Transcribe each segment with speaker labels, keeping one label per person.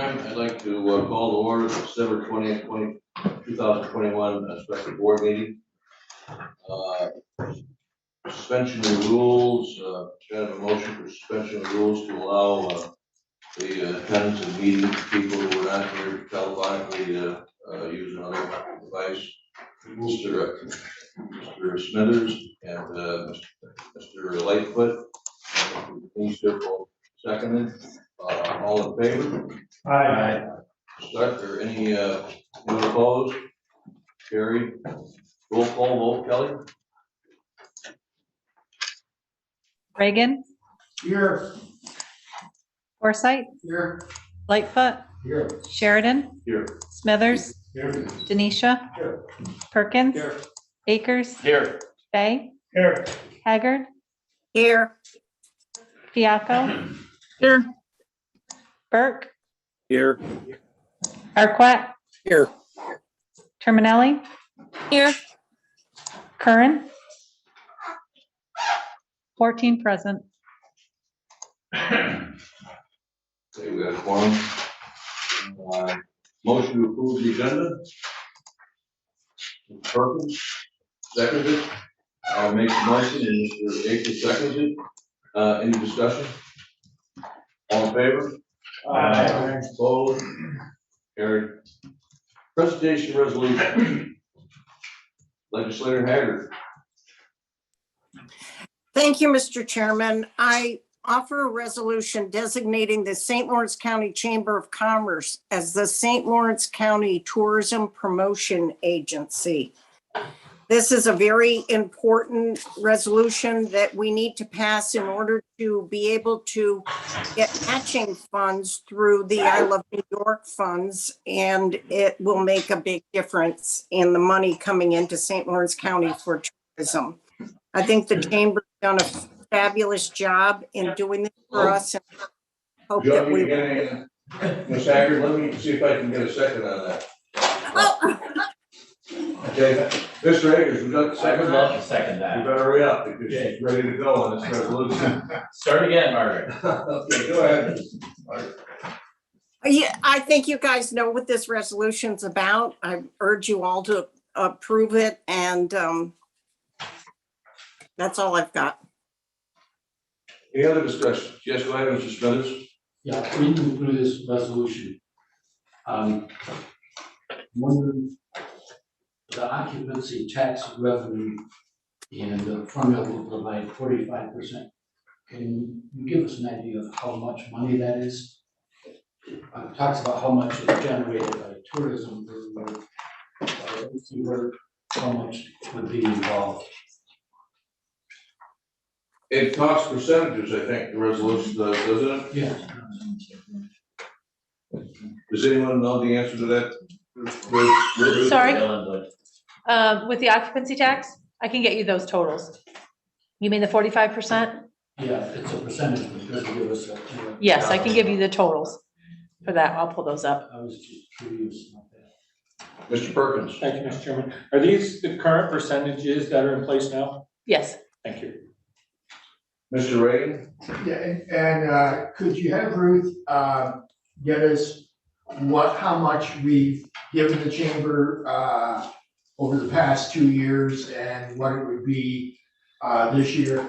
Speaker 1: time, I'd like to call the order of December 20th, 2021 special board meeting. Suspension of rules, kind of a motion for suspension of rules to allow the attendance of meeting people who were not here telephonically use another device. Mr. Smithers and Mr. Lightfoot. Seconded. All in favor?
Speaker 2: Aye.
Speaker 1: Start there any opposed? Carried. Roll call vote, Kelly.
Speaker 3: Reagan.
Speaker 2: Here.
Speaker 3: Forsythe.
Speaker 2: Here.
Speaker 3: Lightfoot.
Speaker 2: Here.
Speaker 3: Sheridan.
Speaker 1: Here.
Speaker 3: Smithers.
Speaker 2: Here.
Speaker 3: Denisha.
Speaker 2: Here.
Speaker 3: Perkins.
Speaker 2: Here.
Speaker 3: Akers.
Speaker 1: Here.
Speaker 3: Bay.
Speaker 2: Here.
Speaker 3: Haggard.
Speaker 4: Here.
Speaker 3: Fiacco.
Speaker 4: Here.
Speaker 3: Burke.
Speaker 5: Here.
Speaker 3: Arquette.
Speaker 5: Here.
Speaker 3: Terminelli.
Speaker 4: Here.
Speaker 3: Curran. 14 present.
Speaker 1: Okay, we got a quorum. Motion to approve the agenda. Perkins, seconded. I'll make the motion and Mr. Akers seconds it. Any discussion? All in favor?
Speaker 2: Aye.
Speaker 1: Opposed? Carried. Presentation resolution. Legislator Haggard.
Speaker 4: Thank you, Mr. Chairman. I offer a resolution designating the St. Lawrence County Chamber of Commerce as the St. Lawrence County Tourism Promotion Agency. This is a very important resolution that we need to pass in order to be able to get matching funds through the I Love New York funds, and it will make a big difference in the money coming into St. Lawrence County for tourism. I think the chamber's done a fabulous job in doing this for us, and hope that we.
Speaker 1: Ms. Haggard, let me see if I can get a second on that.
Speaker 4: Oh.
Speaker 1: Okay, Mr. Akers, would you like to
Speaker 2: I
Speaker 1: second
Speaker 2: would
Speaker 1: that?
Speaker 2: love to second
Speaker 1: You
Speaker 2: that.
Speaker 1: better hurry up because she's ready to go on this resolution.
Speaker 2: Start again, Margaret.
Speaker 1: Okay, go ahead.
Speaker 4: Yeah, I think you guys know what this resolution's about. I urge you all to approve it, and that's all I've got.
Speaker 1: Any other discussion? Yes, go ahead, Mr. Smithers.
Speaker 6: Yeah, reading through this resolution. Wondering the occupancy tax revenue and the formula will provide 45%. Can you give us an idea of how much money that is? It talks about how much is generated by tourism, how much would be involved.
Speaker 1: It talks percentages, I think, the resolution does, doesn't it?
Speaker 6: Yeah.
Speaker 1: Does anyone know the answer to that?
Speaker 3: Sorry? With the occupancy tax, I can get you those totals. You mean the 45%?
Speaker 6: Yeah, it's a percentage, but it doesn't give us a.
Speaker 3: Yes, I can give you the totals for that. I'll pull those up.
Speaker 6: I was just curious about that.
Speaker 1: Mr. Perkins.
Speaker 7: Thank you, Mr. Chairman. Are these the current percentages that are in place now?
Speaker 3: Yes.
Speaker 7: Thank you.
Speaker 1: Mr. Reagan.
Speaker 8: Yeah, and could you have Ruth get us how much we've given the chamber over the past 2 years and what it would be this year?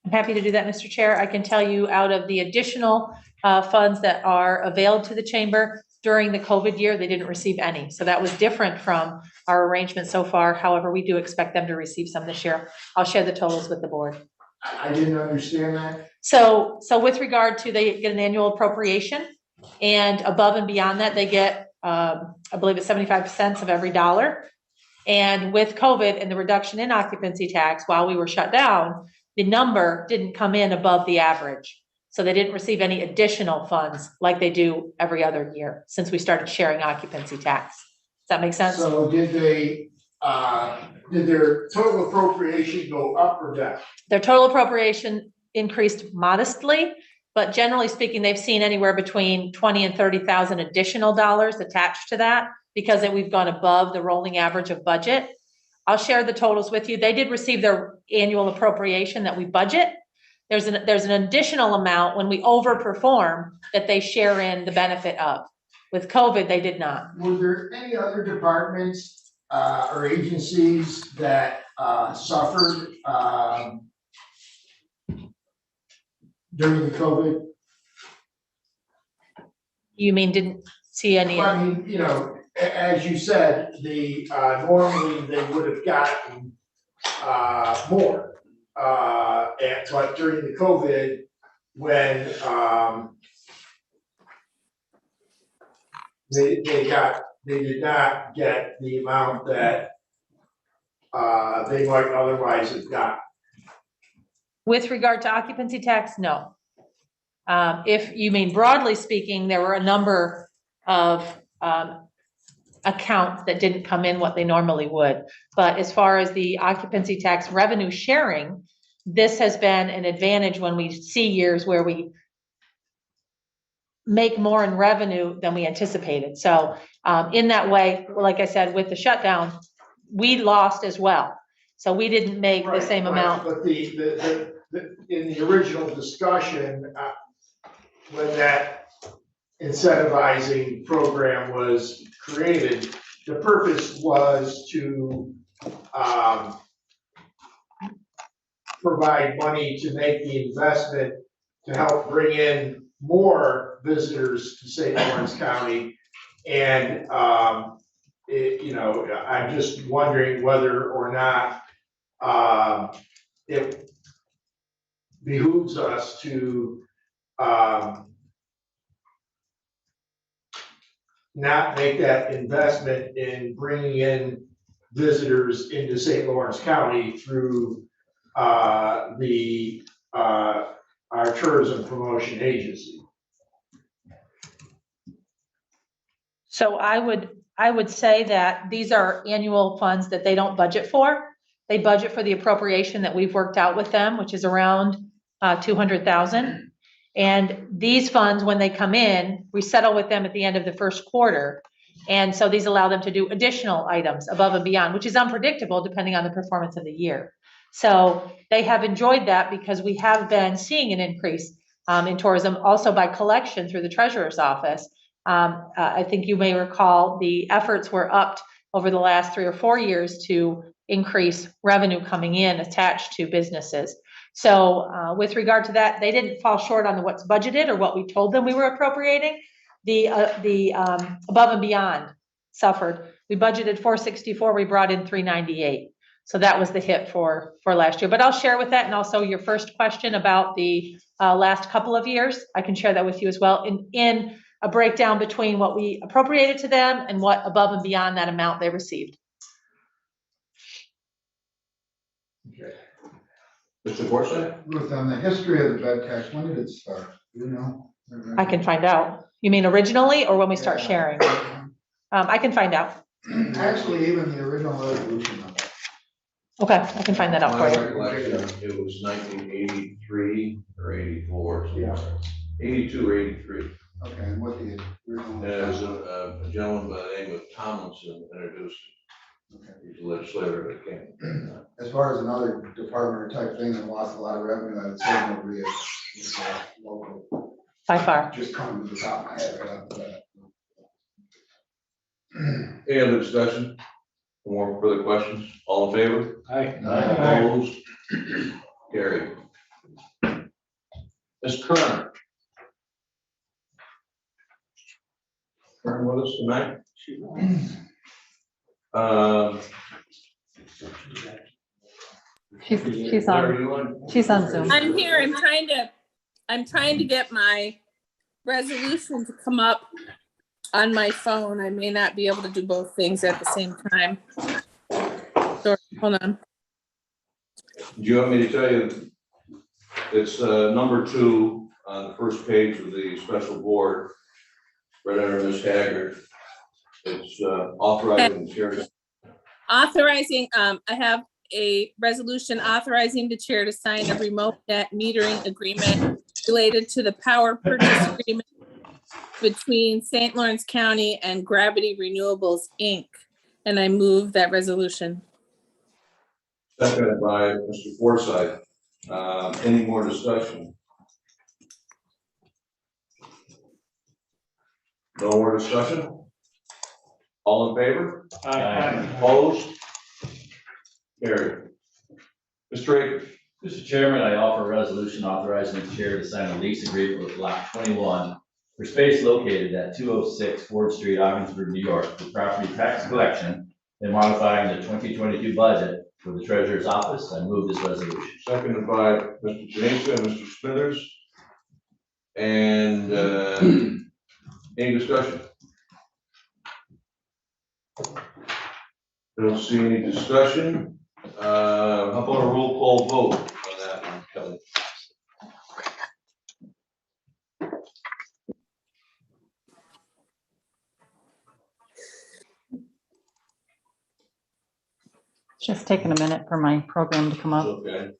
Speaker 3: I'm happy to do that, Mr. Chair. I can tell you out of the additional funds that are available to the chamber during the COVID year, they didn't receive any. So that was different from our arrangement so far. However, we do expect them to receive some this year. I'll share the totals with the board.
Speaker 8: I didn't understand that.
Speaker 3: So with regard to, they get an annual appropriation, and above and beyond that, they get, I believe it's 75 cents of every dollar. And with COVID and the reduction in occupancy tax while we were shut down, the number didn't come in above the average. So they didn't receive any additional funds like they do every other year since we started sharing occupancy tax. Does that make sense?
Speaker 8: So did their total appropriation go up or down?
Speaker 3: Their total appropriation increased modestly, but generally speaking, they've seen anywhere between 20 and 30,000 additional dollars attached to that because we've gone above the rolling average of budget. I'll share the totals with you. They did receive their annual appropriation that we budget. there's an additional amount when we overperform that they share in the benefit of. With COVID, they did not.
Speaker 8: Were there any other departments, or agencies that, suffered, during the COVID?
Speaker 3: You mean didn't see any?
Speaker 8: Well, I mean, you know, as you said, normally they would have gotten, more. But during the COVID, when, they did not get the amount that, they might otherwise have got.
Speaker 3: With regard to occupancy tax, no. If you mean broadly speaking, there were a number of accounts that didn't come in what they normally would. But as far as the occupancy tax revenue sharing, this has been an advantage when we see years where we make more in revenue than we anticipated. So in that way, like I said, with the shutdown, we lost as well. So we didn't make the same
Speaker 8: Right,
Speaker 3: amount.
Speaker 8: But in the original discussion, when that incentivizing program was created, the purpose was to, provide money to make the investment to help bring in more visitors to St. Lawrence County. And, you know, I'm just wondering whether or not, it behooves us to, not make that investment in bringing in visitors into St. Lawrence County through, our tourism promotion agency.
Speaker 3: So I would say that these are annual funds that they don't budget for. They budget for the appropriation that we've worked out with them, which is around 200,000. And these funds, when they come in, we settle with them at the end of the first quarter. And so these allow them to do additional items above and beyond, which is unpredictable depending on the performance of the year. So they have enjoyed that because we have been seeing an increase in tourism, also by collection through the treasurer's office. I think you may recall the efforts were upped over the last 3 or 4 years to increase revenue coming in attached to businesses. So with regard to that, they didn't fall short on what's budgeted or what we told them we were appropriating. The above and beyond suffered. We budgeted 464, we brought in 398. So that was the hit for last year. But I'll share with that, and also your first question about the last couple of years. I can share that with you as well in a breakdown between what we appropriated to them and what above and beyond that amount they received.
Speaker 8: Okay.
Speaker 1: Mr. Forsythe?
Speaker 5: Ruth, on the history of the bed tax, when did it start? Do you know?
Speaker 3: I can find out. You mean originally or when we start
Speaker 5: Yeah.
Speaker 3: sharing? I can find out.
Speaker 5: Actually, even the original resolution of it.
Speaker 3: Okay, I can find that out
Speaker 1: My
Speaker 3: for you.
Speaker 1: recollection, it was 1983 or 84,
Speaker 8: Yeah.
Speaker 1: 82 or 83.
Speaker 5: Okay, and what the original.
Speaker 1: And it was a gentleman by the name of Tomlinson introduced it.
Speaker 5: Okay.
Speaker 1: He's a legislator that came.
Speaker 5: As far as another department or type thing that lost a lot of revenue, I would say nobody is local.
Speaker 3: By far.
Speaker 5: Just coming to the top of my head right off the bat.
Speaker 1: Any other discussion? More further questions? All in favor?
Speaker 6: Aye.
Speaker 1: Opposed? Carried. Ms. Kern. Kern with us tonight?
Speaker 9: She's
Speaker 1: Larry,
Speaker 9: on,
Speaker 1: you on?
Speaker 9: she's on Zoom.
Speaker 10: I'm here. I'm trying to get my resolution to come up on my phone. I may not be able to do both things at the same time. So, hold on.
Speaker 1: Do you want me to tell you? It's number 2 on the first page of the special board, right under Ms. Haggard. It's authorizing the chair.
Speaker 10: Authorizing, I have a resolution authorizing the chair to sign a remote net metering agreement related to the power purchase agreement between St. Lawrence County and Gravity Renewables, Inc. And I move that resolution.
Speaker 1: Seconded by Mr. Forsythe. Any more discussion? No more discussion? All in favor? Opposed? Carried. Mr. Akers?
Speaker 2: Mr. Chairman, I offer a resolution authorizing the chair to sign a lease agreement with Lot 21 for space located at 206 Ford Street, Ogdensburg, New York, for property tax collection and modifying the 2022 budget for the treasurer's office. I move this resolution.
Speaker 1: Seconded by Mr. Janeska and Mr. Smithers. And, any discussion? Don't see any discussion. How about a roll call vote on that one, Kelly?
Speaker 9: Just taking a minute for my program to come up.
Speaker 1: Okay.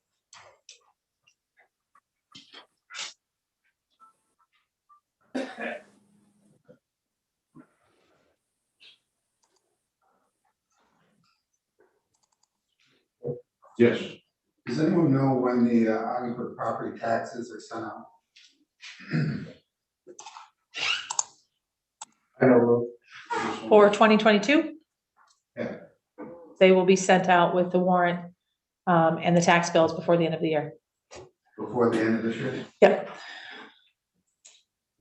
Speaker 1: Yes.
Speaker 5: Does anyone know when the Ogdensburg property taxes are sent out? I know.
Speaker 3: For 2022?
Speaker 5: Yeah.
Speaker 3: They will be sent out with the warrant and the tax bills before the end of the year.
Speaker 5: Before the end of this year?
Speaker 3: Yep.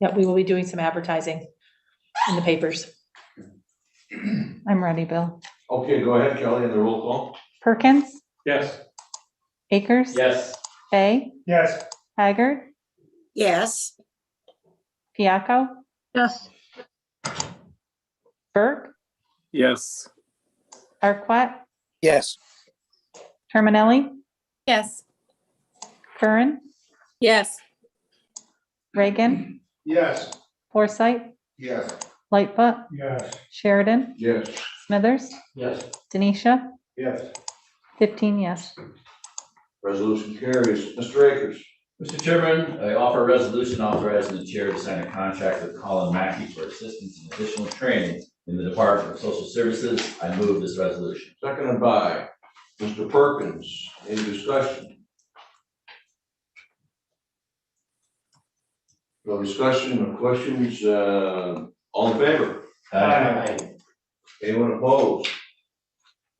Speaker 3: Yep, we will be doing some advertising in the papers.
Speaker 9: I'm ready, Bill.
Speaker 1: Okay, go ahead, Kelly, and the roll call.
Speaker 9: Perkins,
Speaker 7: Yes.
Speaker 9: Akers,
Speaker 2: Yes.
Speaker 9: Fay,
Speaker 7: Yes.
Speaker 9: Haggard,
Speaker 4: Yes.
Speaker 9: Fiaco,
Speaker 10: Yes.
Speaker 9: Burke,
Speaker 7: Yes.
Speaker 9: Arquette,
Speaker 11: yes,
Speaker 9: Terminelli,
Speaker 10: Yes.
Speaker 9: Curran,
Speaker 10: Yes.
Speaker 9: Reagan,
Speaker 5: Yes.
Speaker 9: Forsythe,
Speaker 5: Yes.
Speaker 9: Lightfoot,
Speaker 7: Yes.
Speaker 9: Sheridan,
Speaker 1: Yes.
Speaker 9: Smithers,
Speaker 6: Yes.
Speaker 9: Denisha,
Speaker 5: Yes.
Speaker 9: 15 yes.
Speaker 1: Resolution carries. Mr. Akers?
Speaker 2: Mr. Chairman, I offer a resolution authorizing the chair to sign a contract with Colin Mackey for assistance and additional training in the Department of Social Services. I move this resolution.
Speaker 1: Seconded by Mr. Perkins. Any discussion? No discussion, no questions, all in favor? Anyone opposed?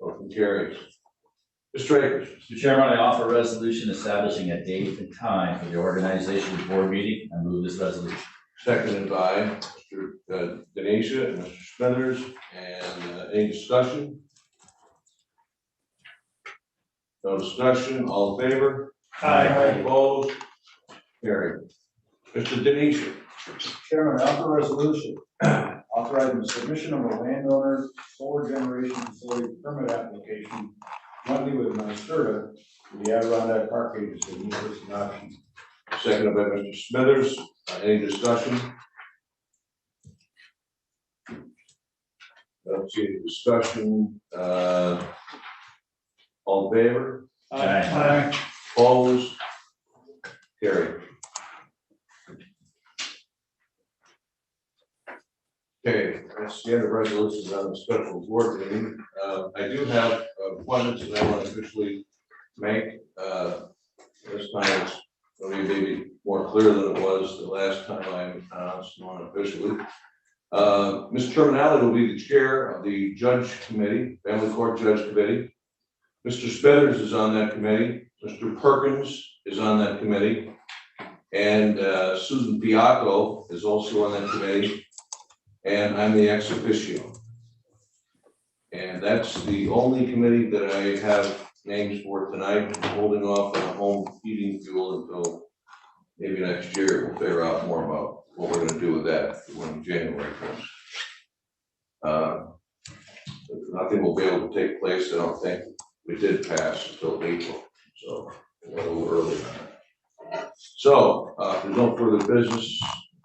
Speaker 1: Motion carries. Mr. Akers?
Speaker 2: Mr. Chairman, I offer a resolution establishing a date and time for the organization's board meeting. I move this resolution.
Speaker 1: Seconded by Mr. Denisha and Mr. Smithers, and any discussion? No discussion, all in favor? Opposed? Carried. Mr. Denisha?
Speaker 12: Chairman, I offer a resolution authorizing the submission of a landowner's solar generation facility permit application jointly with Minnesota to the Adirondack Park Agency, University option.
Speaker 1: Seconded by Mr. Smithers. Any discussion? Don't see any discussion. All in favor? Opposed? Carried. Okay, that's the end of resolutions on the special board meeting. I do have appointments that I want to officially make. This time it's going to be maybe more clear than it was the last time I announced one officially. Ms. Terminelli will be the chair of the Judge Committee, Family Court Judge Committee. Mr. Smithers is on that committee. Mr. Perkins is on that committee. And Susan Fiaco is also on that committee. And I'm the ex officio. And that's the only committee that I have names for tonight. I'm holding off on home heating fuel until maybe next year. We'll figure out more about what we're gonna do with that when January comes. Nothing will be able to take place, I don't think. We did pass until April, so we're a little early on that. So, if there's no further business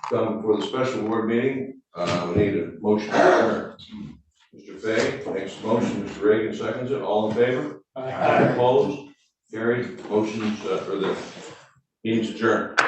Speaker 1: come for the special board meeting, we need a motion to adjourn. Mr. Fay makes a motion, Mr. Reagan seconds it, all in favor? Opposed? Carried, motions for the meeting's adjourned.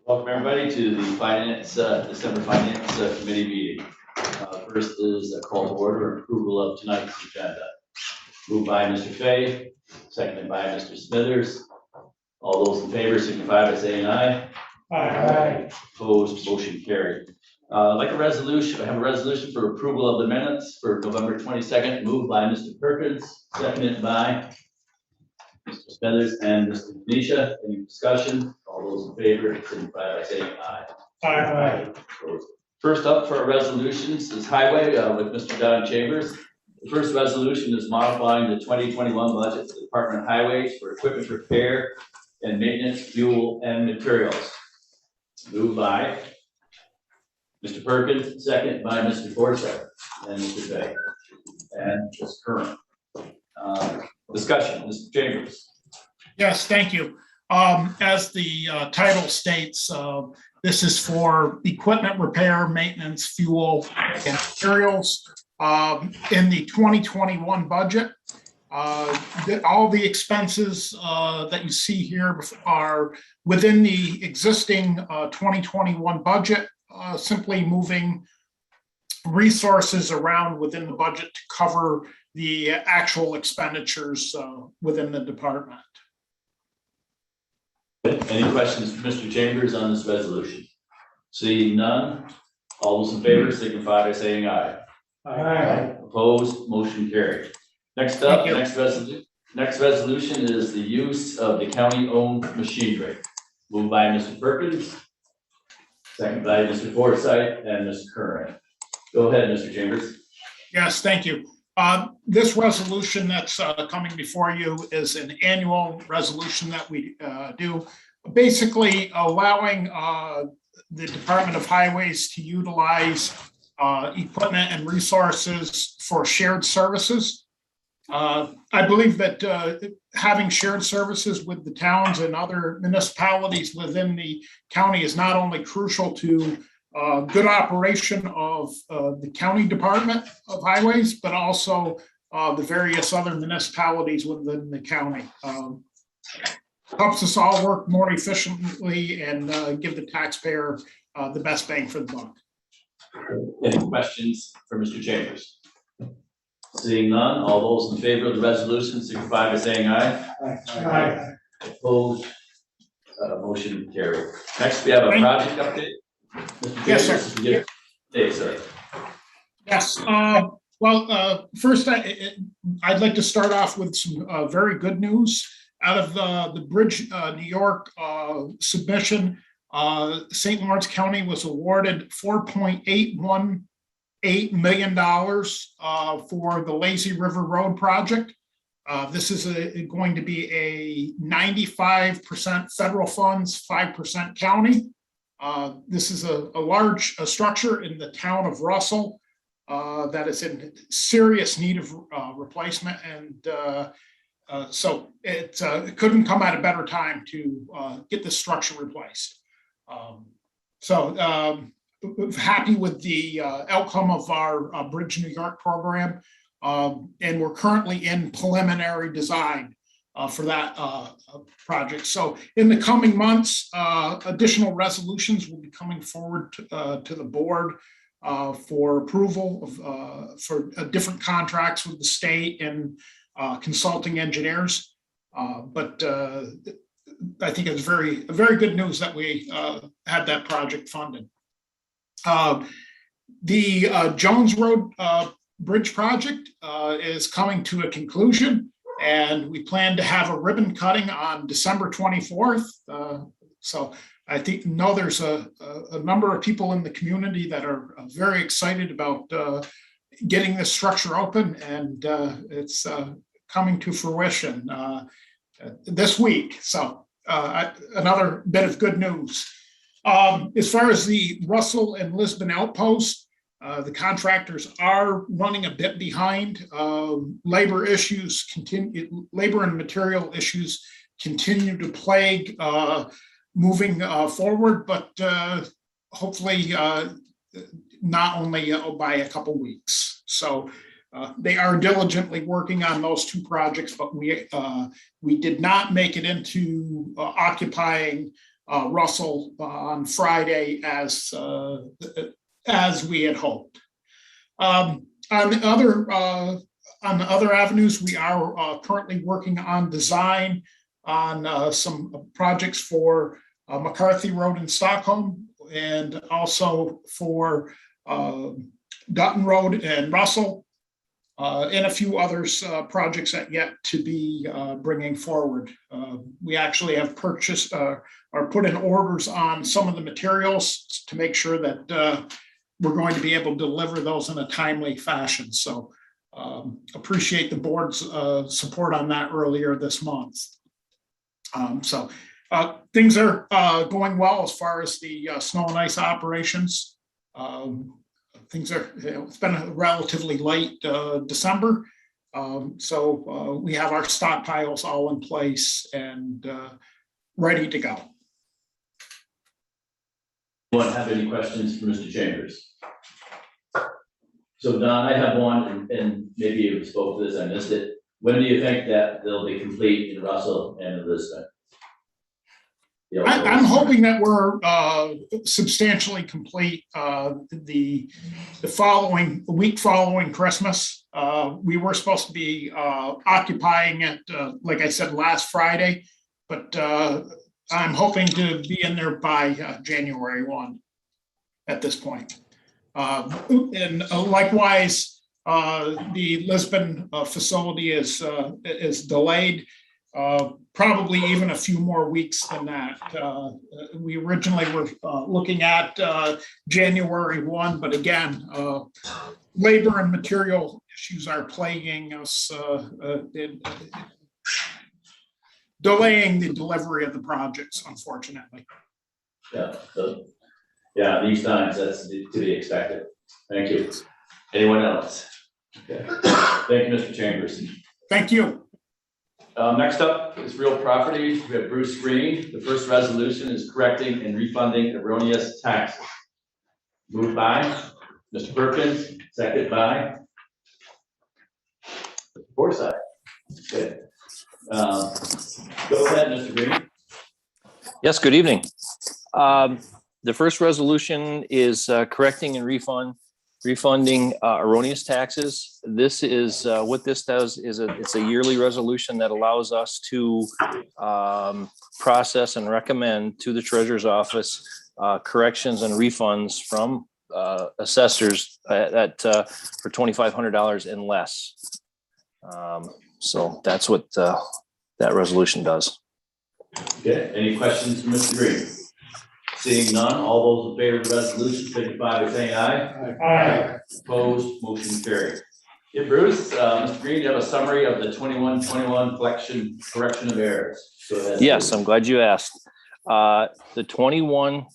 Speaker 2: Welcome everybody to the December Finance Committee meeting. First is a call to order and approval of tonight's agenda. Moved by Mr. Fay, seconded by Mr. Smithers. All those in favor signify by saying aye.
Speaker 7: Aye.
Speaker 2: Opposed, motion carried. Like a resolution, I have a resolution for approval of the minutes for November 22nd, moved by Mr. Perkins, seconded by Mr. Smithers and Mr. Denisha. Any discussion? All those in favor signify by saying aye.
Speaker 7: Aye.
Speaker 2: Opposed. First up for our resolutions is Highway with Mr. Don Chambers. The first resolution is modifying the 2021 budget for the Department of Highways for equipment repair and maintenance, fuel, and materials. Moved by Mr. Perkins, second by Mr. Forsythe and Mr. Fay. And just current. Discussion, Mr. Chambers.
Speaker 11: Yes, thank you. As the title states, this is for equipment repair, maintenance, fuel, and materials. In the 2021 budget, all the expenses that you see here are within the existing 2021 budget, simply moving resources around within the budget to cover the actual expenditures within the department.
Speaker 2: Any questions for Mr. Chambers on this resolution? Seeing none, all those in favor signify by saying aye.
Speaker 7: Aye.
Speaker 2: Opposed, motion carried. Next up, next resolution is the use of the county-owned machinery. Moved by Mr. Perkins, second by Mr. Forsythe and Mr. Curran. Go ahead, Mr. Chambers.
Speaker 11: Yes, thank you. This resolution that's coming before you is an annual resolution that we do, basically allowing the Department of Highways to utilize equipment and resources for shared services. I believe that having shared services with the towns and other municipalities within the county is not only crucial to good operation of the county department of highways, but also the various other municipalities within the county. Helps us all work more efficiently and give the taxpayer the best bang for the buck.
Speaker 2: Any questions for Mr. Chambers? Seeing none, all those in favor of the resolution signify by saying aye.
Speaker 7: Aye.
Speaker 2: Opposed, motion carried. Next, we have a project update. Mr.
Speaker 11: Yes, sir.
Speaker 2: Chambers, yeah. Hey, sir.
Speaker 11: Yes, well, first, I'd like to start off with some very good news. Out of the Bridge, New York submission, St. Lawrence County was awarded $4.818 million for the Lazy River Road project. This is going to be a 95% federal funds, 5% county. This is a large structure in the town of Russell that is in serious need of replacement, and so it couldn't come at a better time to get this structure replaced. Happy with the outcome of our Bridge New York program, and we're currently in preliminary design for that project. So in the coming months, additional resolutions will be coming forward to the board for approval of for different contracts with the state and consulting engineers. But I think it's very good news that we had that project funded. The Jones Road Bridge project is coming to a conclusion, and we plan to have a ribbon cutting on December 24th. So I know there's a number of people in the community that are very excited about getting this structure open, and it's coming to fruition this week. So another bit of good news. As far as the Russell and Lisbon outpost, the contractors are running a bit behind. Labor issues continue, labor and material issues continue to plague moving forward, but hopefully not only by a couple weeks. So They are diligently working on those two projects, but we did not make it into occupying Russell on Friday as we had hoped. On the other avenues, we are currently working on design on some projects for McCarthy Road in Stockholm, and also for Dutton Road and Russell, and a few others projects that yet to be bringing forward. We actually have purchased or put in orders on some of the materials to make sure that we're going to be able to deliver those in a timely fashion. So appreciate the board's support on that earlier this month. Things are going well as far as the snow and ice operations. Things are, it's been a relatively late December. We have our stockpiles all in place and ready to go.
Speaker 2: Anyone have any questions for Mr. Chambers? So Don, I have one, and maybe you spoke to this, I missed it. When do you think that they'll be complete in Russell and in Lisbon?
Speaker 11: I'm hoping that we're substantially complete the week following Christmas. We were supposed to be occupying it, like I said, last Friday, but I'm hoping to be in there by January 1 at this point. And likewise, the Lisbon facility is delayed. Probably even a few more weeks than that. We originally were looking at January 1, but again, labor and material issues are plaguing us, delaying the delivery of the projects, unfortunately.
Speaker 2: Yeah, so, yeah, these times that's to be expected. Thank you. Anyone else? Okay. Thank you, Mr. Chambers.
Speaker 11: Thank you.
Speaker 2: Next up is real property. We have Bruce Green. The first resolution is correcting and refunding erroneous taxes. Moved by Mr. Perkins, second by Mr. Forsythe. Okay. Go ahead, Mr. Green.
Speaker 13: Yes, good evening. The first resolution is correcting and refunding erroneous taxes. This is what this does is it's a yearly resolution that allows us to process and recommend to the treasurer's office corrections and refunds from assessors for $2,500 and less. So that's what that resolution does.
Speaker 2: Okay, any questions for Mr. Green? Seeing none, all those in favor of the resolution signify by saying aye.
Speaker 7: Aye.
Speaker 2: Opposed, motion carried. Okay, Bruce, Mr. Green, you have a summary of the 21-21 correction of errors. Go ahead.
Speaker 13: Yes, I'm glad you asked. The 21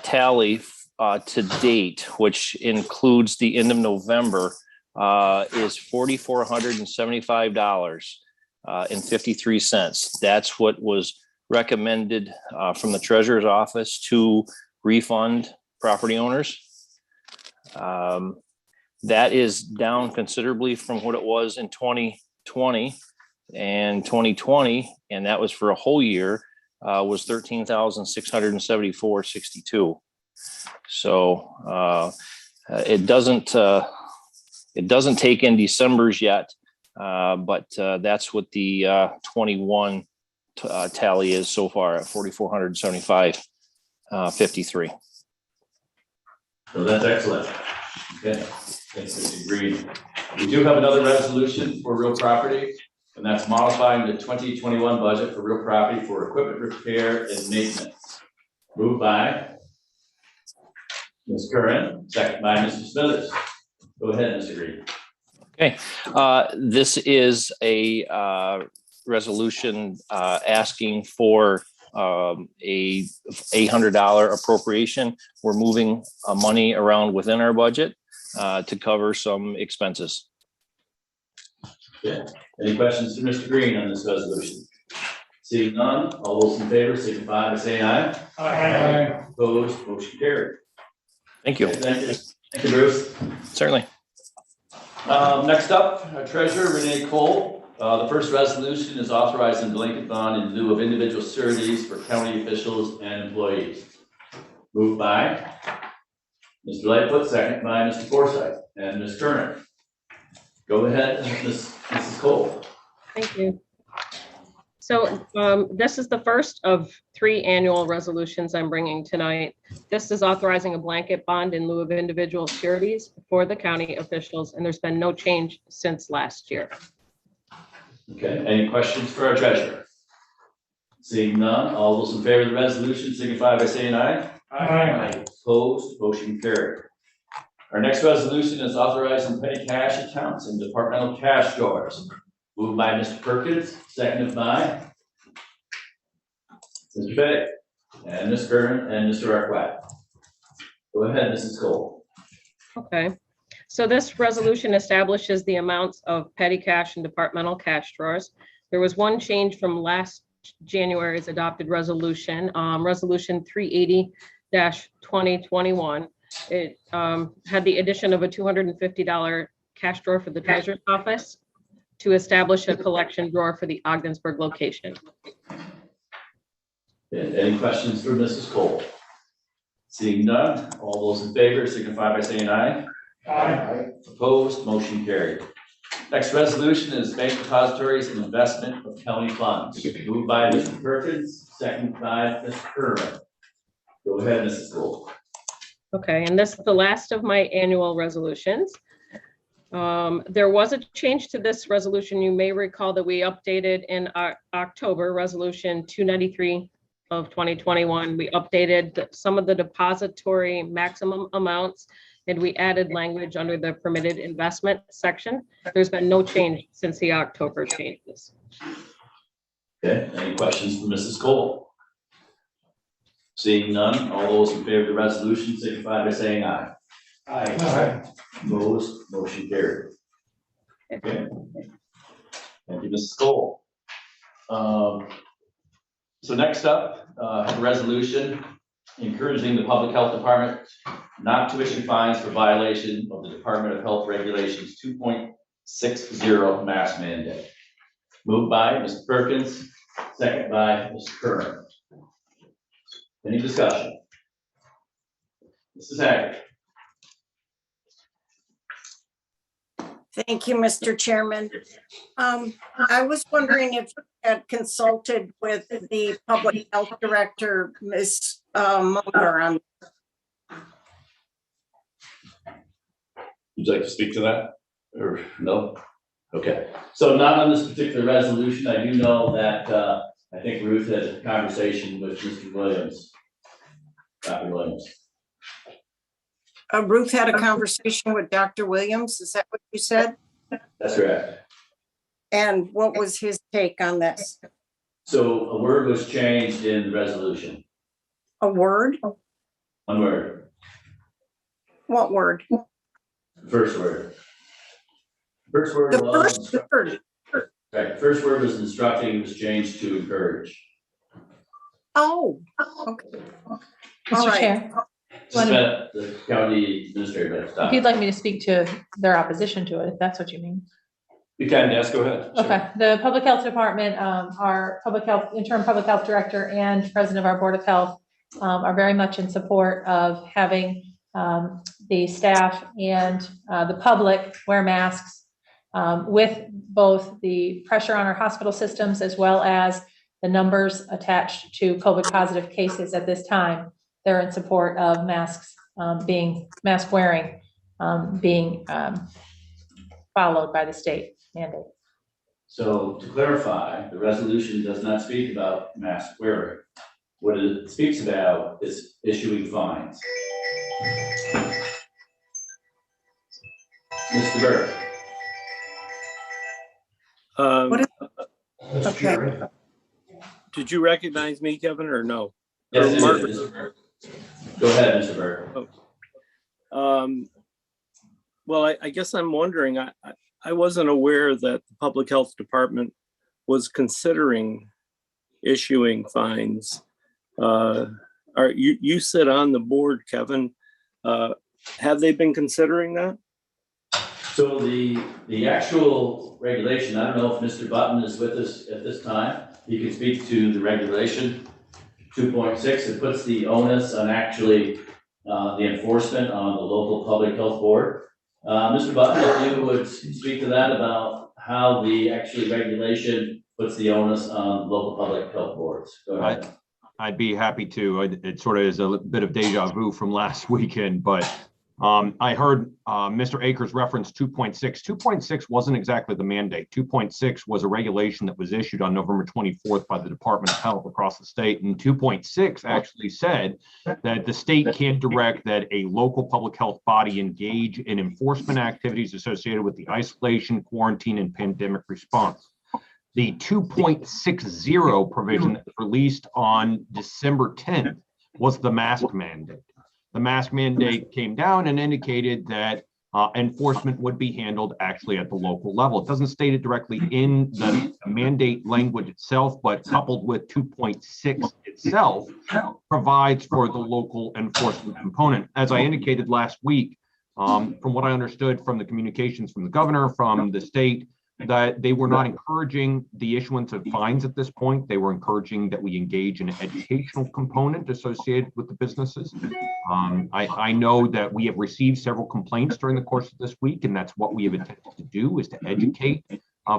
Speaker 13: tally to date, which includes the end of November, is $4,475.53. That's what was recommended from the treasurer's office to refund property owners. That is down considerably from what it was in 2020 and 2020, and that was for a whole year, was $13,674.62. So it doesn't take in December's yet, but that's what the 21 tally is so far at $4,475.53.
Speaker 2: So that's excellent. Okay, thanks, Mr. Green. We do have another resolution for real property, and that's modifying the 2021 budget for real property for equipment repair and maintenance. Moved by Ms. Curran, second by Mr. Smithers. Go ahead, Mr. Green.
Speaker 13: Okay, this is a resolution asking for a $800 appropriation. We're moving money around within our budget to cover some expenses.
Speaker 2: Okay. Any questions for Mr. Green on this resolution? Seeing none, all those in favor signify by saying aye.
Speaker 7: Aye.
Speaker 2: Opposed, motion carried.
Speaker 13: Thank you.
Speaker 2: Okay, thank you. Thank you, Bruce.
Speaker 13: Certainly.
Speaker 2: Next up, our treasurer Renee Cole. The first resolution is authorizing blanket bond in lieu of individual sureties for county officials and employees. Moved by Mr. Lightfoot, second by Mr. Forsythe and Ms. Curran. Go ahead, Mrs. Cole.
Speaker 14: Thank you. So this is the first of 3 annual resolutions I'm bringing tonight. This is authorizing a blanket bond in lieu of individual sureties for the county officials, and there's been no change since last year.
Speaker 2: Okay, any questions for our treasurer? Seeing none, all those in favor of the resolution signify by saying aye.
Speaker 7: Aye.
Speaker 2: Opposed, motion carried. Our next resolution is authorizing petty cash accounts and departmental cash drawers. Moved by Mr. Perkins, seconded by Mr. Pettit and Ms. Curran and Mr. Arquette. Go ahead, Mrs. Cole.
Speaker 14: Okay. So this resolution establishes the amounts of petty cash and departmental cash drawers. There was one change from last January's adopted resolution, Resolution 380-2021. It had the addition of a $250 cash drawer for the treasurer's office to establish a collection drawer for the Ogdensburg location.
Speaker 2: Any questions for Mrs. Cole? Seeing none, all those in favor signify by saying aye.
Speaker 7: Aye.
Speaker 2: Opposed, motion carried. Next resolution is bank depositories and investment of county funds. Moved by Mr. Perkins, second by Mr. Curran. Go ahead, Mrs. Cole.
Speaker 14: Okay, and this is the last of my annual resolutions. There was a change to this resolution. You may recall that we updated in October, Resolution 293 of 2021. We updated some of the depository maximum amounts, and we added language under the permitted investment section. There's been no change since the October changes.
Speaker 2: Okay, any questions for Mrs. Cole? Seeing none, all those in favor of the resolution signify by saying aye.
Speaker 7: Aye.
Speaker 2: Opposed, motion carried. Okay. Thank you, Mrs. Cole. So next up, a resolution encouraging the Public Health Department not to issue fines for violation of the Department of Health Regulations 2.60 mask mandate. Moved by Mr. Perkins, second by Mr. Curran. Any discussion? Mrs. Haggard.
Speaker 4: Thank you, Mr. Chairman. I was wondering if you had consulted with the Public Health Director, Ms. Munger, on.
Speaker 2: Would you like to speak to that, or no? Okay, so not on this particular resolution. I do know that, I think Ruth had a conversation with Mr. Williams. Dr. Williams.
Speaker 4: Ruth had a conversation with Dr. Williams. Is that what you said?
Speaker 2: That's correct.
Speaker 4: And what was his take on this?
Speaker 2: So a word was changed in the resolution.
Speaker 4: A word?
Speaker 2: One word.
Speaker 4: What word?
Speaker 2: First word. First word
Speaker 4: The
Speaker 2: was.
Speaker 4: first word.
Speaker 2: Right, first word was instructing, was changed to encourage.
Speaker 4: Oh, okay. All
Speaker 3: Mr.
Speaker 4: right.
Speaker 3: Chair,
Speaker 2: The county administrator.
Speaker 3: if you'd like me to speak to their opposition to it, if that's what you mean.
Speaker 2: You can, yes, go ahead.
Speaker 3: Okay, the Public Health Department, our interim public health director and president of our Board of Health are very much in support of having the staff and the public wear masks with both the pressure on our hospital systems as well as the numbers attached to COVID positive cases at this time. They're in support of masks mask wearing being followed by the state mandate.
Speaker 2: So to clarify, the resolution does not speak about mask wearing. What it speaks about is issuing fines. Mr. Burke.
Speaker 4: What is-
Speaker 15: Mr.
Speaker 4: Okay.
Speaker 15: Chairman, did you recognize me, Kevin, or no?
Speaker 2: Yes,
Speaker 15: Or
Speaker 2: it is,
Speaker 15: Margaret?
Speaker 2: Mr. Burke. Go ahead, Mr. Burke.
Speaker 15: Well, I guess I'm wondering, I wasn't aware that the Public Health Department was considering issuing fines. You sit on the board, Kevin. Have they been considering that?
Speaker 2: So the actual regulation, I don't know if Mr. Button is with us at this time. He can speak to the regulation 2.6. It puts the onus on actually the enforcement on the local public health board. Mr. Button, if you would speak to that about how the actually regulation puts the onus on local public health boards. Go ahead.
Speaker 16: I'd be happy to. It sort of is a bit of deja vu from last weekend, but I heard Mr. Akers reference 2.6. 2.6 wasn't exactly the mandate. 2.6 was a regulation that was issued on November 24th by the Department of Health across the state. And 2.6 actually said that the state can't direct that a local public health body engage in enforcement activities associated with the isolation, quarantine, and pandemic response. The 2.60 provision that was released on December 10th was the mask mandate. The mask mandate came down and indicated that enforcement would be handled actually at the local level. It doesn't state it directly in the mandate language itself, but coupled with 2.6 itself provides for the local enforcement component. As I indicated last week, from what I understood from the communications from the governor, from the state, that they were not encouraging the issuance of fines at this point. They were encouraging that we engage in an educational component associated with the businesses. I know that we have received several complaints during the course of this week, and that's what we have attempted to do, is to educate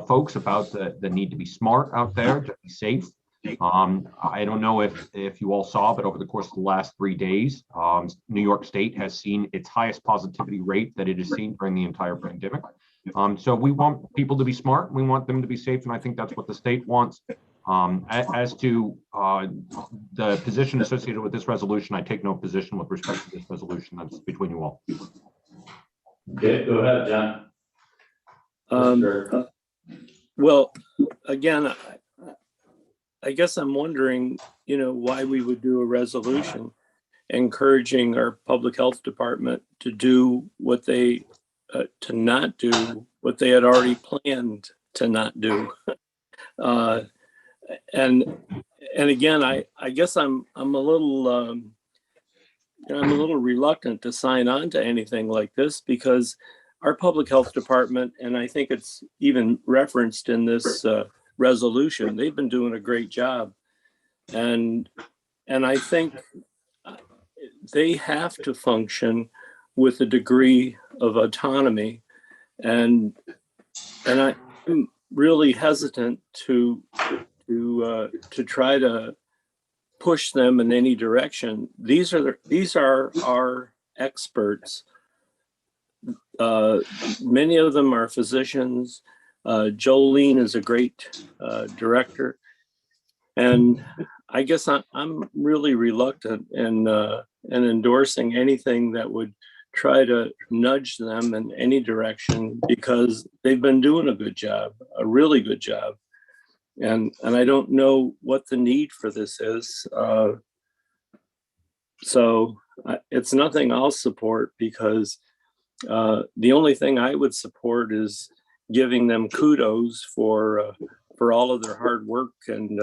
Speaker 16: folks about the need to be smart out there, to be safe. I don't know if you all saw, but over the course of the last 3 days, New York State has seen its highest positivity rate that it has seen during the entire pandemic. So we want people to be smart. We want them to be safe, and I think that's what the state wants. As to the position associated with this resolution, I take no position with respect to this resolution. That's between you all.
Speaker 2: Okay, go ahead, John.
Speaker 15: Well, again, I guess I'm wondering, why we would do a resolution encouraging our public health department to do what they to not do what they had already planned to not do. And again, I guess I'm a little I'm a little reluctant to sign on to anything like this, because our public health department, and I think it's even referenced in this resolution, they've been doing a great job, and I think they have to function with a degree of autonomy, and I'm really hesitant to try to push them in any direction. These are our experts. Many of them are physicians. Jolene is a great director, and I guess I'm really reluctant in endorsing anything that would try to nudge them in any direction, because they've been doing a good job, a really good job. And I don't know what the need for this is. So it's nothing I'll support, because the only thing I would support is giving them kudos for all of their hard work and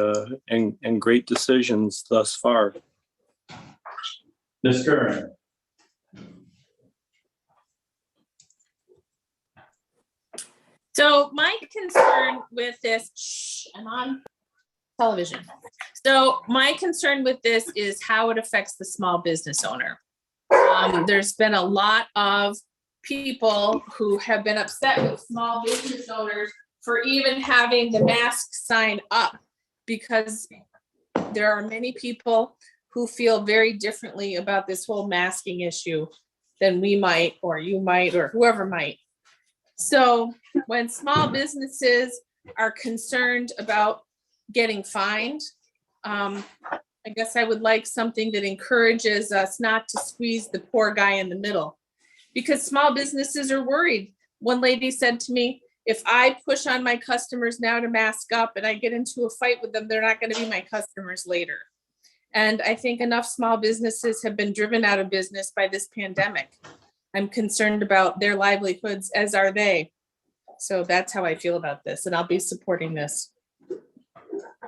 Speaker 15: great decisions thus far.
Speaker 2: Ms. Curran.
Speaker 10: So my concern with this, I'm on television. So my concern with this is how it affects the small business owner. There's been a lot of people who have been upset with small business owners for even having the mask sign up, because there are many people who feel very differently about this whole masking issue than we might, or you might, or whoever might. So when small businesses are concerned about getting fined, I guess I would like something that encourages us not to squeeze the poor guy in the middle, because small businesses are worried. One lady said to me, if I push on my customers now to mask up and I get into a fight with them, they're not going to be my customers later. And I think enough small businesses have been driven out of business by this pandemic. I'm concerned about their livelihoods, as are they. So that's how I feel about this, and I'll be supporting this.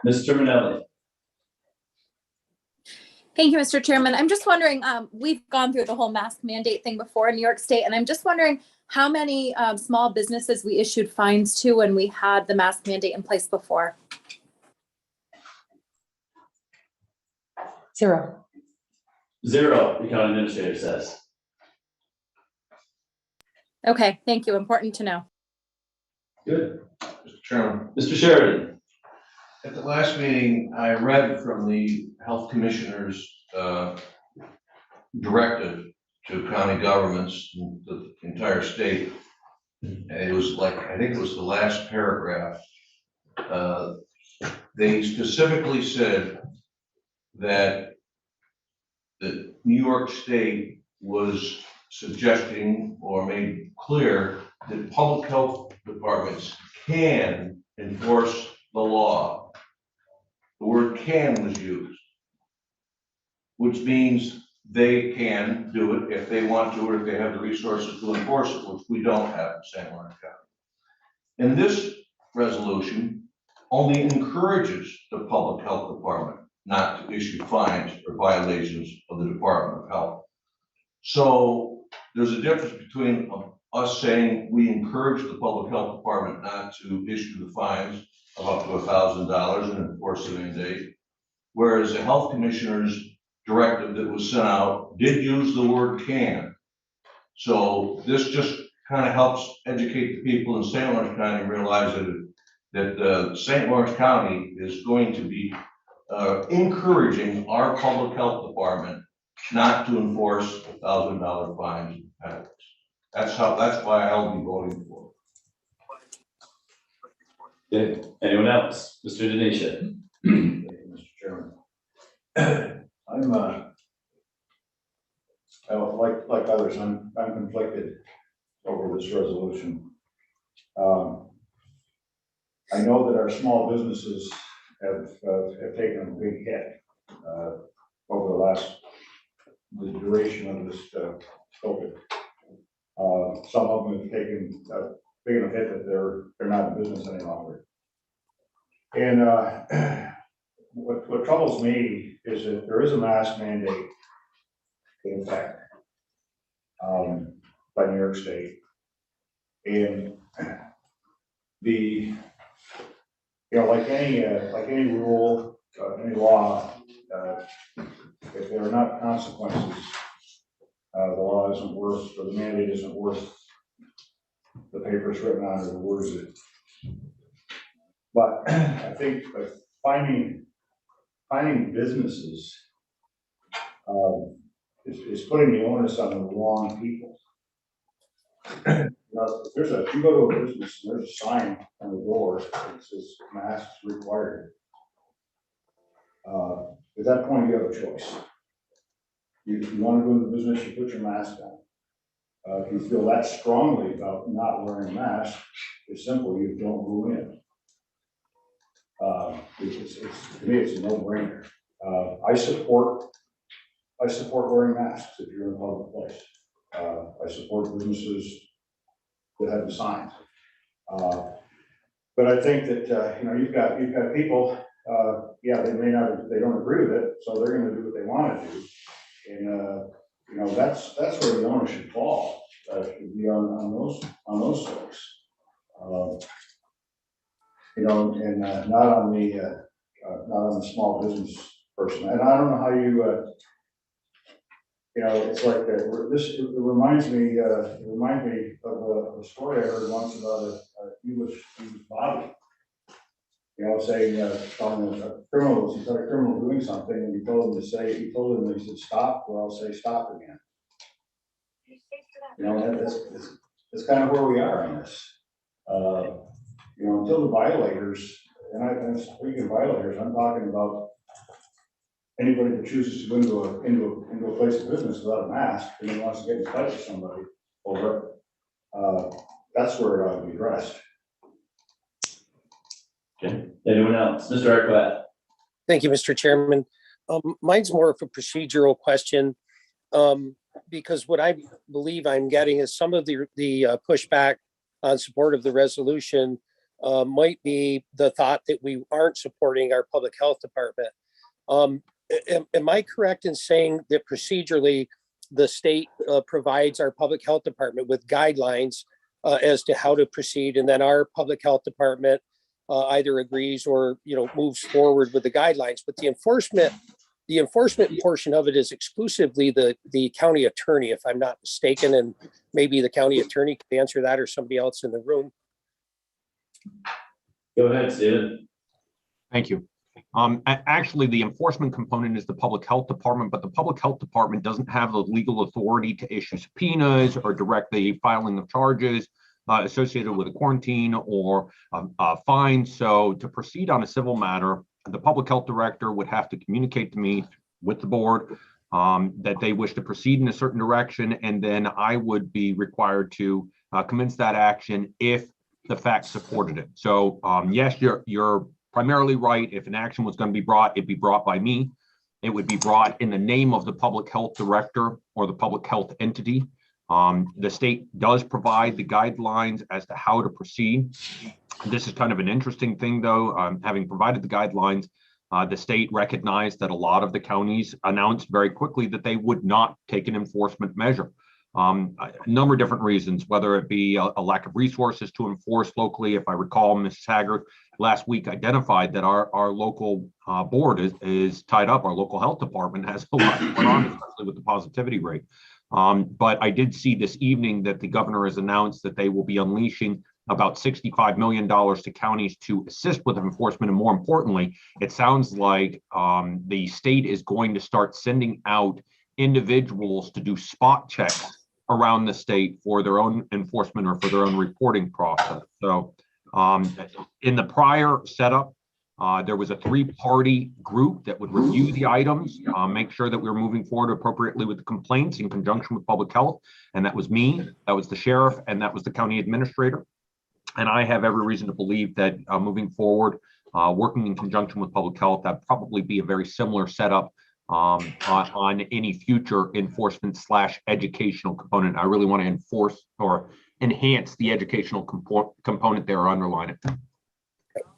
Speaker 2: Mr. Minelli.
Speaker 17: Thank you, Mr. Chairman. I'm just wondering, we've gone through the whole mask mandate thing before in New York State, and I'm just wondering how many small businesses we issued fines to when we had the mask mandate in place before.
Speaker 3: 0.
Speaker 2: 0, the county administrator says.
Speaker 17: Okay, thank you. Important to know.
Speaker 2: Good.
Speaker 1: Mr. Chairman.
Speaker 2: Mr. Sheridan.
Speaker 1: At the last meeting, I read from the health commissioner's directive to county governments, the entire state. And it was like, I think it was the last paragraph. They specifically said that New York State was suggesting or made clear that public health departments can enforce the law. The word "can" was used, which means they can do it if they want to, or if they have the resources to enforce it, which we don't have in St. Lawrence County. And this resolution only encourages the public health department not to issue fines for violations of the Department of Health. So there's a difference between us saying we encourage the public health department not to issue the fines of up to $1,000 and enforce the mandate, whereas the health commissioner's directive that was sent out did use the word "can." So this just kind of helps educate the people in St. Lawrence County and realize that St. Lawrence County is going to be encouraging our public health department not to enforce $1,000 fines and penalties. That's why I'll be voting for it.
Speaker 2: Okay. Anyone else? Mr. Denisha.
Speaker 12: Thank you, Mr. Chairman. I'm like others, I'm conflicted over this resolution. I know that our small businesses have taken a big hit over the duration of this COVID. Some of them have taken big enough hit that they're not in business any longer. And what troubles me is that there is a mask mandate in effect by New York State, and like any rule, any law, if there are not consequences, the law isn't worth, or the mandate isn't worth the paper it's written on or the words it. But I think finding businesses is putting the onus on the wrong people. If you go to a business and there's a sign on the door that says masks required, at that point you have a choice. If you want to go into the business, you put your mask on. If you feel that strongly about not wearing a mask, it's simple, you don't go in. To me, it's a no-brainer. I support wearing masks if you're in a public place. I support businesses that have the signs. But I think that you've got people. They don't agree with it, so they're going to do what they want to do, and that's where the owner should fall. Should be on those folks. And not on the small business person. And I don't know how you. It's like it reminds me of a story I heard once about a English Bobby. Saying telling a criminal, he's got a criminal doing something, and he told him, he said stop, or I'll say stop again. That's kind of where we are on this. Until the violators, and speaking of violators, I'm talking about anybody that chooses to go into a place of business without a mask and then wants to get in touch with somebody over it, that's where it ought to be addressed.
Speaker 2: Okay. Anyone else? Mr. Arquette.
Speaker 18: Thank you, Mr. Chairman. Mine's more of a procedural question, because what I believe I'm getting is some of the pushback on support of the resolution might be the thought that we aren't supporting our public health department. am I correct in saying that procedurally, the state provides our public health department with guidelines as to how to proceed, and then our public health department either agrees or, moves forward with the guidelines, but the enforcement portion of it is exclusively the county attorney, if I'm not mistaken, and maybe the county attorney can answer that or somebody else in the room.
Speaker 2: Go ahead, Steven.
Speaker 16: Thank you. Actually, the enforcement component is the public health department, but the public health department doesn't have the legal authority to issue subpoenas or direct the filing of charges associated with a quarantine or a fine. So to proceed on a civil matter, the public health director would have to communicate to me with the board that they wish to proceed in a certain direction, and then I would be required to commence that action if the facts supported it. So yes, you're primarily right. If an action was going to be brought, it'd be brought by me. It would be brought in the name of the public health director or the public health entity. The state does provide the guidelines as to how to proceed. This is kind of an interesting thing, though. Having provided the guidelines, the state recognized that a lot of the counties announced very quickly that they would not take an enforcement measure. A number of different reasons, whether it be a lack of resources to enforce locally. If I recall, Mrs. Haggard last week identified that our local board is tied up. Our local health department has a lot going on, especially with the positivity rate. But I did see this evening that the governor has announced that they will be unleashing about $65 million to counties to assist with enforcement. And more importantly, it sounds like the state is going to start sending out individuals to do spot checks around the state for their own enforcement or for their own reporting process. So in the prior setup, there was a 3-party group that would review the items, make sure that we were moving forward appropriately with the complaints in conjunction with public health. And that was me, that was the sheriff, and that was the county administrator. And I have every reason to believe that moving forward, working in conjunction with public health, that'd probably be a very similar setup on any future enforcement / educational component. I really want to enforce or enhance the educational component there or underline it.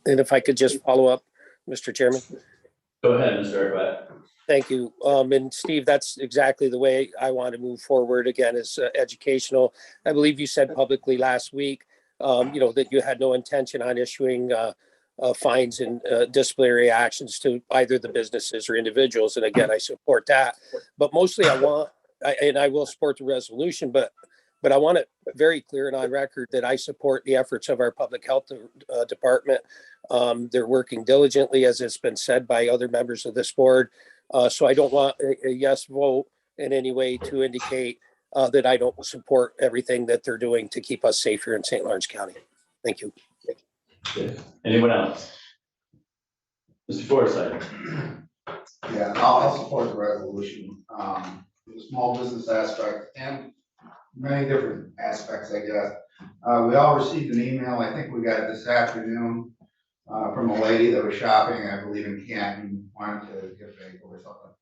Speaker 18: And if I could just follow up, Mr. Chairman.
Speaker 2: Go ahead, Mr. Arquette.
Speaker 18: Thank you. And Steve, that's exactly the way I want to move forward again, is educational. I believe you said publicly last week, that you had no intention on issuing fines and disciplinary actions to either the businesses or individuals. And again, I support that. But mostly I will support the resolution, but I want it very clear and on record that I support the efforts of our public health department. They're working diligently, as it's been said by other members of this board. So I don't want a yes vote in any way to indicate that I don't support everything that they're doing to keep us safe here in St. Lawrence County. Thank you.
Speaker 2: Anyone else? Mr. Forsythe.
Speaker 5: Yeah, I'll support the resolution. The small business aspect and many different aspects, I guess. We all received an email, I think we got it this afternoon, from a lady that was shopping, I believe in Canton, wanted to get a bagel or something.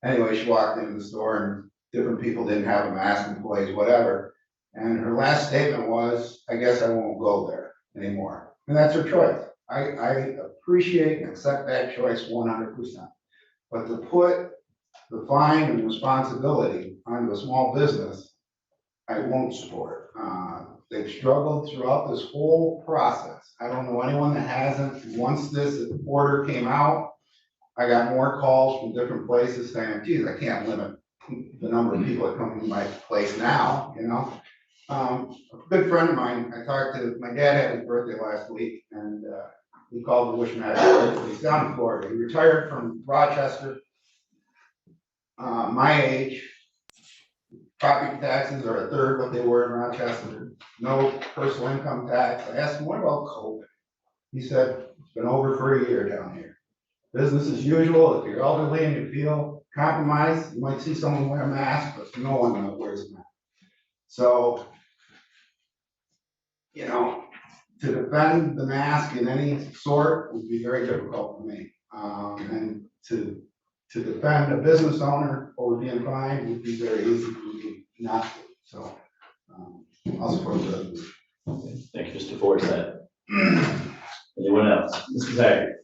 Speaker 5: Anyway, she walked into the store and different people didn't have a mask, employees, whatever. And her last statement was, I guess I won't go there anymore. And that's her choice. I appreciate and accept that choice 100%. But to put the fine and responsibility onto a small business, I won't support. They've struggled throughout this whole process. I don't know anyone that hasn't. Once this order came out, I got more calls from different places saying, geez, I can't limit the number of people that come to my place now, A good friend of mine, my dad had his birthday last week, and we called to wish him happy birthday. He's down in Florida. He retired from Rochester. My age, property taxes are a third what they were in Rochester. No personal income tax. I asked him, what about COVID? He said, it's been over for a year down here. Business as usual. If you're elderly and you feel compromised, you might see someone wear a mask, but no one wears a mask. So, to defend the mask in any sort would be very difficult for me. And to defend a business owner over being fined would be very easy for me not to. So I'll support the resolution.
Speaker 2: Okay. Thank you, Mr. Forsythe. Anyone else? Mr. Haggard.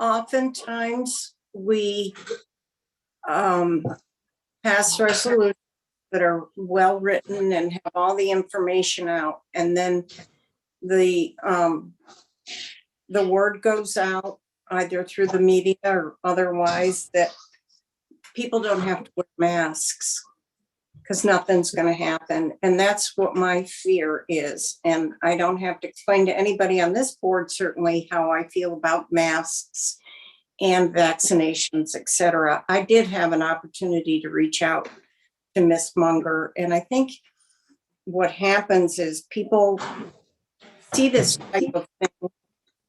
Speaker 4: Oftentimes we pass resolutions that are well-written and have all the information out, and then the word goes out either through the media or otherwise that people don't have to wear masks because nothing's going to happen. And that's what my fear is. And I don't have to explain to anybody on this board, certainly, how I feel about masks and vaccinations, et cetera. I did have an opportunity to reach out to Miss Munger. And I think what happens is people see this type of thing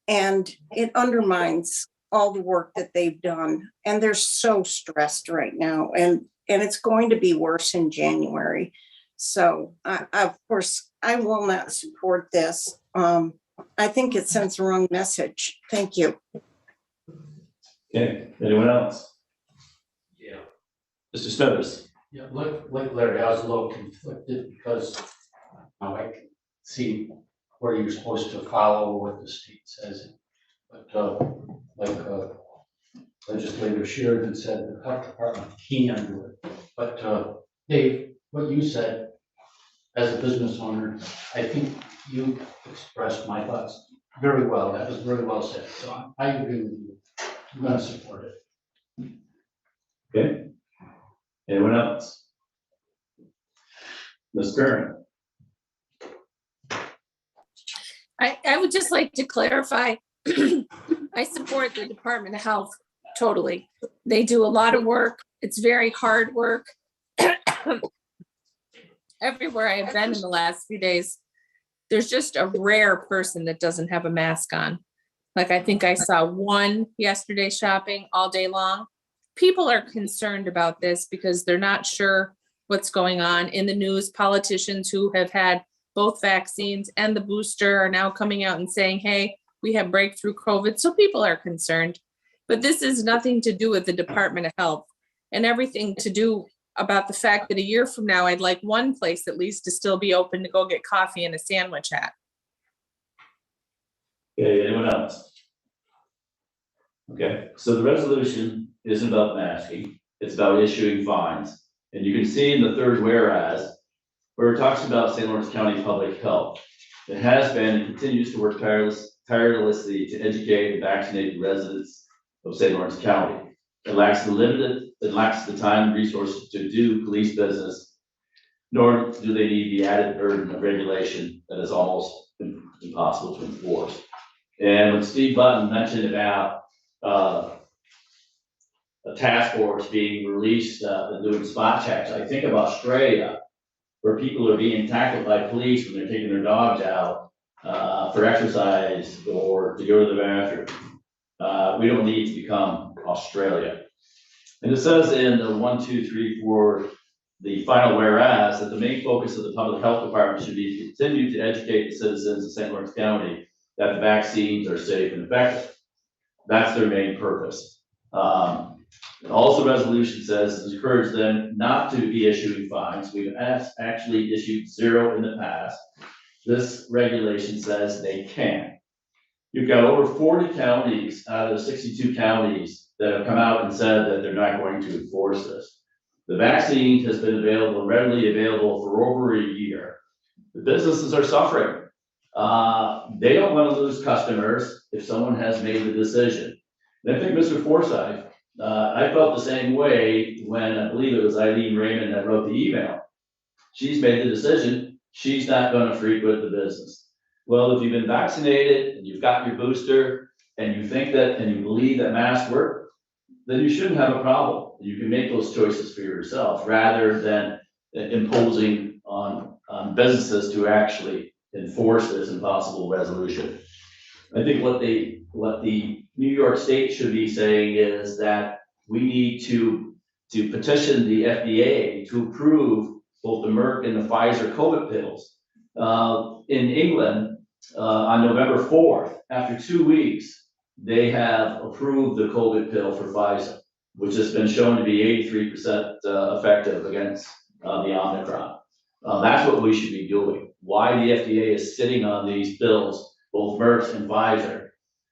Speaker 4: and it undermines all the work that they've done. And they're so stressed right now. And it's going to be worse in January. So of course, I will not support this. I think it sends the wrong message. Thank you.
Speaker 2: Okay, anyone else?
Speaker 6: Yeah.
Speaker 2: Mr. Smithers?
Speaker 6: Yeah, like Larry, I was a little conflicted because now I can see where you're supposed to follow what the state says. But Legislator Sheridan said the health department can do it. But Dave, what you said as a business owner, I think you expressed my thoughts very well. That was very well said. So I agree with you. I'm going to support it.
Speaker 2: Okay. Anyone else? Ms. Curran?
Speaker 10: I would just like to clarify, I support the Department of Health totally. They do a lot of work. It's very hard work. Everywhere I have been in the last few days, there's just a rare person that doesn't have a mask on. Like I think I saw one yesterday shopping all day long. People are concerned about this because they're not sure what's going on in the news. Politicians who have had both vaccines and the booster are now coming out and saying, hey, we have breakthrough COVID. So people are concerned, but this is nothing to do with the Department of Health and everything to do about the fact that a year from now, I'd like one place at least to still be open to go get coffee and a sandwich at.
Speaker 2: Okay, anyone else? Okay, so the resolution isn't about masking, it's about issuing fines. And you can see in the third whereas, where it talks about St. Lawrence County Public Health. It has been and continues to work tirelessly to educate and vaccinate the residents of St. Lawrence County. It lacks the time and resources to do police business, nor do they need the added burden of regulation that is almost impossible to enforce. And when Steve Button mentioned about a task force being released and doing spot checks, I think of Australia, where people are being tackled by police when they're taking their dogs out for exercise or to go to the bathroom. We don't need to become Australia. And it says in the 1, 2, 3, 4, the final whereas, that the main focus of the public health department should be to continue to educate the citizens of St. Lawrence County that the vaccines are safe and effective. That's their main purpose. And also resolution says to encourage them not to be issuing fines. We've actually issued 0 in the past. This regulation says they can. You've got over 40 counties out of the 62 counties that have come out and said that they're not going to enforce this. The vaccine has been readily available for over a year. The businesses are suffering. They don't want to lose customers if someone has made the decision. And I think Mr. Forsyth, I felt the same way when I believe it was Eileen Raymond that wrote the email. She's made the decision. She's not going to frequent the business. Well, if you've been vaccinated and you've got your booster and you think that and you believe that masks work, then you shouldn't have a problem. You can make those choices for yourself rather than imposing on businesses to actually enforce this impossible resolution. I think what the New York State should be saying is that we need to petition the FDA to approve both the Merck and the Pfizer COVID pills. In England, on November 4th, after 2 weeks, they have approved the COVID pill for Pfizer, which has been shown to be 83% effective against the Omicron. That's what we should be doing. Why the FDA is sitting on these pills, both Merck and Pfizer,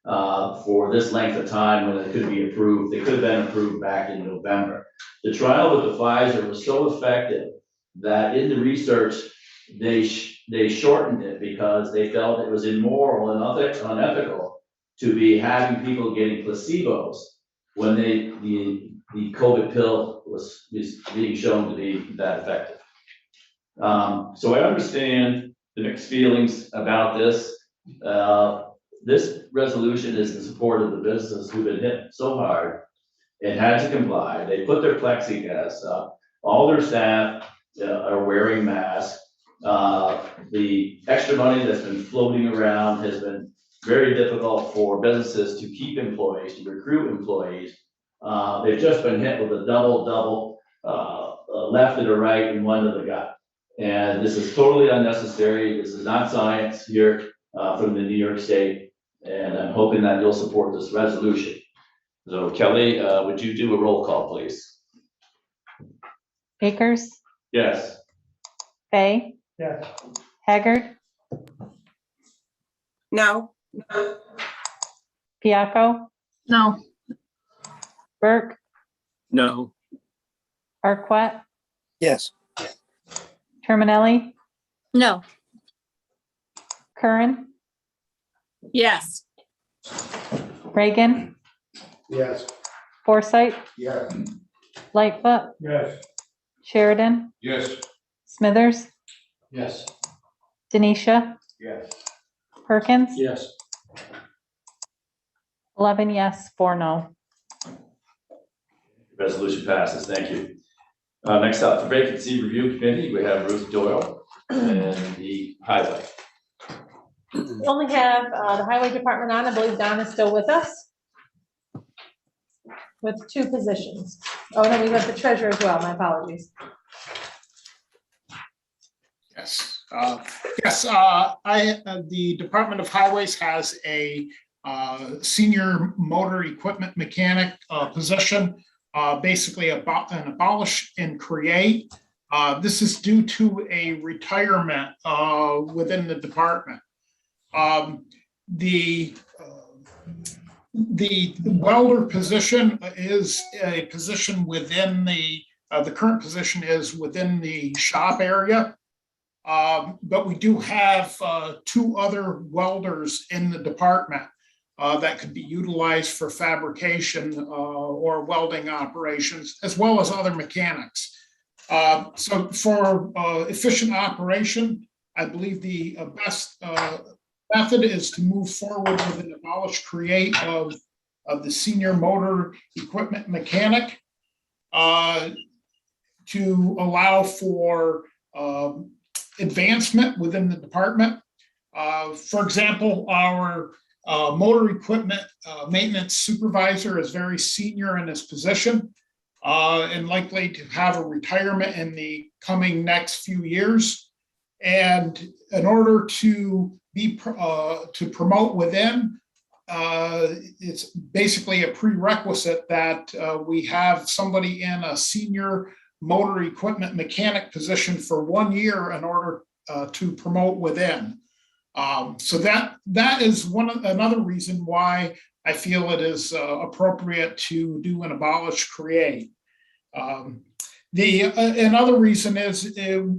Speaker 2: for this length of time when it could be approved. They could have been approved back in November. The trial with the Pfizer was so effective that in the research, they shortened it because they felt it was immoral and unethical to be having people getting placebos when the COVID pill was being shown to be that effective. So I understand the mixed feelings about this. This resolution is in support of the business who've been hit so hard and had to comply. They put their plexiglass up. All their staff are wearing masks. The extra money that's been floating around has been very difficult for businesses to keep employees, to recruit employees. They've just been hit with a double, left and a right and one to the gut. And this is totally unnecessary. This is not science here from the New York State. And I'm hoping that you'll support this resolution. So Kelly, would you do a roll call, please?
Speaker 9: Akers,
Speaker 2: Yes.
Speaker 9: Fay,
Speaker 8: Yes.
Speaker 9: Haggard,
Speaker 4: No.
Speaker 9: Piaco,
Speaker 10: No.
Speaker 9: Burke,
Speaker 15: No.
Speaker 9: Arquette,
Speaker 18: Yes.
Speaker 9: Terminelli,
Speaker 10: No.
Speaker 9: Curran,
Speaker 10: Yes.
Speaker 9: Reagan,
Speaker 8: Yes.
Speaker 9: Forsythe,
Speaker 8: Yes.
Speaker 9: Lightfoot,
Speaker 8: Yes.
Speaker 9: Sheridan,
Speaker 12: Yes.
Speaker 9: Smithers,
Speaker 6: Yes.
Speaker 9: Denisha,
Speaker 12: Yes.
Speaker 9: Perkins,
Speaker 6: Yes.
Speaker 9: 11 yes, 4 no.
Speaker 2: Resolution passes. Thank you. Next up, the Vacancy Review Committee, we have Ruth Doyle and the Highway.
Speaker 3: We only have the highway department on. I believe Don is still with us with 2 positions. Oh, no, we have the treasurer as well. My apologies.
Speaker 11: Yes, the Department of Highways has a senior motor equipment mechanic position, basically an abolish and create. This is due to a retirement within the department. The welder position is a position within the current position is within the shop area. But we do have 2 other welders in the department that could be utilized for fabrication or welding operations, as well as other mechanics. So for efficient operation, I believe the best method is to move forward with an abolish create of the senior motor equipment mechanic to allow for advancement within the department. For example, our motor equipment maintenance supervisor is very senior in his position and likely to have a retirement in the coming next few years. And in order to to promote within, it's basically a prerequisite that we have somebody in a senior motor equipment mechanic position for 1 year in order to promote within. So that is another reason why I feel it is appropriate to do an abolish create. Another reason is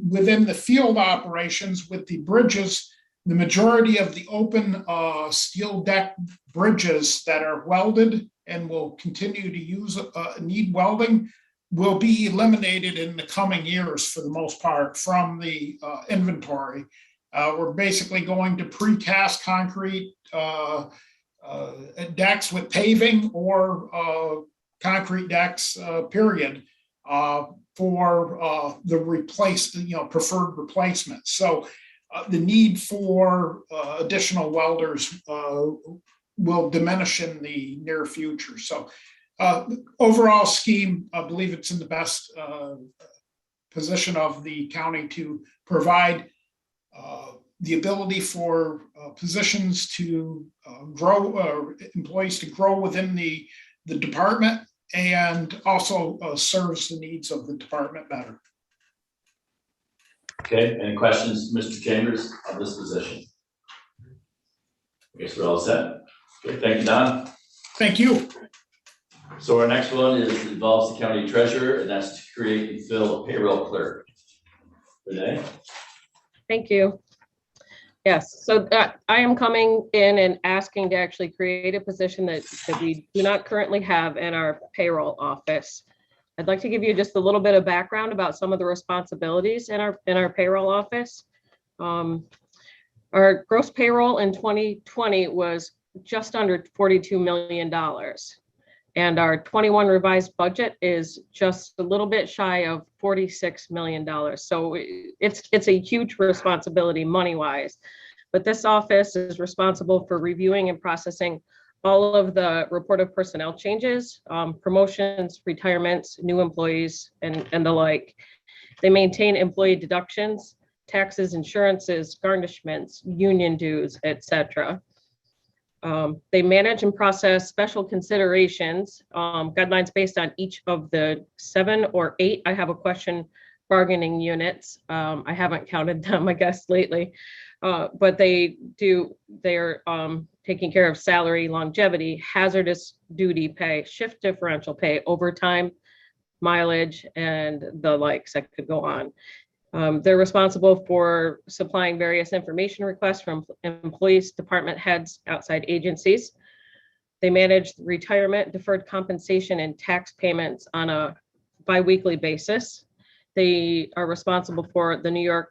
Speaker 11: within the field operations with the bridges, the majority of the open steel deck bridges that are welded and will continue to need welding will be eliminated in the coming years for the most part from the inventory. We're basically going to precast concrete decks with paving or concrete decks, period, for the preferred replacement. So the need for additional welders will diminish in the near future. So overall scheme, I believe it's in the best position of the county to provide the ability for positions to grow, employees to grow within the department, and also serves the needs of the department better.
Speaker 2: Okay, any questions, Mr. Chambers, on this position? I guess we're all set. Okay, thank you, Don.
Speaker 11: Thank you.
Speaker 2: So our next one involves the county treasurer, and that's to create and fill a payroll clerk. Renee?
Speaker 14: Thank you. Yes, so I am coming in and asking to actually create a position that we do not currently have in our payroll office. I'd like to give you just a little bit of background about some of the responsibilities in our payroll office. Our gross payroll in 2020 was just under $42 million. And our 21 revised budget is just a little bit shy of $46 million. So it's a huge responsibility money-wise. But this office is responsible for reviewing and processing all of the report of personnel changes, promotions, retirements, new employees, and the like. They maintain employee deductions, taxes, insurances, garnishments, union dues, etc. They manage and process special considerations, guidelines based on each of the 7 or 8, I have a question, bargaining units. I haven't counted them, I guess, lately. But they're taking care of salary, longevity, hazardous duty pay, shift differential pay, overtime, mileage, and the likes. I could go on. They're responsible for supplying various information requests from employees, department heads, outside agencies. They manage retirement, deferred compensation, and tax payments on a biweekly basis. They are responsible for the New York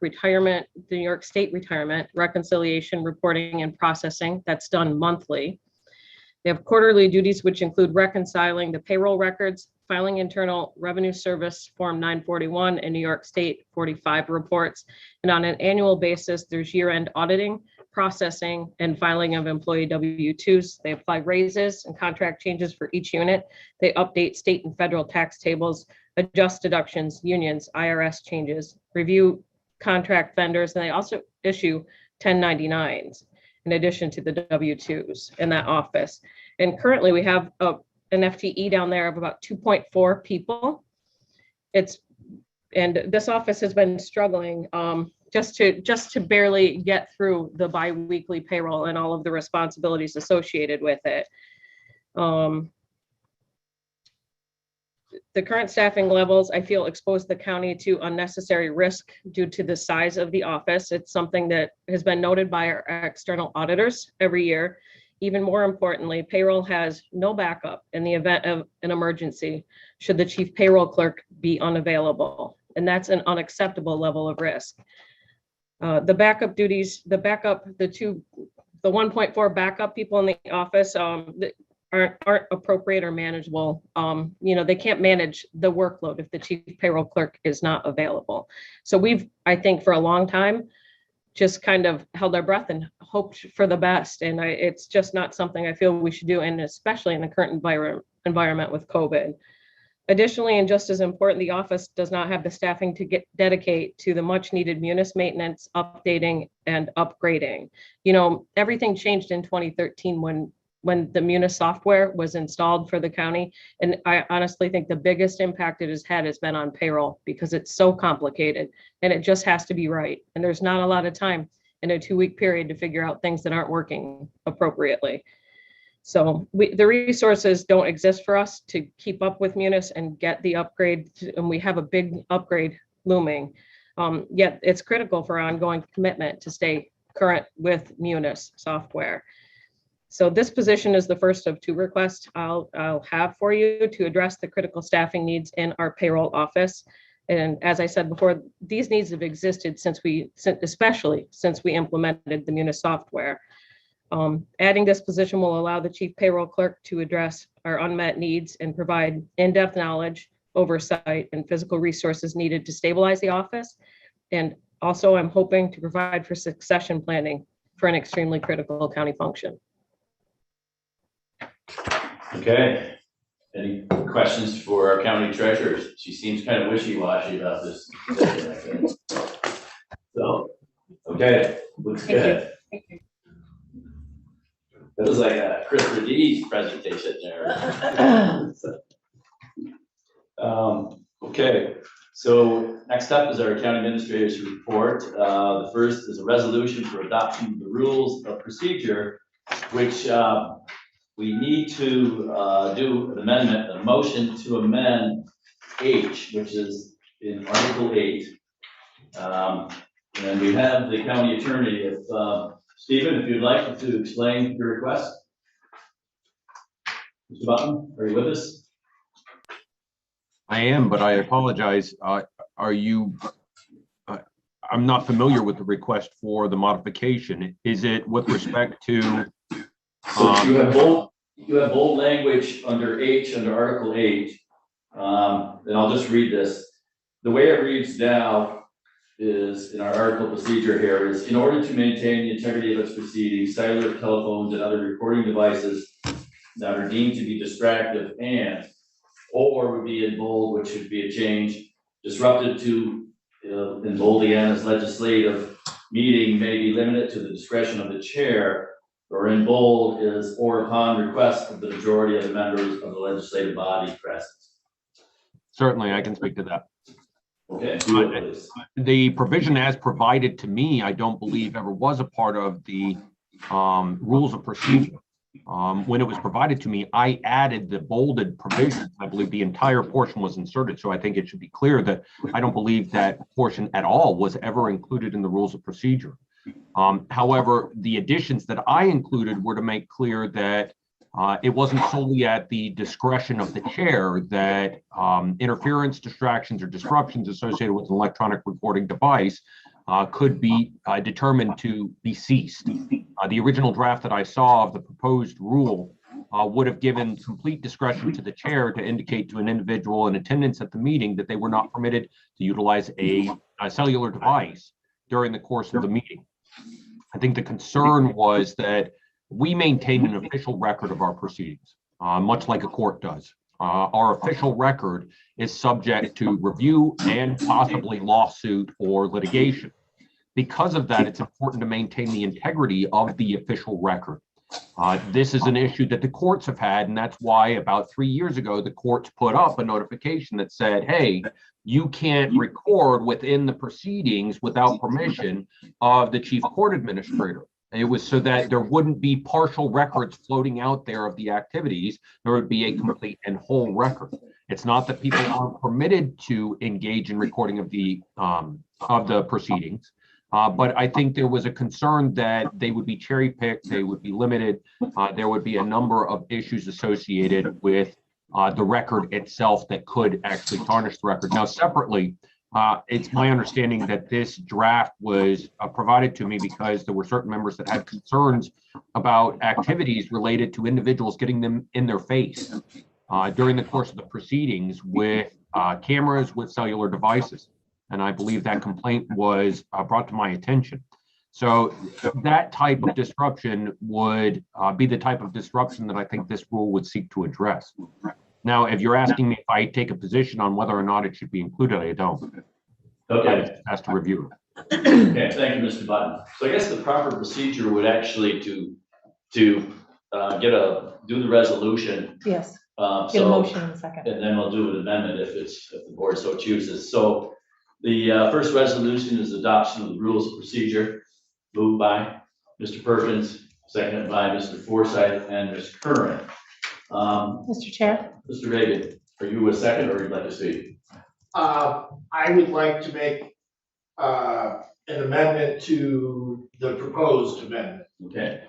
Speaker 14: State retirement, reconciliation, reporting, and processing. That's done monthly. They have quarterly duties, which include reconciling the payroll records, filing Internal Revenue Service Form 941 and New York State 45 reports. And on an annual basis, there's year-end auditing, processing, and filing of employee W-2s. They apply raises and contract changes for each unit. They update state and federal tax tables, adjust deductions, unions, IRS changes, review contract vendors, and they also issue 1099s in addition to the W-2s in that office. And currently we have an FTE down there of about 2.4 people. And this office has been struggling just to barely get through the biweekly payroll and all of the responsibilities associated with it. The current staffing levels, I feel, expose the county to unnecessary risk due to the size of the office. It's something that has been noted by our external auditors every year. Even more importantly, payroll has no backup in the event of an emergency should the chief payroll clerk be unavailable. And that's an unacceptable level of risk. The backup duties, the 1.4 backup people in the office aren't appropriate or manageable. They can't manage the workload if the chief payroll clerk is not available. So we've, I think, for a long time, just kind of held our breath and hoped for the best. And it's just not something I feel we should do, and especially in the current environment with COVID. Additionally, and just as important, the office does not have the staffing to dedicate to the much needed munis maintenance, updating, and upgrading. Everything changed in 2013 when the munis software was installed for the county. And I honestly think the biggest impact it has had has been on payroll, because it's so complicated and it just has to be right. And there's not a lot of time in a 2-week period to figure out things that aren't working appropriately. So the resources don't exist for us to keep up with munis and get the upgrade, and we have a big upgrade looming. Yet it's critical for ongoing commitment to stay current with munis software. So this position is the first of 2 requests I'll have for you to address the critical staffing needs in our payroll office. And as I said before, these needs have existed especially since we implemented the munis software. Adding this position will allow the chief payroll clerk to address our unmet needs and provide in-depth knowledge, oversight, and physical resources needed to stabilize the office. And also, I'm hoping to provide for succession planning for an extremely critical county function.
Speaker 2: Okay. Any questions for our county treasurer? She seems kind of wishy-washy about this position, I think. So, okay, looks good.
Speaker 14: Thank you.
Speaker 2: It was like a Chris Radie's presentation there. Okay, so next up is our county administrator's report. The first is a resolution for adoption of the rules of procedure, which we need to do an amendment, a motion to amend H, which is in Article 8. And we have the county attorney, if, Stephen, if you'd like to explain your request. Mr. Button, are you with us?
Speaker 16: I am, but I apologize. Are you, I'm not familiar with the request for the modification. Is it with respect to?
Speaker 2: So you have bold language under H, under Article 8. And I'll just read this. The way it reads now is, in our article procedure here, is in order to maintain the integrity of its proceedings, cellular telephones and other recording devices that are deemed to be distractive and, or would be in bold, which would be a change, disruptive to, in bold again, as legislative meeting may be limited to the discretion of the chair, or in bold is, or upon request of the majority of the members of the legislative body present.
Speaker 16: Certainly, I can speak to that.
Speaker 2: Okay.
Speaker 16: The provision as provided to me, I don't believe ever was a part of the rules of procedure. When it was provided to me, I added the bolded provision. I believe the entire portion was inserted. So I think it should be clear that I don't believe that portion at all was ever included in the rules of procedure. However, the additions that I included were to make clear that it wasn't solely at the discretion of the chair that interference, distractions, or disruptions associated with an electronic recording device could be determined to be ceased. The original draft that I saw of the proposed rule would have given complete discretion to the chair to indicate to an individual in attendance at the meeting that they were not permitted to utilize a cellular device during the course of the meeting. I think the concern was that we maintain an official record of our proceedings, much like a court does. Our official record is subject to review and possibly lawsuit or litigation. Because of that, it's important to maintain the integrity of the official record. This is an issue that the courts have had, and that's why about 3 years ago, the courts put up a notification that said, hey, you can't record within the proceedings without permission of the chief court administrator. It was so that there wouldn't be partial records floating out there of the activities. There would be a complete and whole record. It's not that people aren't permitted to engage in recording of the proceedings, but I think there was a concern that they would be cherry picked, they would be limited. There would be a number of issues associated with the record itself that could actually tarnish the record. Now, separately, it's my understanding that this draft was provided to me because there were certain members that had concerns about activities related to individuals getting them in their face during the course of the proceedings with cameras with cellular devices. And I believe that complaint was brought to my attention. So that type of disruption would be the type of disruption that I think this rule would seek to address. Now, if you're asking me if I take a position on whether or not it should be included, I don't.
Speaker 2: Okay.
Speaker 16: Has to review it.
Speaker 2: Okay, thank you, Mr. Button. So I guess the proper procedure would actually to do the resolution.
Speaker 3: Yes,
Speaker 2: So,
Speaker 3: get a motion in a second.
Speaker 2: and then we'll do an amendment if the board so chooses. So the first resolution is adoption of the rules of procedure, moved by Mr. Perkins, seconded by Mr. Forsythe and Ms. Curran.
Speaker 3: Mr. Chair?
Speaker 2: Mr. Reagan, are you a second or you'd like to speak?
Speaker 8: I would like to make an amendment to the proposed amendment.
Speaker 2: Okay,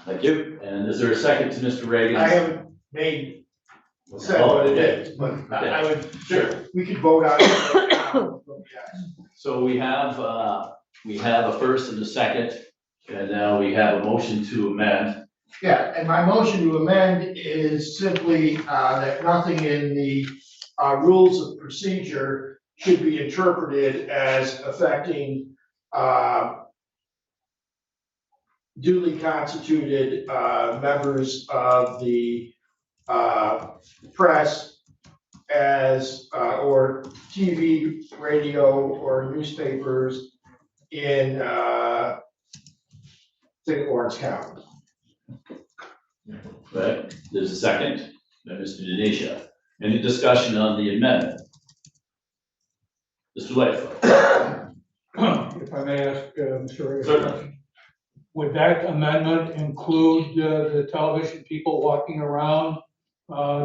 Speaker 2: thank you. And is there a second to Mr. Reagan?
Speaker 8: I haven't said what it is, but I would, sure, we could vote on it.
Speaker 2: So we have a first and a second, and now we have a motion to amend.
Speaker 8: Yeah, and my motion to amend is simply that nothing in the rules of procedure should be interpreted as affecting duly constituted members of the press as or TV, radio, or newspapers in St. Lawrence County.
Speaker 2: Right, there's a second by Mr. Denisha. Any discussion on the amendment? Mr. Lightfoot.
Speaker 19: If I may ask, Mr. Reagan.
Speaker 2: Certainly.
Speaker 11: would that amendment include the television people walking around,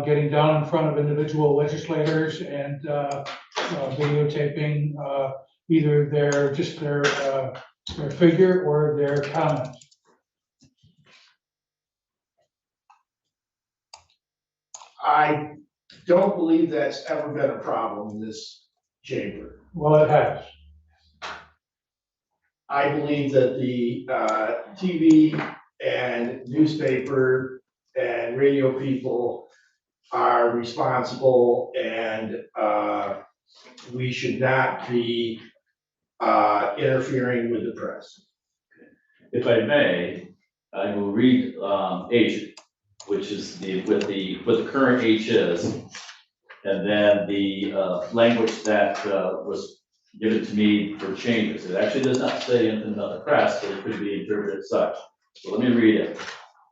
Speaker 11: getting down in front of individual legislators and videotaping either their figure or their comments?
Speaker 8: I don't believe that's ever been a problem in this chamber.
Speaker 11: Well, it has.
Speaker 8: I believe that the TV and newspaper and radio people are responsible, and we should not be interfering with the press.
Speaker 2: If I may, I will read H, which is what the current H is, and then the language that was given to me for changes. It actually does not say anything about the press, but it could be interpreted as such. So let me read it.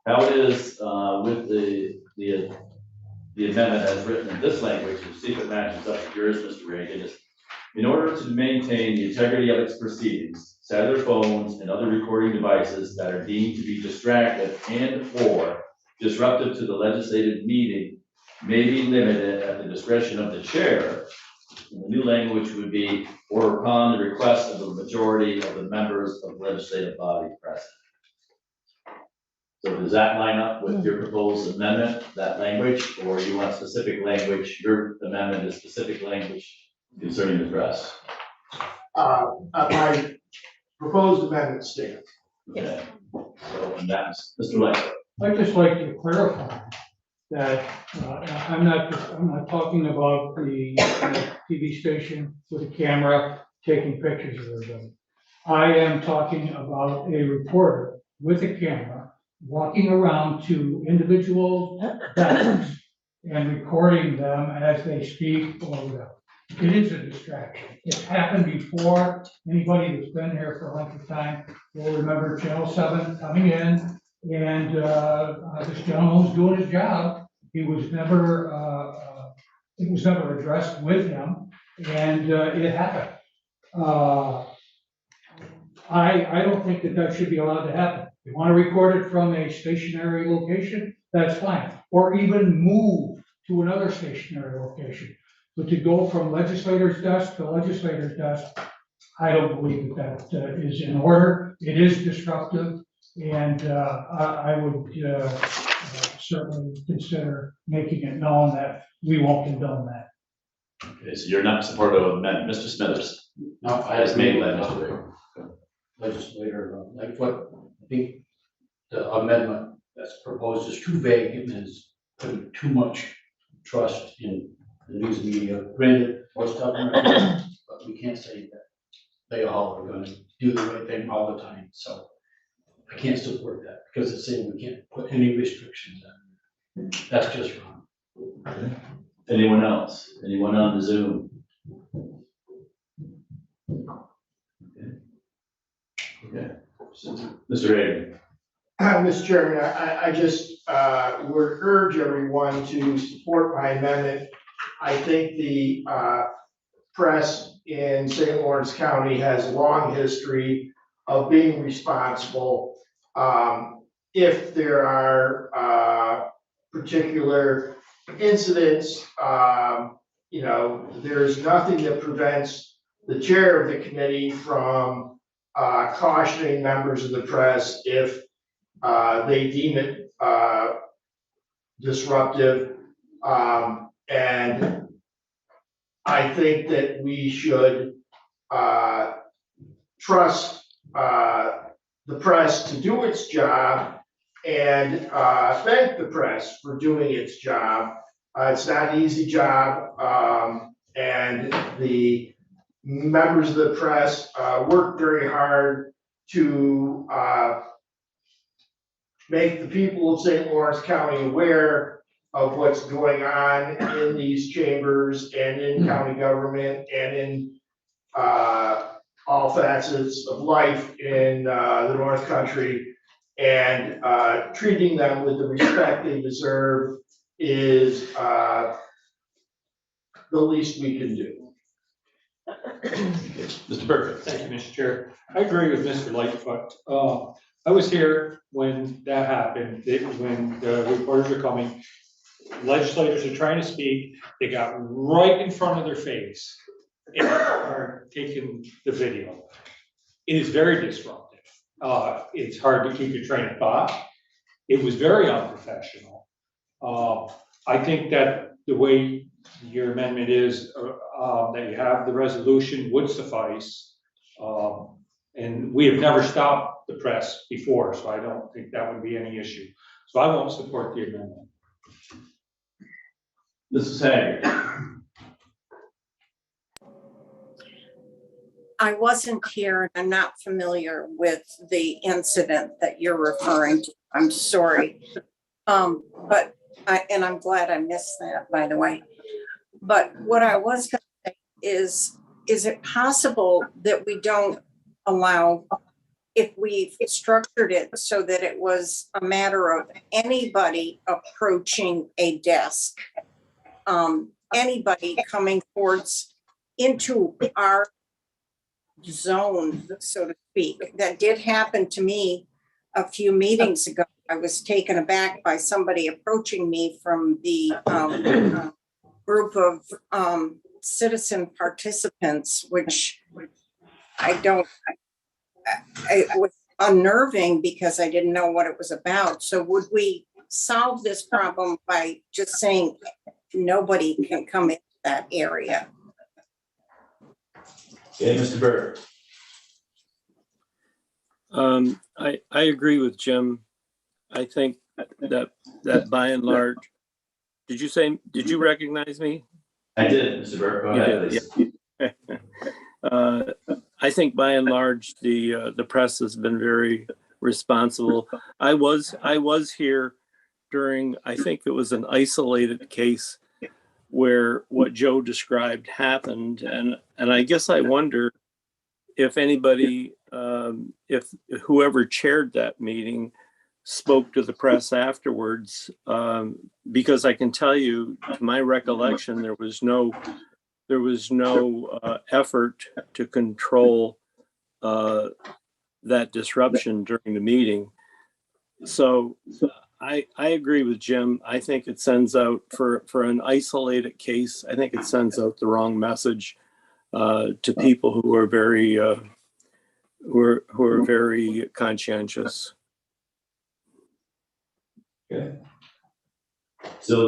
Speaker 2: How it is with the amendment as written in this language, to see if it matches up with yours, Mr. Reagan, is in order to maintain the integrity of its proceedings, cellular phones and other recording devices that are deemed to be distracted and/or disruptive to the legislative meeting may be limited at the discretion of the chair. And the new language would be, or upon the request of the majority of the members of the legislative body present. So does that line up with your proposed amendment, that language, or you want specific language? Your amendment is specific language concerning the press.
Speaker 8: My proposed amendment stands.
Speaker 2: Okay. So, and that's Mr. Langford.
Speaker 11: I'd just like to clarify that I'm not talking about the TV station with a camera taking pictures of everybody. I am talking about a reporter with a camera walking around to individual desks and recording them as they speak or whatever. It is a distraction. It's happened before. Anybody that's been here for a length of time will remember Channel 7 coming in, and this gentleman was doing his job. It was never addressed with him, and it happened. I don't think that should be allowed to happen. If you want to record it from a stationary location, that's fine, or even move to another stationary location. But to go from legislator's desk to legislator's desk, I don't believe that is in order. It is disruptive, and I would certainly consider making it known that we won't condone that.
Speaker 2: Okay, so you're not supportive of amendment, Mr. Smithers?
Speaker 6: No, I
Speaker 2: As made
Speaker 6: agree
Speaker 2: by
Speaker 6: with
Speaker 2: Mr. Reagan.
Speaker 6: legislator Lightfoot. I think the amendment that's proposed is too vague and is putting too much trust in the news media. Granted, most of them are, but we can't say that they all are gonna do the right thing all the time. So I can't support that because it's saying we can't put any restrictions on. That's just wrong.
Speaker 2: Okay. Anyone else? Anyone on the Zoom? Okay. Mr. Reagan.
Speaker 8: Mr. Chairman, I just would urge everyone to support my amendment. I think the press in St. Lawrence County has a long history of being responsible. If there are particular incidents, there's nothing that prevents the chair of the committee from cautioning members of the press if they deem it disruptive. And I think that we should trust the press to do its job and thank the press for doing its job. It's not an easy job, and the members of the press work very hard to make the people of St. Lawrence County aware of what's going on in these chambers and in county government and in all facets of life in the North Country. And treating them with the respect they deserve is the least we can do.
Speaker 2: Mr. Burke.
Speaker 7: Thank you, Mr. Chair. I agree with Mr. Lightfoot. I was here when that happened, when the reporters are coming. Legislators are trying to speak, they got right in front of their face and are taking the video. It is very disruptive. It's hard to keep your train of thought. It was very unprofessional. I think that the way your amendment is, that you have the resolution would suffice. And we have never stopped the press before, so I don't think that would be any issue. So I won't support the amendment.
Speaker 2: Mrs. Hager.
Speaker 4: I wasn't here and I'm not familiar with the incident that you're referring to. I'm sorry. But I'm glad I missed that, by the way. But what I was going to say is it possible that we don't allow, if we've structured it so that it was a matter of anybody approaching a desk, anybody coming towards into our zone, so to speak. That did happen to me a few meetings ago. I was taken aback by somebody approaching me from the group of citizen participants, which it was unnerving because I didn't know what it was about. So would we solve this problem by just saying nobody can come into that area?
Speaker 2: Okay, Mr. Burke.
Speaker 15: I agree with Jim. I think that by and large, did you recognize me?
Speaker 2: I did, Mr. Burke. Go ahead, please.
Speaker 15: I think by and large, the press has been very responsible. I was here during, I think it was an isolated case where what Joe described happened. And I guess I wonder if anybody, if whoever chaired that meeting spoke to the press afterwards, because I can tell you, to my recollection, there was no effort to control that disruption during the meeting. So I agree with Jim. I think it sends out, for an isolated case, I think it sends out the wrong message to people who are very very conscientious.
Speaker 2: Okay. So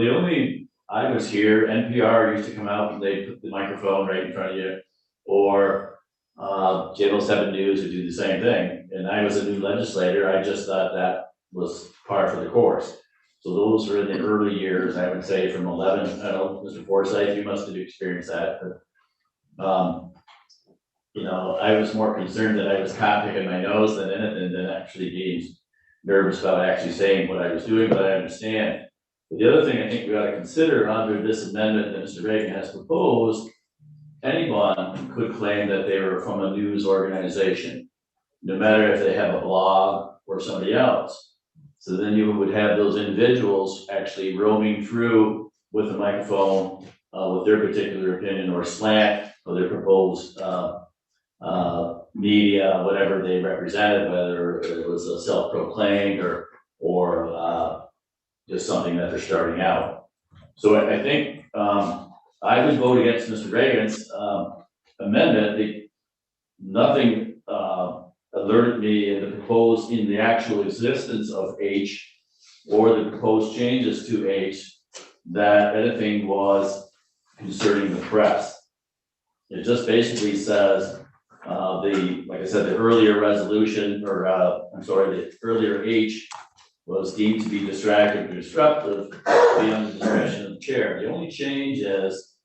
Speaker 2: I was here, NPR used to come out and they put the microphone right in front of you, or Channel 7 News would do the same thing. And I was a new legislator, I just thought that was par for the course. So those were in the early years, I would say from 11, I don't know, Mr. Forsythe, you must have experienced that, but I was more concerned that I was caught picking my nose than anything, than actually being nervous about actually saying what I was doing, but I understand. But the other thing I think we ought to consider under this amendment that Mr. Reagan has proposed, anyone could claim that they were from a news organization, no matter if they have a blog or somebody else. So then you would have those individuals actually roaming through with a microphone with their particular opinion or slant of their proposed media, whatever they represented, whether it was a self-proclaimed or just something that they're starting out. So I think I would vote against Mr. Reagan's amendment. Nothing alerted me in the actual existence of H or the proposed changes to H that anything was concerning the press. It just basically says like I said, the earlier resolution, the earlier H was deemed to be distracting or disruptive beyond the discretion of the chair. The only change is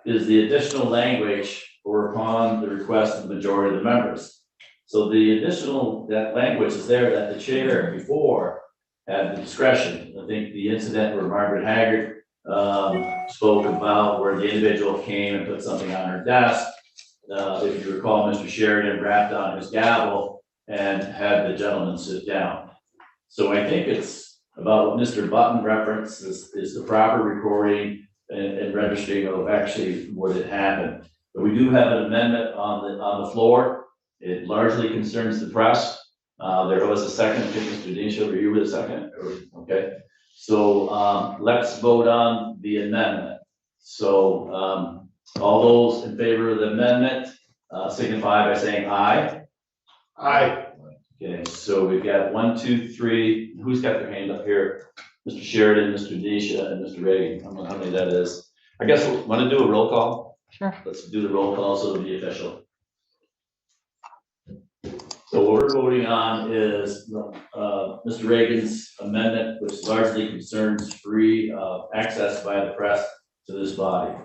Speaker 2: the additional language or upon the request of the majority of the members. So that language is there that the chair before had the discretion. I think the incident where Margaret Haggard spoke about where the individual came and put something on her desk. If you recall, Mr. Sheridan rapped on his gavel and had the gentleman sit down. So I think it's about what Mr. Button referenced is the proper recording and registering of actually what had happened. But we do have an amendment on the floor. It largely concerns the press. There was a second, I think Mr. Denisha, were you with a second? Okay, so, let's vote on the amendment. So, all those in favor of the amendment, signify by saying aye.
Speaker 8: Aye.
Speaker 2: Okay, so we've got 1, 2, 3, who's got their hand up here? Mr. Sheridan, Mr. Denisha, and Mr. Reagan, I don't know how many that is. I guess we want to do a roll call?
Speaker 9: Sure.
Speaker 2: Let's do the roll call so it'll be official. So what we're voting on is, Mr. Reagan's amendment, which largely concerns free, access by the press to this body.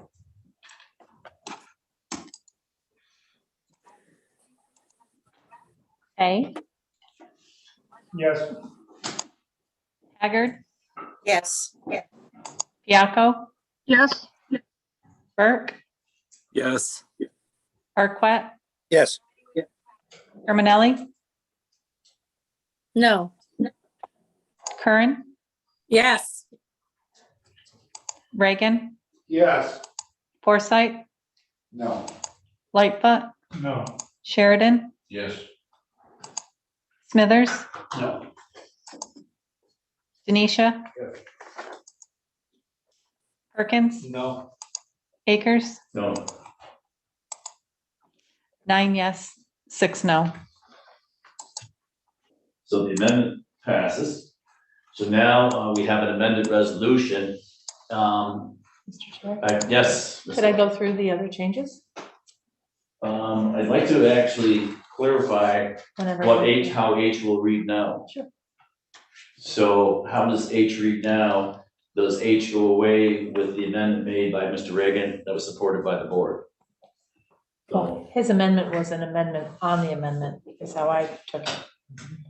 Speaker 9: A,
Speaker 8: Yes.
Speaker 9: Haggard,
Speaker 4: Yes.
Speaker 9: Piaco,
Speaker 8: Yes.
Speaker 9: Burke,
Speaker 15: Yes.
Speaker 9: Arquette,
Speaker 18: Yes.
Speaker 9: Terminelli,
Speaker 10: No.
Speaker 9: Curran,
Speaker 10: Yes.
Speaker 9: Reagan,
Speaker 8: Yes.
Speaker 9: Forsythe,
Speaker 5: No.
Speaker 9: Lightfoot,
Speaker 7: No.
Speaker 9: Sheridan,
Speaker 1: Yes.
Speaker 9: Smithers,
Speaker 6: No.
Speaker 9: Denisha,
Speaker 5: Yes.
Speaker 9: Perkins,
Speaker 7: No.
Speaker 9: Akers,
Speaker 2: No.
Speaker 9: 9 yes, 6 no.
Speaker 2: So the amendment passes. So now, we have an amended resolution.
Speaker 3: Mr. Chair,
Speaker 2: Yes.
Speaker 3: could I go through the other changes?
Speaker 2: I'd like to actually clarify
Speaker 3: Whenever.
Speaker 2: how H will read now.
Speaker 3: Sure.
Speaker 2: So how does H read now? Does H go away with the amendment made by Mr. Reagan that was supported by the board?
Speaker 3: Well, his amendment was an amendment on the amendment, is how I took it.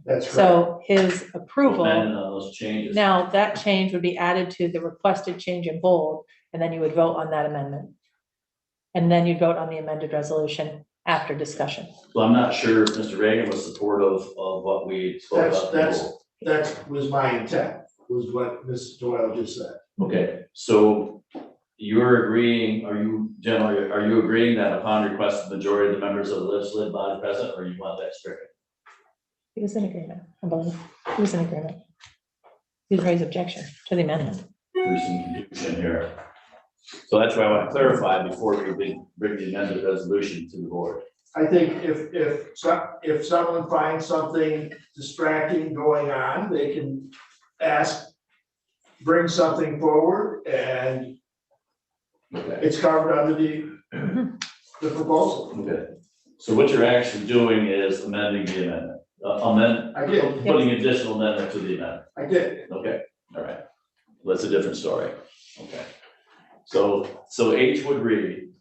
Speaker 8: That's correct.
Speaker 3: So his approval,
Speaker 2: Amendment on those changes.
Speaker 3: now that change would be added to the requested change in bold, and then you would vote on that amendment. And then you'd vote on the amended resolution after discussion.
Speaker 2: Well, I'm not sure if Mr. Reagan was supportive of what we spoke about.
Speaker 8: That was my intent, was what Ms. Doyle just said.
Speaker 2: Okay, so you're agreeing, are you agreeing that upon request of the majority of the members of the legislative body present, or you want that stricken?
Speaker 3: He was in agreement, I believe. He was in agreement. He was raised objection to the amendment.
Speaker 2: There's some confusion here. So that's why I want to clarify before we bring the amended resolution to the board.
Speaker 8: I think if someone finds something distracting going on, they can bring something forward, and
Speaker 2: Okay.
Speaker 8: it's covered under the proposal.
Speaker 2: Okay. So what you're actually doing is amending the amendment.
Speaker 8: I did.
Speaker 2: Putting additional amendment to the amendment.
Speaker 8: I did.
Speaker 2: Okay, all right. That's a different story. Okay. So H would read,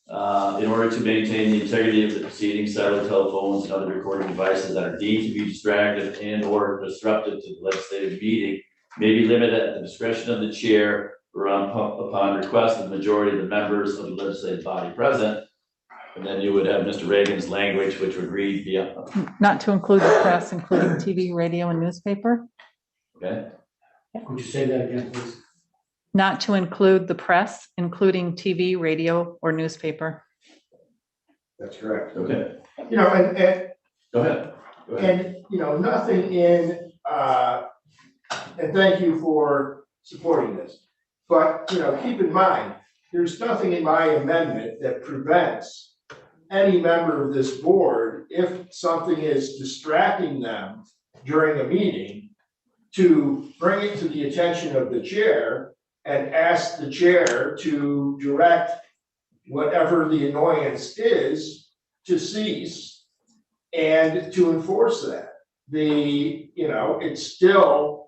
Speaker 2: in order to maintain the integrity of the proceedings, cellular telephones and other recording devices that are deemed to be distracted and or disruptive to the legislative meeting may be limited at the discretion of the chair or upon request of the majority of the members of the legislative body present. And then you would have Mr. Reagan's language, which would read beyond.
Speaker 9: Not to include the press, including TV, radio, and newspaper.
Speaker 2: Okay.
Speaker 6: Could you say that again, please?
Speaker 9: Not to include the press, including TV, radio, or newspaper.
Speaker 8: That's correct.
Speaker 2: Okay.
Speaker 8: You know, and
Speaker 2: Go ahead.
Speaker 8: And, you know, nothing in, and thank you for supporting this. But, you know, keep in mind, there's nothing in my amendment that prevents any member of this board, if something is distracting them during a meeting, to bring it to the attention of the chair and ask the chair to direct whatever the annoyance is to cease and to enforce that. It still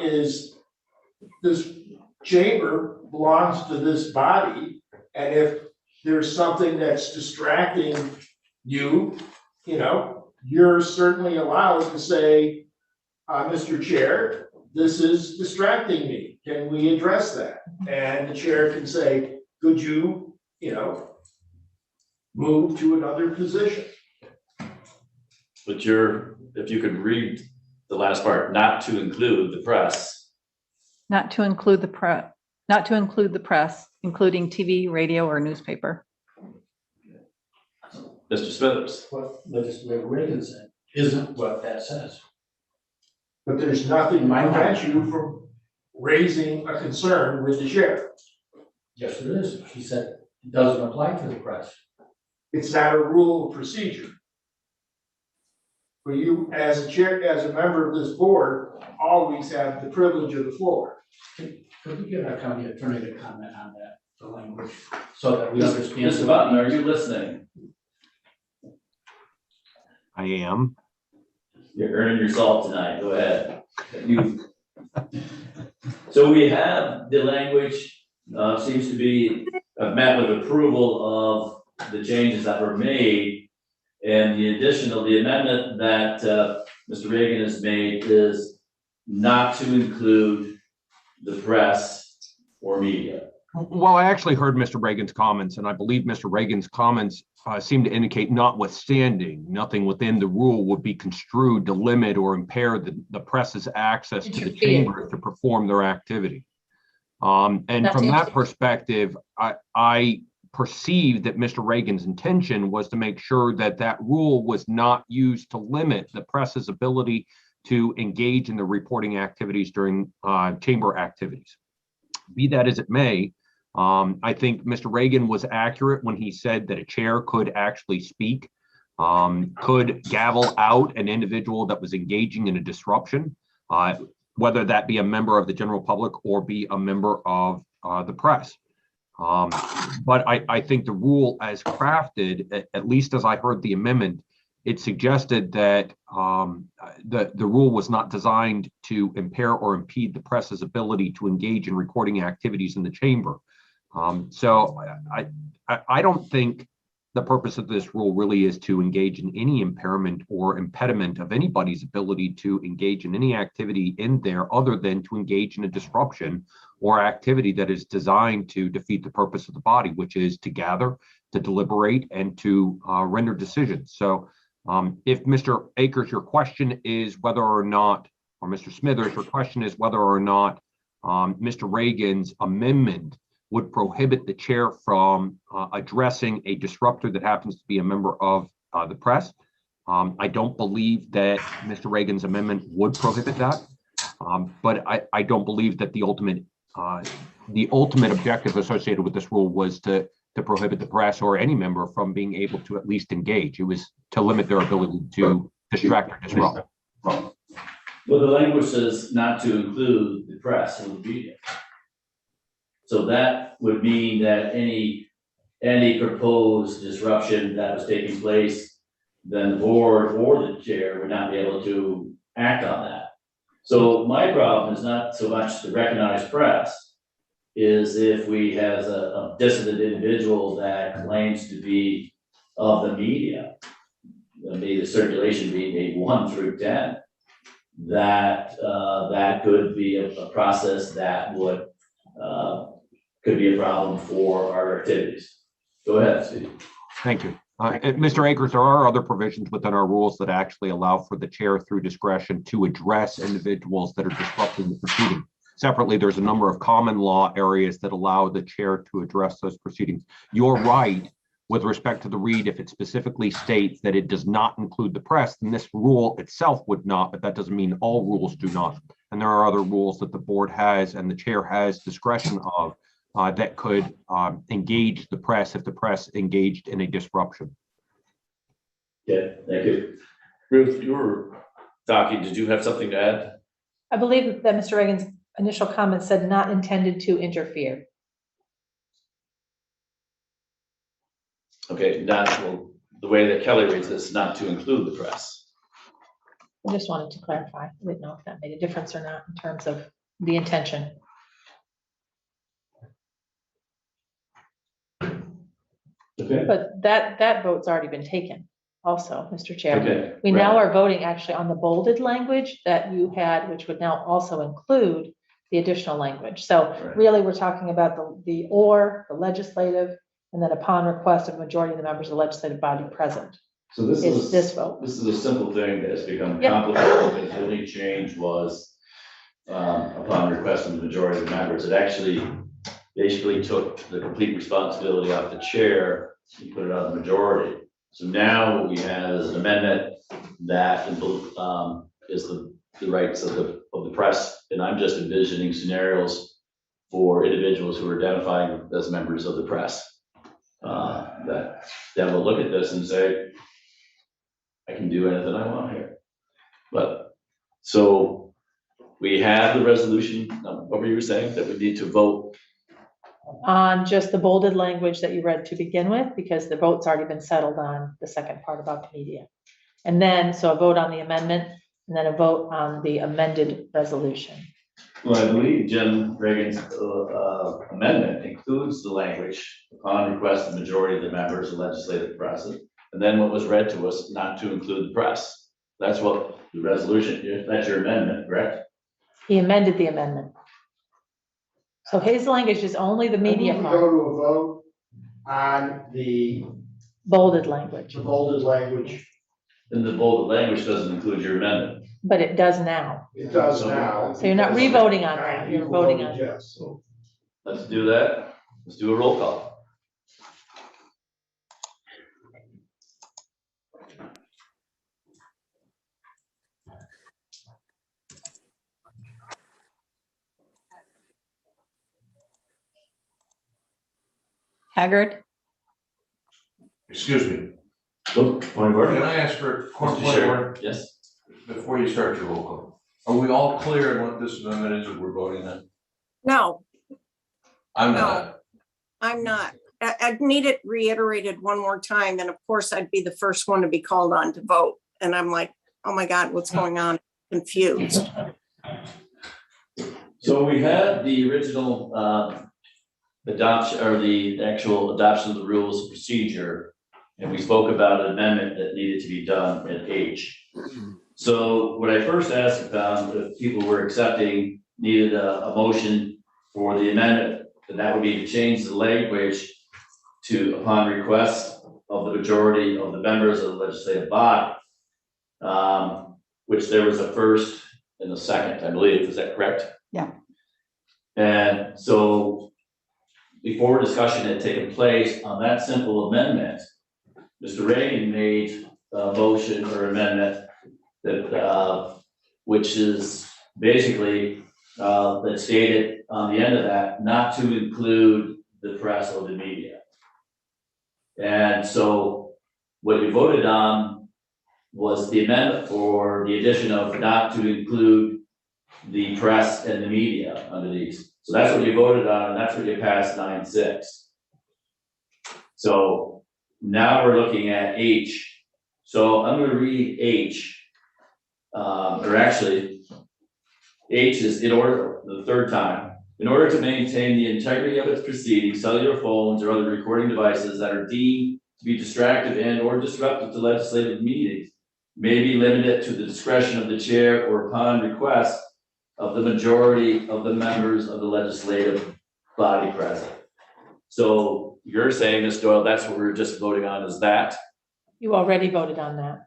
Speaker 8: is, this chamber belongs to this body, and if there's something that's distracting you, you're certainly allowed to say, Mr. Chair, this is distracting me. Can we address that? And the chair can say, could you, move to another position?
Speaker 2: But if you could read the last part, not to include the press.
Speaker 9: Not to include the press, including TV, radio, or newspaper.
Speaker 2: Mr. Smithers.
Speaker 6: What Legislator Reagan said. isn't what that says.
Speaker 8: But there's nothing to prevent you from raising a concern with the chair.
Speaker 6: Yes, there is. He said it doesn't apply to the press.
Speaker 8: It's not a rule of procedure. But you, as a chair, as a member of this board, always have the privilege of the floor.
Speaker 6: Could we get our county attorney to comment on that, the language, so that we understand?
Speaker 2: Mr. Button, are you listening?
Speaker 16: I am.
Speaker 2: You're earning your salt tonight, go ahead. So we have the language, seems to be met with approval of the changes that were made. And the amendment that Mr. Reagan has made is not to include the press or media.
Speaker 16: Well, I actually heard Mr. Reagan's comments, and I believe Mr. Reagan's comments seem to indicate notwithstanding, nothing within the rule would be construed to limit or impair the press's access to the chamber to perform their activity. And from that perspective, I perceived that Mr. Reagan's intention was to make sure that that rule was not used to limit the press's ability to engage in the reporting activities during chamber activities. Be that as it may, I think Mr. Reagan was accurate when he said that a chair could actually speak, could gavel out an individual that was engaging in a disruption, whether that be a member of the general public or be a member of the press. But I think the rule as crafted, at least as I heard the amendment, it suggested that the rule was not designed to impair or impede the press's ability to engage in recording activities in the chamber. So I don't think the purpose of this rule really is to engage in any impairment or impediment of anybody's ability to engage in any activity in there other than to engage in a disruption or activity that is designed to defeat the purpose of the body, which is to gather, to deliberate, and to render decisions. So if Mr. Akers, your question is whether or not, or Mr. Smithers, your question is whether or not Mr. Reagan's amendment would prohibit the chair from addressing a disruptor that happens to be a member of the press. I don't believe that Mr. Reagan's amendment would prohibit that, but I don't believe that the ultimate objective associated with this rule was to prohibit the press or any member from being able to at least engage. It was to limit their ability to distract or disrupt.
Speaker 2: Well, the language says not to include the press and the media. So that would mean that any proposed disruption that was taking place, then the board or the chair would not be able to act on that. So my problem is not so much the recognized press, is if we have a dissident individual that claims to be of the media, maybe the circulation being a 1 through 10, that could be a process that would could be a problem for our activities. Go ahead, Steve.
Speaker 16: Thank you. Mr. Akers, there are other provisions within our rules that actually allow for the chair through discretion to address individuals that are disrupting the proceeding. Separately, there's a number of common law areas that allow the chair to address those proceedings. You're right with respect to the read, if it specifically states that it does not include the press, then this rule itself would not, but that doesn't mean all rules do not. And there are other rules that the board has and the chair has discretion of that could engage the press if the press engaged in a disruption.
Speaker 2: Okay, thank you.
Speaker 19: Ruth, you were talking, did you have something to add?
Speaker 3: I believe that Mr. Reagan's initial comment said not intended to interfere.
Speaker 19: Okay, well, the way that Kelly reads this, not to include the press.
Speaker 3: I just wanted to clarify. I didn't know if that made a difference or not in terms of the intention.
Speaker 2: Okay.
Speaker 3: But that vote's already been taken also, Mr. Chair.
Speaker 2: Okay,
Speaker 3: We
Speaker 2: right.
Speaker 3: now are voting actually on the bolded language that you had, which would now also include the additional language. So
Speaker 2: Right.
Speaker 3: really, we're talking about the legislative, and then upon request of a majority of the members of the legislative body present.
Speaker 2: So this
Speaker 3: Is
Speaker 2: is
Speaker 3: this vote.
Speaker 2: This is a simple thing that has become
Speaker 3: Yep.
Speaker 2: complicated because the only change was upon request of the majority of the members. It actually basically took the complete responsibility off the chair and put it on the majority. So now what we have is an amendment
Speaker 19: that is the rights of the press. And I'm just envisioning scenarios for individuals who are identifying as members of the press. That will look at this and say, I can do anything I want here. But, so we have the resolution, what were you saying, that we need to vote?
Speaker 3: On just the bolded language that you read to begin with, because the vote's already been settled on the second part about the media. And then, so a vote on the amendment, and then a vote on the amended resolution.
Speaker 19: Well, I believe Jim Reagan's amendment includes the language upon request of the majority of the members of legislative present. And then what was read to us, not to include the press. That's what the resolution, that's your amendment, correct?
Speaker 3: He amended the amendment. So his language is only the media
Speaker 8: Go
Speaker 3: part,
Speaker 8: to a vote on the
Speaker 3: bolded language,
Speaker 8: bolded language.
Speaker 19: And the bolded language doesn't include your amendment.
Speaker 3: but it does now.
Speaker 8: It does now.
Speaker 3: So you're not re-voting on that,
Speaker 8: Nine
Speaker 3: you're
Speaker 8: people
Speaker 3: voting
Speaker 8: voted
Speaker 3: on.
Speaker 8: yes.
Speaker 19: Let's do that. Let's do a roll call.
Speaker 9: Haggard,
Speaker 1: Excuse me,
Speaker 19: Look, point of order.
Speaker 1: can I ask for a point
Speaker 19: Mr.
Speaker 1: of
Speaker 19: Chair,
Speaker 1: order
Speaker 19: yes.
Speaker 1: before you start your roll call? Are we all clear on what this amendment is that we're voting on?
Speaker 4: No,
Speaker 1: I'm
Speaker 4: No.
Speaker 1: not.
Speaker 4: I'm not. I'd need it reiterated one more time, and of course, I'd be the first one to be called on to vote. And I'm like, oh my God, what's going on? Confused.
Speaker 19: So we had the original adoption, or the actual adoption of the rules of procedure. And we spoke about an amendment that needed to be done at H. So what I first asked about, if people were accepting, needed a motion for the amendment, and that would be to change the language to upon request of the majority of the members of the legislative body. Which there was a first and a second, I believe, is that correct?
Speaker 9: Yeah.
Speaker 19: And so before discussion had taken place on that simple amendment, Mr. Reagan made a motion or amendment that, which is basically, that stated on the end of that, not to include the press or the media. And so what you voted on was the amendment for the addition of not to include the press and the media under these. So that's what you voted on, and that's what you passed 9-6. So now we're looking at H. So I'm gonna read H. Or actually, H is in order, the third time. In order to maintain the integrity of its proceedings, cellular phones or other recording devices that are deemed to be distractive and or disruptive to legislative meetings may be limited to the discretion of the chair or upon request of the majority of the members of the legislative body present. So you're saying, Ms. Doyle, that's what we're just voting on, is that?
Speaker 3: You already voted on that.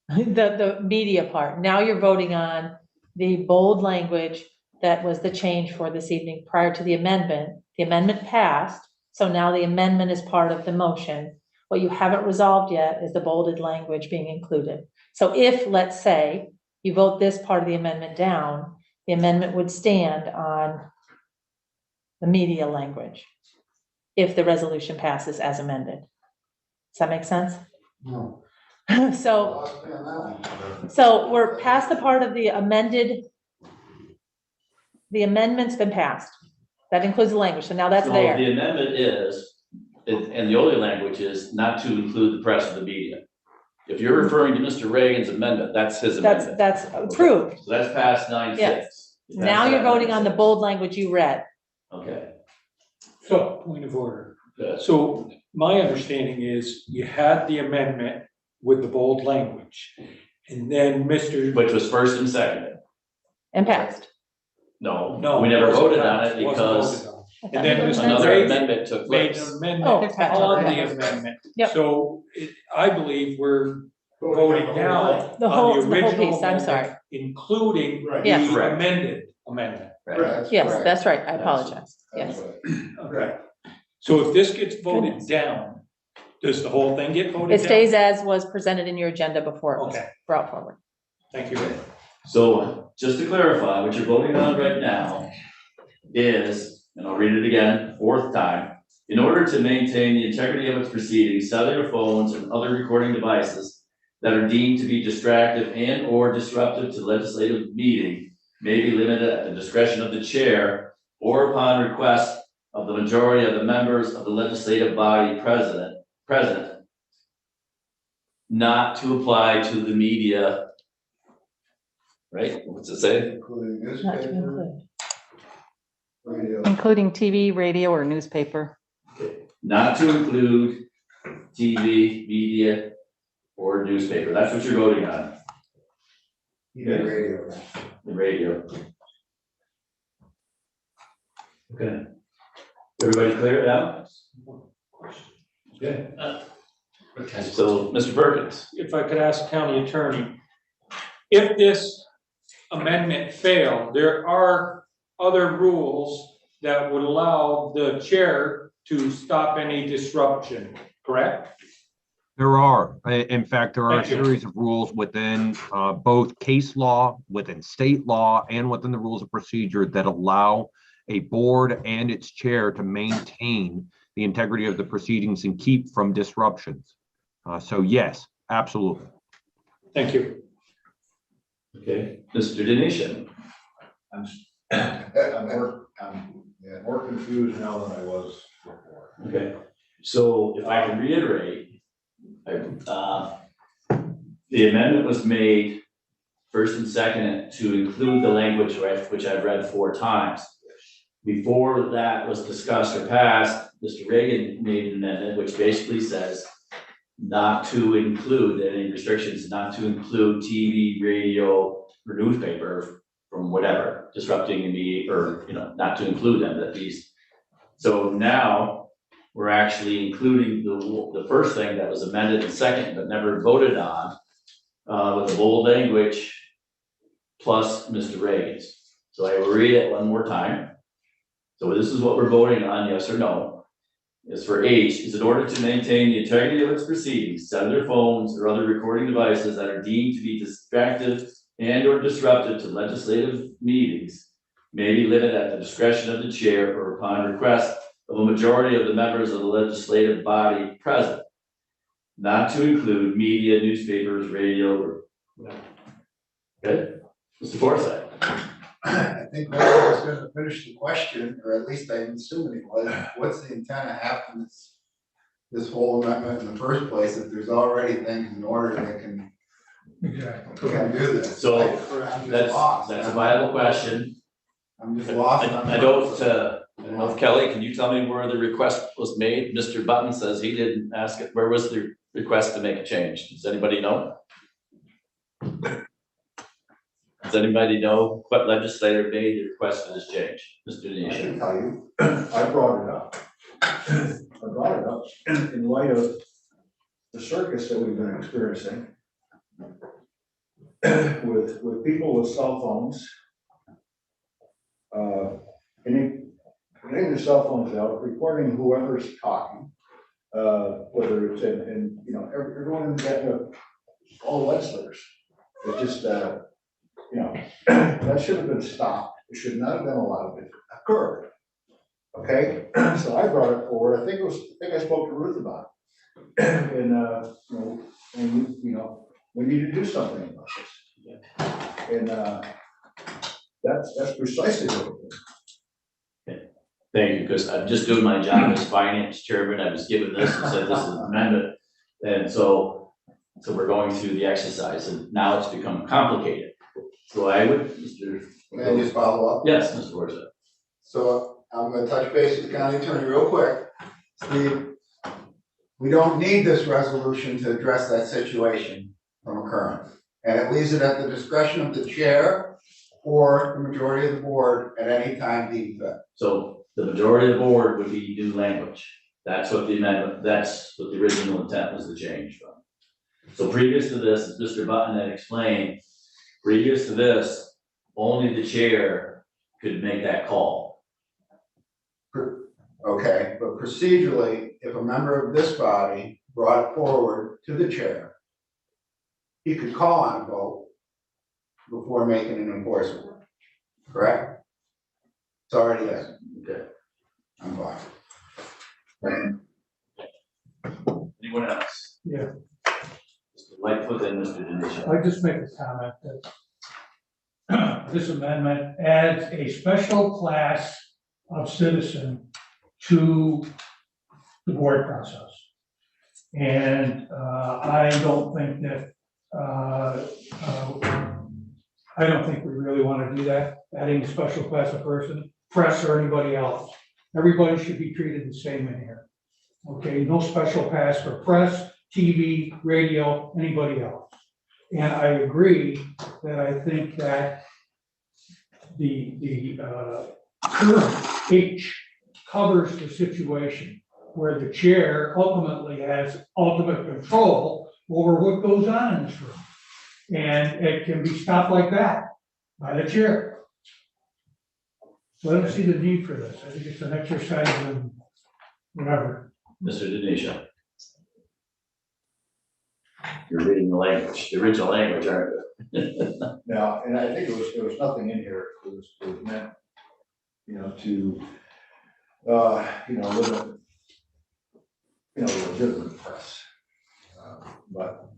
Speaker 3: The media part. Now you're voting on the bold language that was the change for this evening prior to the amendment. The amendment passed, so now the amendment is part of the motion. What you haven't resolved yet is the bolded language being included. So if, let's say, you vote this part of the amendment down, the amendment would stand on the media language if the resolution passes as amended. Does that make sense?
Speaker 8: No.
Speaker 3: So we're past the part of the amended, the amendment's been passed. That includes the language, so now that's
Speaker 19: So
Speaker 3: there.
Speaker 19: the amendment is, and the only language is not to include the press or the media. If you're referring to Mr. Reagan's amendment, that's his amendment.
Speaker 3: That's approved.
Speaker 19: So that's past 9-6.
Speaker 3: Yes. Now you're voting on the bold language you read.
Speaker 19: Okay.
Speaker 7: So, point of order.
Speaker 19: Good.
Speaker 7: So my understanding is you had the amendment with the bold language. And then Mr.
Speaker 19: Which was first and seconded.
Speaker 3: And passed.
Speaker 19: No,
Speaker 7: No,
Speaker 19: we never
Speaker 7: wasn't
Speaker 19: voted on
Speaker 7: passed,
Speaker 19: it
Speaker 7: wasn't
Speaker 19: because
Speaker 7: voted on. And then Mr.
Speaker 19: another
Speaker 7: Reagan
Speaker 19: amendment took
Speaker 7: made
Speaker 19: place.
Speaker 7: an amendment
Speaker 3: Oh,
Speaker 7: on
Speaker 3: okay.
Speaker 7: the amendment.
Speaker 3: Yep.
Speaker 7: So I believe we're voting now
Speaker 3: The
Speaker 7: on
Speaker 3: whole
Speaker 7: the original
Speaker 3: piece, I'm sorry.
Speaker 7: amendment, including
Speaker 8: Right.
Speaker 3: Yes.
Speaker 7: the
Speaker 19: Correct.
Speaker 7: amended amendment.
Speaker 19: Right.
Speaker 3: Yes, that's right. I apologize. Yes.
Speaker 7: Okay. So if this gets voted down, Does the whole thing get voted
Speaker 3: It
Speaker 7: down?
Speaker 3: stays as was presented in your agenda before it was
Speaker 7: Okay.
Speaker 3: brought forward.
Speaker 7: Thank you.
Speaker 19: So just to clarify, what you're voting on right now is, and I'll read it again, fourth time. In order to maintain the integrity of its proceedings, cellular phones and other recording devices that are deemed to be distractive and or disruptive to legislative meeting may be limited at the discretion of the chair or upon request of the majority of the members of the legislative body present, not to apply to the media. Right? What's it say?
Speaker 5: Including
Speaker 3: Not to
Speaker 5: newspaper,
Speaker 3: include.
Speaker 5: radio.
Speaker 9: Including TV, radio, or newspaper.
Speaker 19: Not to include TV, media, or newspaper. That's what you're voting on,
Speaker 5: Even radio.
Speaker 19: the radio. Okay. Everybody clear now? Okay. So, Mr. Perkins.
Speaker 7: If I could ask county attorney, if this amendment failed, there are other rules that would allow the chair to stop any disruption, correct?
Speaker 16: There are, in fact, there are a
Speaker 7: Thank you.
Speaker 16: series of rules within both case law, within state law, and within the rules of procedure that allow a board and its chair to maintain the integrity of the proceedings and keep from disruptions. So yes, absolutely.
Speaker 7: Thank you.
Speaker 19: Okay, Mr. Denishan.
Speaker 12: I'm more confused now than I was before.
Speaker 19: Okay, so if I can reiterate, the amendment was made first and second to include the language which I've read 4 times. Before that was discussed or passed, Mr. Reagan made an amendment which basically says not to include any restrictions, not to include TV, radio, or newspaper from whatever, disrupting the meeting, or, not to include them, that these. So now, we're actually including the first thing that was amended and second, but never voted on, with the bold language, plus Mr. Reagan's. So I will read it one more time. So this is what we're voting on, yes or no. Is for H, is in order to maintain the integrity of its proceedings, cellular phones or other recording devices that are deemed to be distractive and or disruptive to legislative meetings may be limited at the discretion of the chair or upon request of a majority of the members of the legislative body present, not to include media, newspapers, radio, or whatever. Okay, Mr. Forsythe.
Speaker 5: I think Larry was gonna finish the question, or at least I'm assuming it was, what's the intent of having this whole amendment in the first place, if there's already things in order that can do this?
Speaker 19: So
Speaker 5: I'm just
Speaker 19: that's
Speaker 5: lost.
Speaker 19: a viable question.
Speaker 5: I'm just lost.
Speaker 19: I don't know if Kelly, can you tell me where the request was made? Mr. Button says he didn't ask it. Where was the request to make a change? Does anybody know? Does anybody know what legislator made the request for this change? Mr.
Speaker 12: I
Speaker 19: Denisha.
Speaker 12: can tell you, I brought it up. I brought it up in light of the circus that we've been experiencing with people with cell phones. Getting their cell phones out, recording whoever's talking, whether it's in everyone in the, all legislators. It just, that should have been stopped. It should not have been allowed to occur. Okay, so I brought it forward. I think I spoke to Ruth about it. And we need to do something about this. And that's precisely what we're doing.
Speaker 19: Thank you, because I'm just doing my job as finance chairman. I was given this and said this is an amendment. And so we're going through the exercise and now it's become complicated. So I would, Mr.
Speaker 5: May I just follow up?
Speaker 19: Yes, Mr. Forsythe.
Speaker 5: So I'm gonna touch base with the county attorney real quick. Steve, we don't need this resolution to address that situation from occurring. And it leaves it at the discretion of the chair or the majority of the board at any time deemed fit.
Speaker 19: So the majority of the board would be new language. That's what the amendment, that's what the original intent was to change from. So previous to this, as Mr. Button had explained, previous to this, only the chair could make that call.
Speaker 5: Okay, but procedurally, if a member of this body brought it forward to the chair, he could call on a vote before making an enforcement, correct? It's already there.
Speaker 19: Okay.
Speaker 5: I'm fine.
Speaker 19: Anyone else?
Speaker 6: Yeah.
Speaker 19: Mr. Lightfoot and Mr. Denisha.
Speaker 6: I just make a comment that this amendment adds a special class of citizen to the board process. And I don't think that, I don't think we really want to do that, adding a special class of person, press or anybody else. Everybody should be treated the same in here. Okay, no special pass for press, TV, radio, anybody else. And I agree that I think that the current H covers the situation where the chair ultimately has ultimate control over what goes on in this room. And it can be stopped like that by the chair. So I don't see the need for this. I think it's an exercise in whatever.
Speaker 19: Mr. Denisha. You're reading the language, the original language, aren't you?
Speaker 12: Now, and I think there was nothing in here, it was meant, to, limit, legitimate press. But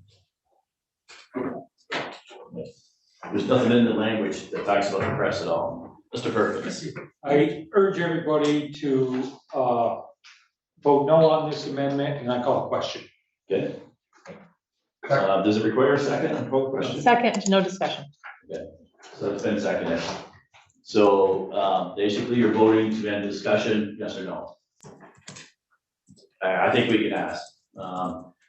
Speaker 19: There's nothing in the language that talks about the press at all. Mr. Perkins.
Speaker 7: I urge everybody to vote no on this amendment, and I call a question.
Speaker 19: Okay. Does it require a second on vote question?
Speaker 3: Second, no discussion.
Speaker 19: Okay, so it's been seconded. So basically you're voting to end discussion, yes or no? I think we can ask.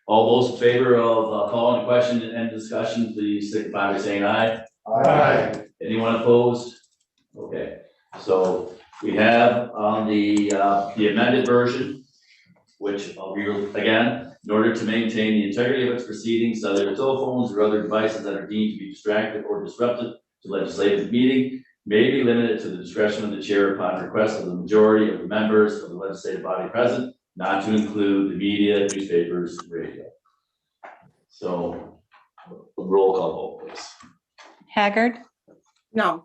Speaker 19: All those in favor of calling the question and end discussion, please signify by saying aye.
Speaker 12: Aye.
Speaker 19: Anyone opposed? Okay, so we have on the amended version, which I'll read again. In order to maintain the integrity of its proceedings, cellular telephones or other devices that are deemed to be distracted or disruptive to legislative meeting may be limited to the discretion of the chair upon request of the majority of the members of the legislative body present, not to include the media, newspapers, and radio. So, roll call vote, please.
Speaker 9: Haggard,
Speaker 4: No.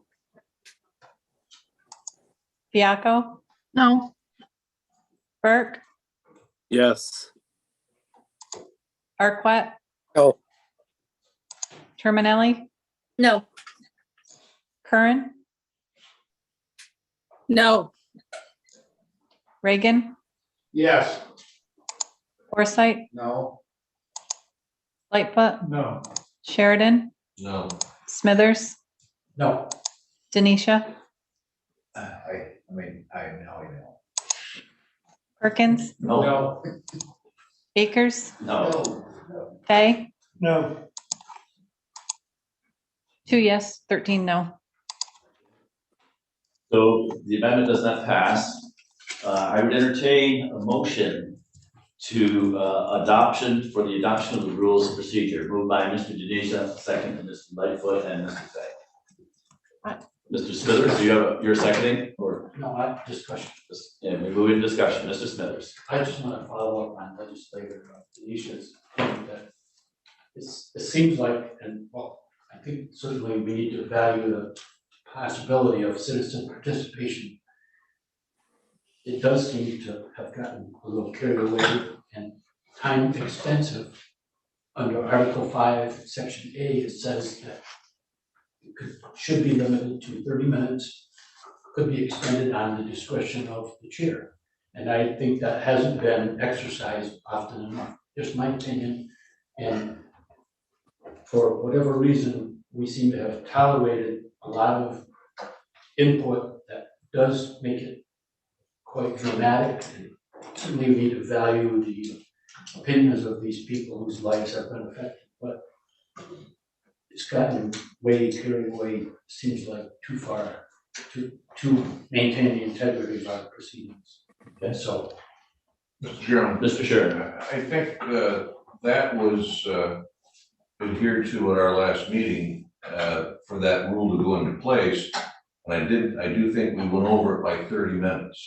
Speaker 9: Fiaco,
Speaker 10: No.
Speaker 9: Burke,
Speaker 15: Yes.
Speaker 9: Arquette.
Speaker 18: No.
Speaker 9: Terminelli,
Speaker 17: No.
Speaker 9: Curran,
Speaker 10: No.
Speaker 9: Reagan,
Speaker 8: Yes.
Speaker 9: Forsythe,
Speaker 5: No.
Speaker 9: Lightfoot,
Speaker 6: No.
Speaker 9: Sheridan,
Speaker 1: No.
Speaker 9: Smithers,
Speaker 6: No.
Speaker 9: Denisha,
Speaker 12: I know.
Speaker 9: Perkins,
Speaker 7: No.
Speaker 9: Akers,
Speaker 19: No.
Speaker 9: Fay,
Speaker 6: No.
Speaker 9: 2 yes, 13 no.
Speaker 19: So the amendment does not pass. I would entertain a motion to adoption for the adoption of the rules of procedure, moved by Mr. Denisha, second to Mr. Lightfoot and Mr. Fay. Mr. Smithers, do you have your seconding or?
Speaker 6: No, I discussion.
Speaker 19: And we move into discussion. Mr. Smithers.
Speaker 6: I just want to follow up on legislator Denisha's point that it seems like, and well, I think certainly we need to value the possibility of citizen participation. It does seem to have gotten a little carried away and time extensive. Under Article 5, Section A, it says that it should be limited to 30 minutes, could be extended on the discretion of the chair. And I think that hasn't been exercised often enough, just my opinion. And for whatever reason, we seem to have tolerated a lot of input that does make it quite dramatic. And certainly we need to value the opinions of these people whose lives have been affected, but it's gotten way carried away, seems like too far to maintain the integrity of our proceedings. And so.
Speaker 1: Mr. Chairman.
Speaker 19: Mr. Sheridan.
Speaker 1: I think that was adhered to at our last meeting for that rule to go into place. And I do think we went over it by 30 minutes,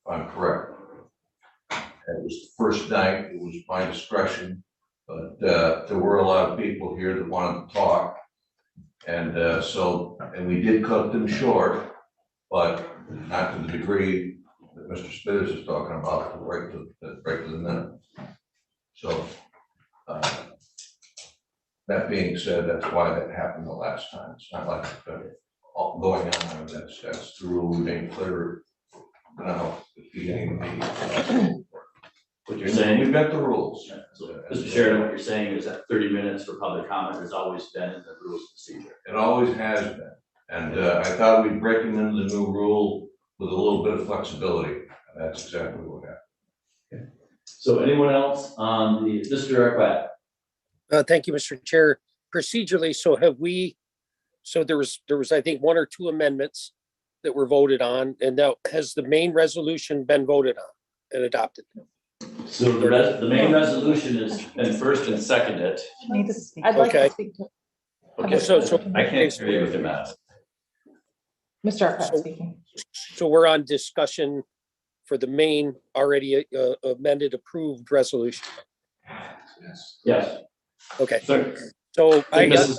Speaker 1: if I'm correct. It was the first night, it was my discretion, but there were a lot of people here that wanted to talk. And and we did cut them short, but not to the degree that Mr. Spitters is talking about, right to the minute. So that being said, that's why that happened the last time. It's not like going on, that's the rule we made clear. No, at the beginning of the meeting.
Speaker 19: What you're saying,
Speaker 1: We've got the rules.
Speaker 19: so, Mr. Sheridan, what you're saying is that 30 minutes for public comment has always been in the rules of procedure.
Speaker 1: It always has been. And I thought we'd break them into the new rule with a little bit of flexibility. And that's exactly what happened.
Speaker 19: So anyone else on Mr. Arquette?
Speaker 18: Thank you, Mr. Chair. Procedurally, so there was, I think, 1 or 2 amendments that were voted on, and now has the main resolution been voted on and adopted?
Speaker 19: So the main resolution has been first and seconded.
Speaker 3: I'd like to
Speaker 18: Okay.
Speaker 3: speak to
Speaker 18: Okay, so
Speaker 19: I can't hear you with your mouth.
Speaker 3: Mr. Arquette speaking.
Speaker 18: So we're on discussion for the main already amended approved resolution.
Speaker 19: Yes.
Speaker 18: Okay,
Speaker 19: So
Speaker 18: so
Speaker 19: Mrs.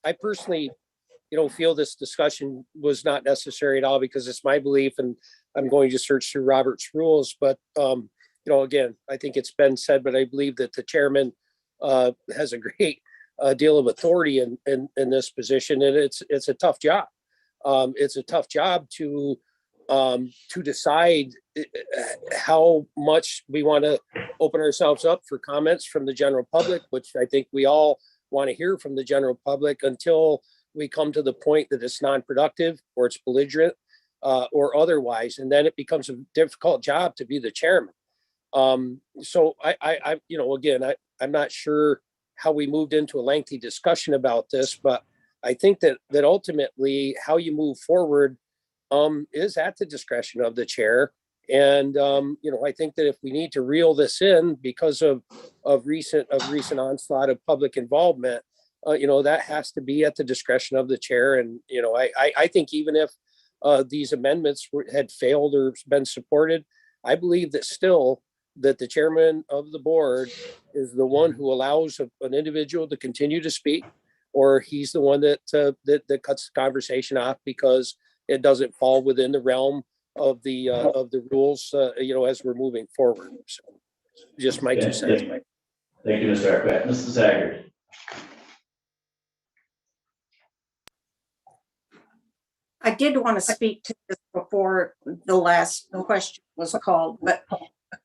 Speaker 18: I personally, feel this discussion was not necessary at all, because it's my belief, and I'm going to search through Robert's rules, but again, I think it's been said, but I believe that the chairman has a great deal of authority in this position, and it's a tough job. It's a tough job to decide how much we want to open ourselves up for comments from the general public, which I think we all want to hear from the general public, until we come to the point that it's non-productive or it's belligerent or otherwise, and then it becomes a difficult job to be the chairman. So I'm not sure how we moved into a lengthy discussion about this, but I think that ultimately how you move forward is at the discretion of the chair. And I think that if we need to reel this in because of recent onslaught of public involvement, that has to be at the discretion of the chair. And I think even if these amendments had failed or been supported, I believe that still that the chairman of the board is the one who allows an individual to continue to speak, or he's the one that cuts the conversation off because it doesn't fall within the realm of the rules, as we're moving forward. So just my 2 cents.
Speaker 19: Thank you, Mr. Arquette. Mrs. Haggard.
Speaker 4: I did want to speak to this before the last question was called, but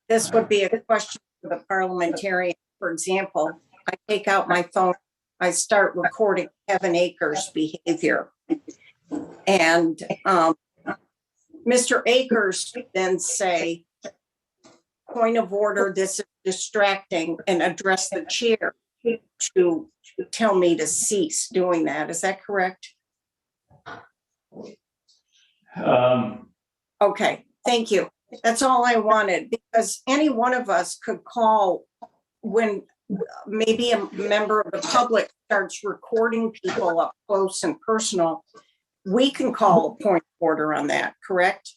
Speaker 4: this would be a question for the parliamentarian. For example, I take out my phone, I start recording Kevin Akers' behavior. And Mr. Akers then say, point of order, this is distracting, and address the chair to tell me to cease doing that. Is that correct? Okay, thank you. That's all I wanted, because any one of us could call when maybe a member of the public starts recording people up close and personal. We can call a point of order on that, correct?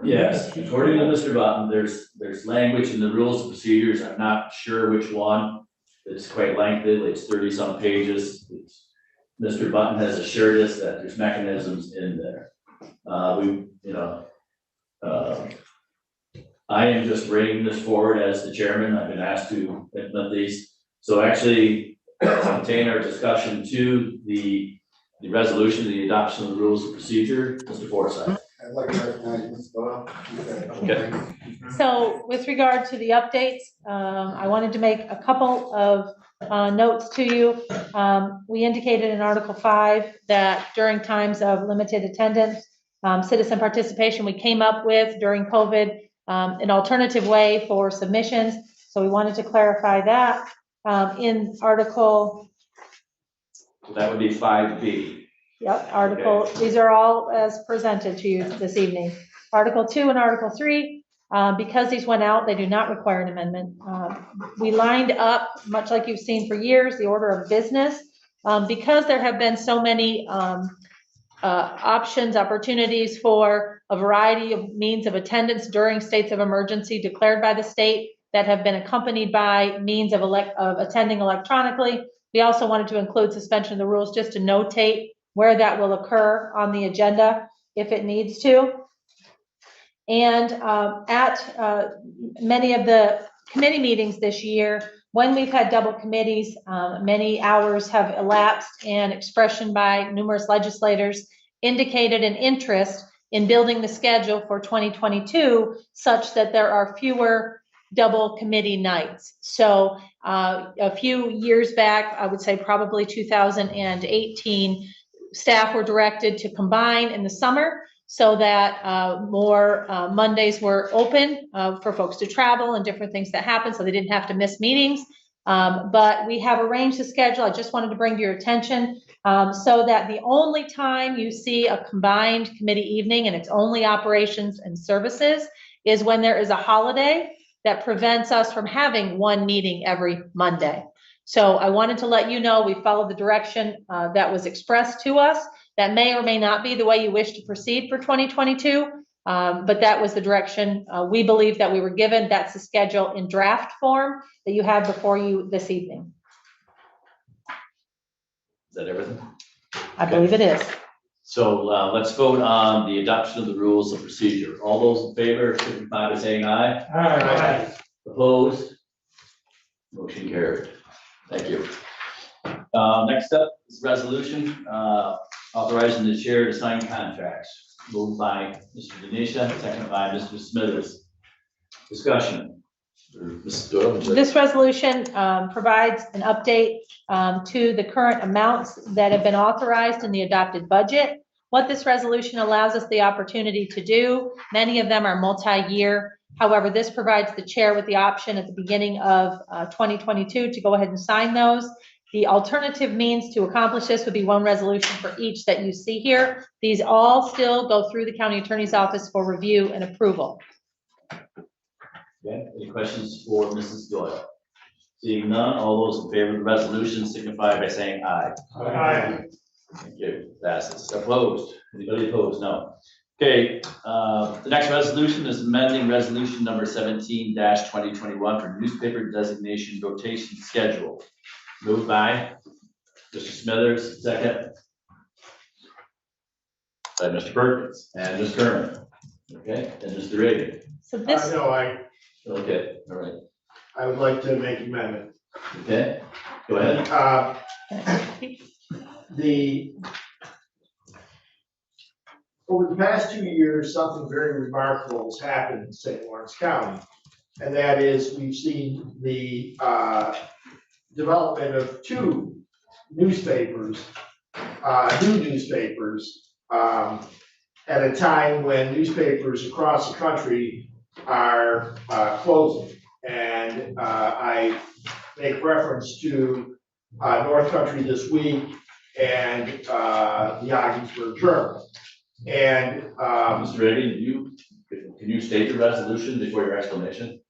Speaker 19: Yes, according to Mr. Button, there's language in the rules and procedures. I'm not sure which one. It's quite lengthy, it's 30-some pages. Mr. Button has assured us that there's mechanisms in there. I am just bringing this forward as the chairman. I've been asked to implement these. So actually contain our discussion to the resolution, the adoption of the rules of procedure. Mr. Forsyth.
Speaker 5: I'd like to recognize Ms. Doyle.
Speaker 19: Okay.
Speaker 3: So with regard to the updates, I wanted to make a couple of notes to you. We indicated in Article 5 that during times of limited attendance, citizen participation, we came up with during COVID an alternative way for submissions. So we wanted to clarify that in Article.
Speaker 19: That would be 5B.
Speaker 3: Yep, Article, these are all as presented to you this evening. Article 2 and Article 3, because these went out, they do not require an amendment. We lined up, much like you've seen for years, the order of business. Because there have been so many options, opportunities for a variety of means of attendance during states of emergency declared by the state that have been accompanied by means of attending electronically. We also wanted to include suspension of the rules just to notate where that will occur on the agenda if it needs to. And at many of the committee meetings this year, when we've had double committees, many hours have elapsed, and expression by numerous legislators indicated an interest in building the schedule for 2022 such that there are fewer double committee nights. So a few years back, I would say probably 2018, staff were directed to combine in the summer so that more Mondays were open for folks to travel and different things that happen, so they didn't have to miss meetings. But we have arranged the schedule. I just wanted to bring to your attention so that the only time you see a combined committee evening and it's only operations and services is when there is a holiday that prevents us from having one meeting every Monday. So I wanted to let you know we followed the direction that was expressed to us. That may or may not be the way you wish to proceed for 2022, but that was the direction we believe that we were given. That's the schedule in draft form that you have before you this evening.
Speaker 19: Is that everything?
Speaker 3: I believe it is.
Speaker 19: So let's vote on the adoption of the rules of procedure. All those in favor, signify by saying aye.
Speaker 7: Aye.
Speaker 19: Opposed? Motion carried. Thank you. Next up is resolution authorizing the chair to sign contracts. Moved by Mr. Denisha, seconded by Mr. Smithers. Discussion.
Speaker 3: This resolution provides an update to the current amounts that have been authorized in the adopted budget. What this resolution allows us the opportunity to do, many of them are multi-year. However, this provides the chair with the option at the beginning of 2022 to go ahead and sign those. The alternative means to accomplish this would be one resolution for each that you see here. These all still go through the county attorney's office for review and approval.
Speaker 19: Okay, any questions for Mrs. Doyle? Seeing none, all those in favor of the resolution signify by saying aye.
Speaker 7: Aye.
Speaker 19: Thank you. Passes. Opposed? Anybody opposed? No. Okay, the next resolution is amending resolution number 17-2021 for newspaper designation rotation schedule. Moved by Mr. Smithers, second by Mr. Perkins and Mr. Kerman. Okay, and Mr. Reagan.
Speaker 3: So this.
Speaker 19: Okay, all right.
Speaker 8: I would like to make an amendment.
Speaker 19: Okay, go ahead.
Speaker 8: Over the past 2 years, something very remarkable has happened in St. Lawrence County. And that is we've seen the development of two newspapers, new newspapers, at a time when newspapers across the country are closing. And I make reference to North Country This Week and the Ogdensburg Journal. And
Speaker 19: Mr. Reagan, can you state the resolution before your explanation?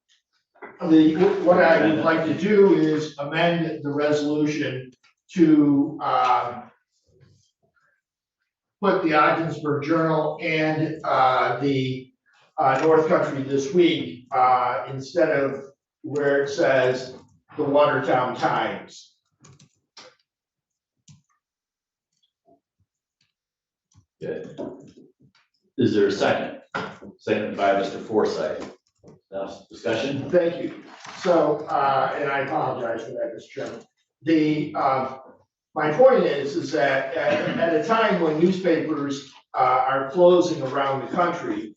Speaker 8: What I would like to do is amend the resolution to put the Ogdensburg Journal and the North Country This Week instead of where it says the Watertown Times.
Speaker 19: Good. Is there a second? Second by Mr. Forsythe. Now, discussion?
Speaker 8: Thank you. So, and I apologize for that, Mr. Chairman. My point is that at a time when newspapers are closing around the country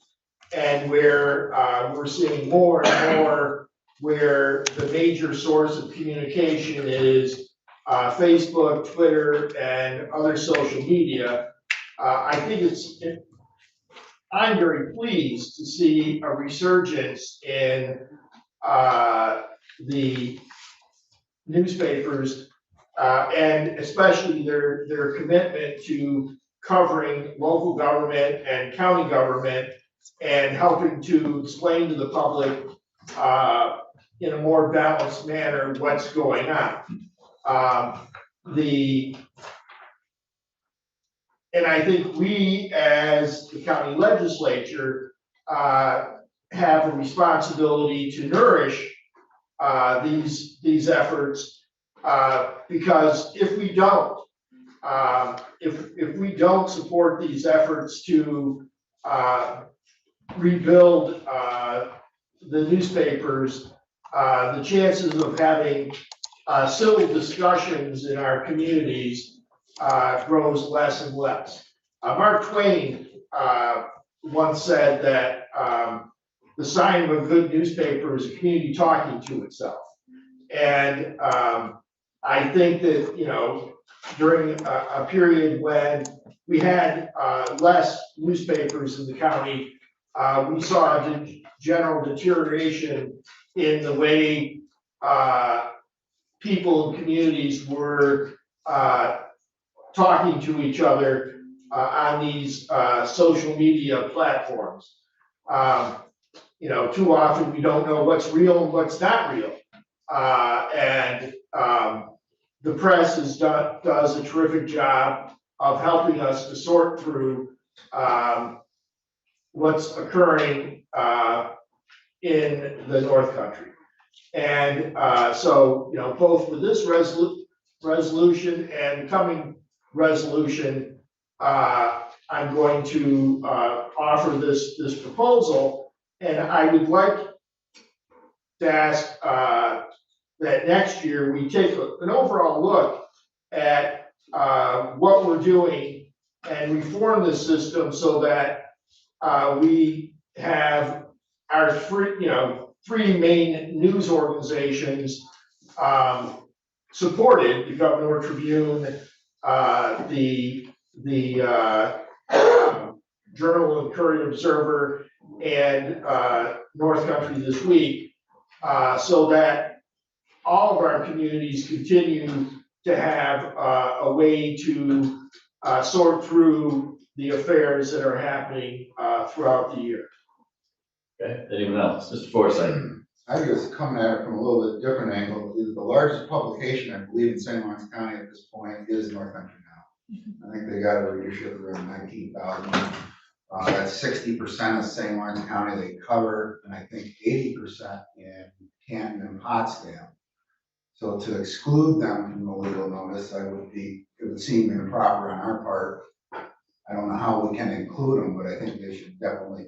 Speaker 8: and where we're seeing more and more where the major source of communication is Facebook, Twitter, and other social media, I think I'm very pleased to see a resurgence in the newspapers and especially their commitment to covering local government and county government and helping to explain to the public in a more balanced manner what's going on. The And I think we, as the county legislature, have a responsibility to nourish these efforts, because if we don't, if we don't support these efforts to rebuild the newspapers, the chances of having civil discussions in our communities grows less and less. Mark Twain once said that the sign of a good newspaper is a community talking to itself. And I think that, you know, during a period when we had less newspapers in the county, we saw a general deterioration in the way people and communities were talking to each other on these social media platforms. You know, too often we don't know what's real and what's not real. And the press does a terrific job of helping us to sort through what's occurring in the North Country. And so, you know, both with this resolution and coming resolution, I'm going to offer this proposal, and I would like to ask that next year we take an overall look at what we're doing and reform the system so that we have our three main news organizations supported: the Governor Tribune, the Journal and Courier Observer, and North Country This Week, so that all of our communities continue to have a way to sort through the affairs that are happening throughout the year.
Speaker 2: Okay, anyone else? Mr. Forsythe?
Speaker 5: I guess coming at it from a little bit different angle, the largest publication, I believe, in St. Lawrence County at this point is North Country Now. I think they got a readership of around 19,000. That's 60% of St. Lawrence County they cover, and I think 80% in Canton and Potsdam. So to exclude them from the legal notice, it would seem improper on our part. I don't know how we can include them, but I think they should definitely.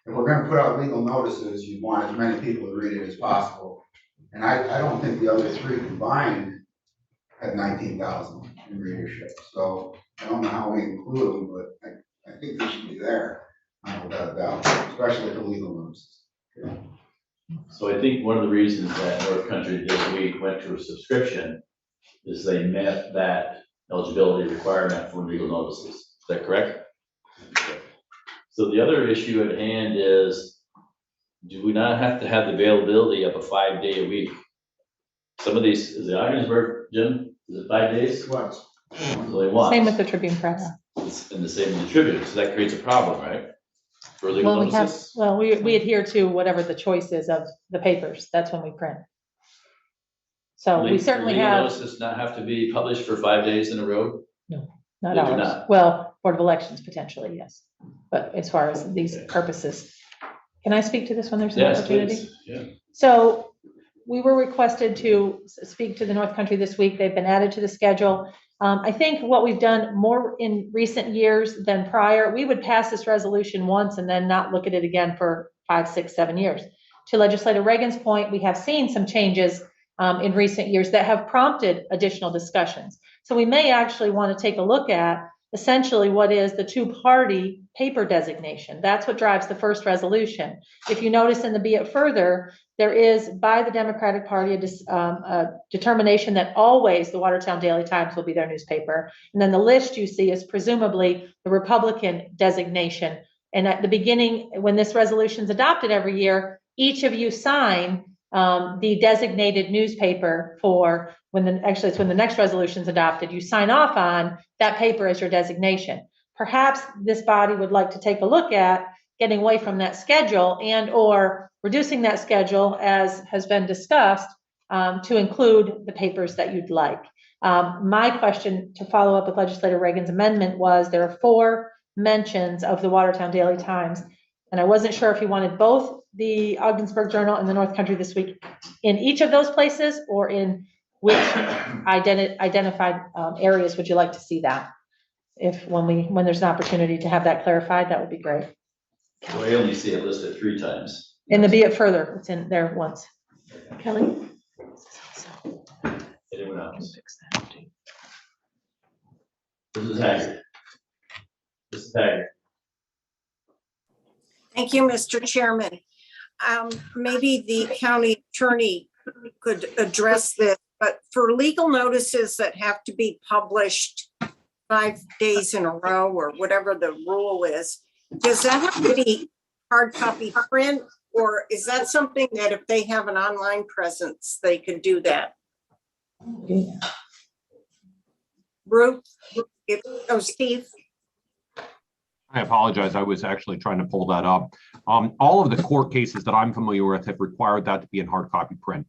Speaker 5: If we're going to put out legal notices, you want as many people to read it as possible. And I don't think the other three combined had 19,000 in readership. So I don't know how we include them, but I think they should be there, without a doubt, especially the legal notices. Yeah.
Speaker 2: So I think one of the reasons that North Country This Week went to a subscription is they met that eligibility requirement for legal notices. Is that correct? So the other issue at hand is, do we not have to have the availability of a 5-day a week? Some of these, is it Ogdensburg, Jim? Is it 5 days?
Speaker 8: Once.
Speaker 2: Only once.
Speaker 3: Same with the Tribune Press.
Speaker 2: And the same with the Tribune, so that creates a problem, right? For legal
Speaker 3: Well,
Speaker 2: notices?
Speaker 3: we adhere to whatever the choice is of the papers. That's when we print. So we certainly
Speaker 2: Legal
Speaker 3: have.
Speaker 2: notices not have to be published for 5 days in a row?
Speaker 3: No, not
Speaker 2: They do
Speaker 3: ours.
Speaker 2: not.
Speaker 3: Well, Board of Elections potentially, yes. But as far as these purposes, can I speak to this when there's an
Speaker 2: Yes,
Speaker 3: opportunity?
Speaker 2: please. Yeah.
Speaker 3: So we were requested to speak to the North Country This Week. They've been added to the schedule. I think what we've done more in recent years than prior, we would pass this resolution once and then not look at it again for 5, 6, 7 years. To Legislator Reagan's point, we have seen some changes in recent years that have prompted additional discussions. So we may actually want to take a look at essentially what is the two-party paper designation. That's what drives the first resolution. If you notice in the Be It Further, there is by the Democratic Party a determination that always the Watertown Daily Times will be their newspaper. And then the list you see is presumably the Republican designation. And at the beginning, when this resolution is adopted every year, each of you sign the designated newspaper for when it's when the next resolution is adopted, you sign off on that paper as your designation. Perhaps this body would like to take a look at getting away from that schedule and or reducing that schedule, as has been discussed, to include the papers that you'd like. My question to follow up with Legislator Reagan's amendment was there are 4 mentions of the Watertown Daily Times. And I wasn't sure if you wanted both the Ogdensburg Journal and the North Country This Week in each of those places, or in which identified areas would you like to see that? When there's an opportunity to have that clarified, that would be great.
Speaker 19: So I only see it listed 3 times.
Speaker 3: And the Be It Further, it's in there once. Kelly?
Speaker 19: Anyone else? Mrs. Haggard. Mrs. Haggard.
Speaker 4: Thank you, Mr. Chairman. Maybe the county attorney could address this, but for legal notices that have to be published 5 days in a row or whatever the rule is, does that have to be hard copy print, or is that something that if they have an online presence, they could do that? Ruth, Steve?
Speaker 16: I apologize. I was actually trying to pull that up. All of the court cases that I'm familiar with have required that to be in hard copy print,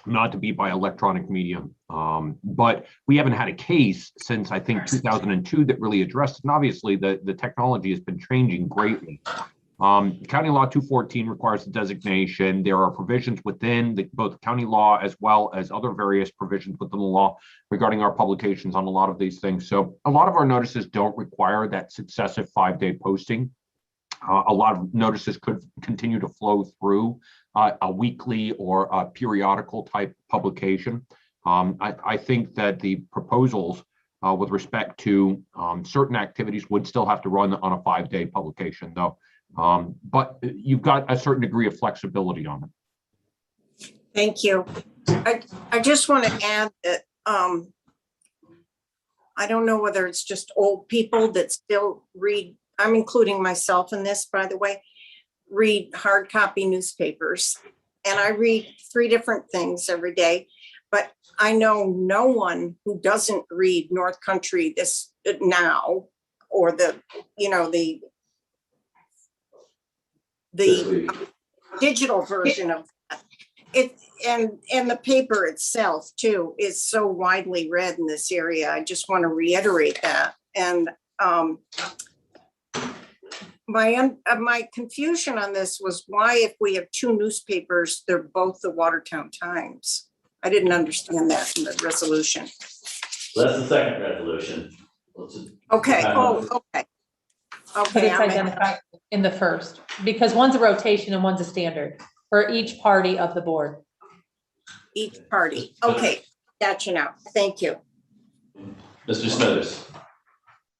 Speaker 16: not to be by electronic medium. But we haven't had a case since, I think, 2002 that really addressed it. And obviously, the technology has been changing greatly. County Law 214 requires the designation. There are provisions within both county law as well as other various provisions within the law regarding our publications on a lot of these things. So a lot of our notices don't require that successive 5-day posting. A lot of notices could continue to flow through a weekly or a periodical type publication. I think that the proposals with respect to certain activities would still have to run on a 5-day publication, though. But you've got a certain degree of flexibility on it.
Speaker 4: Thank you. I just want to add that I don't know whether it's just old people that still read, I'm including myself in this, by the way, read hard copy newspapers. And I read 3 different things every day, but I know no one who doesn't read North Country This Now, or the digital version of it, and the paper itself too is so widely read in this area. I just want to reiterate that. And my confusion on this was why, if we have 2 newspapers, they're both the Watertown Times. I didn't understand that in the resolution.
Speaker 19: That's the second resolution.
Speaker 4: Okay. Oh, okay.
Speaker 3: But
Speaker 4: Okay.
Speaker 3: it's identified in the first, because one's a rotation and one's a standard for each party of the board.
Speaker 4: Each party. Okay. Gotcha now. Thank you.
Speaker 19: Mr. Smithers.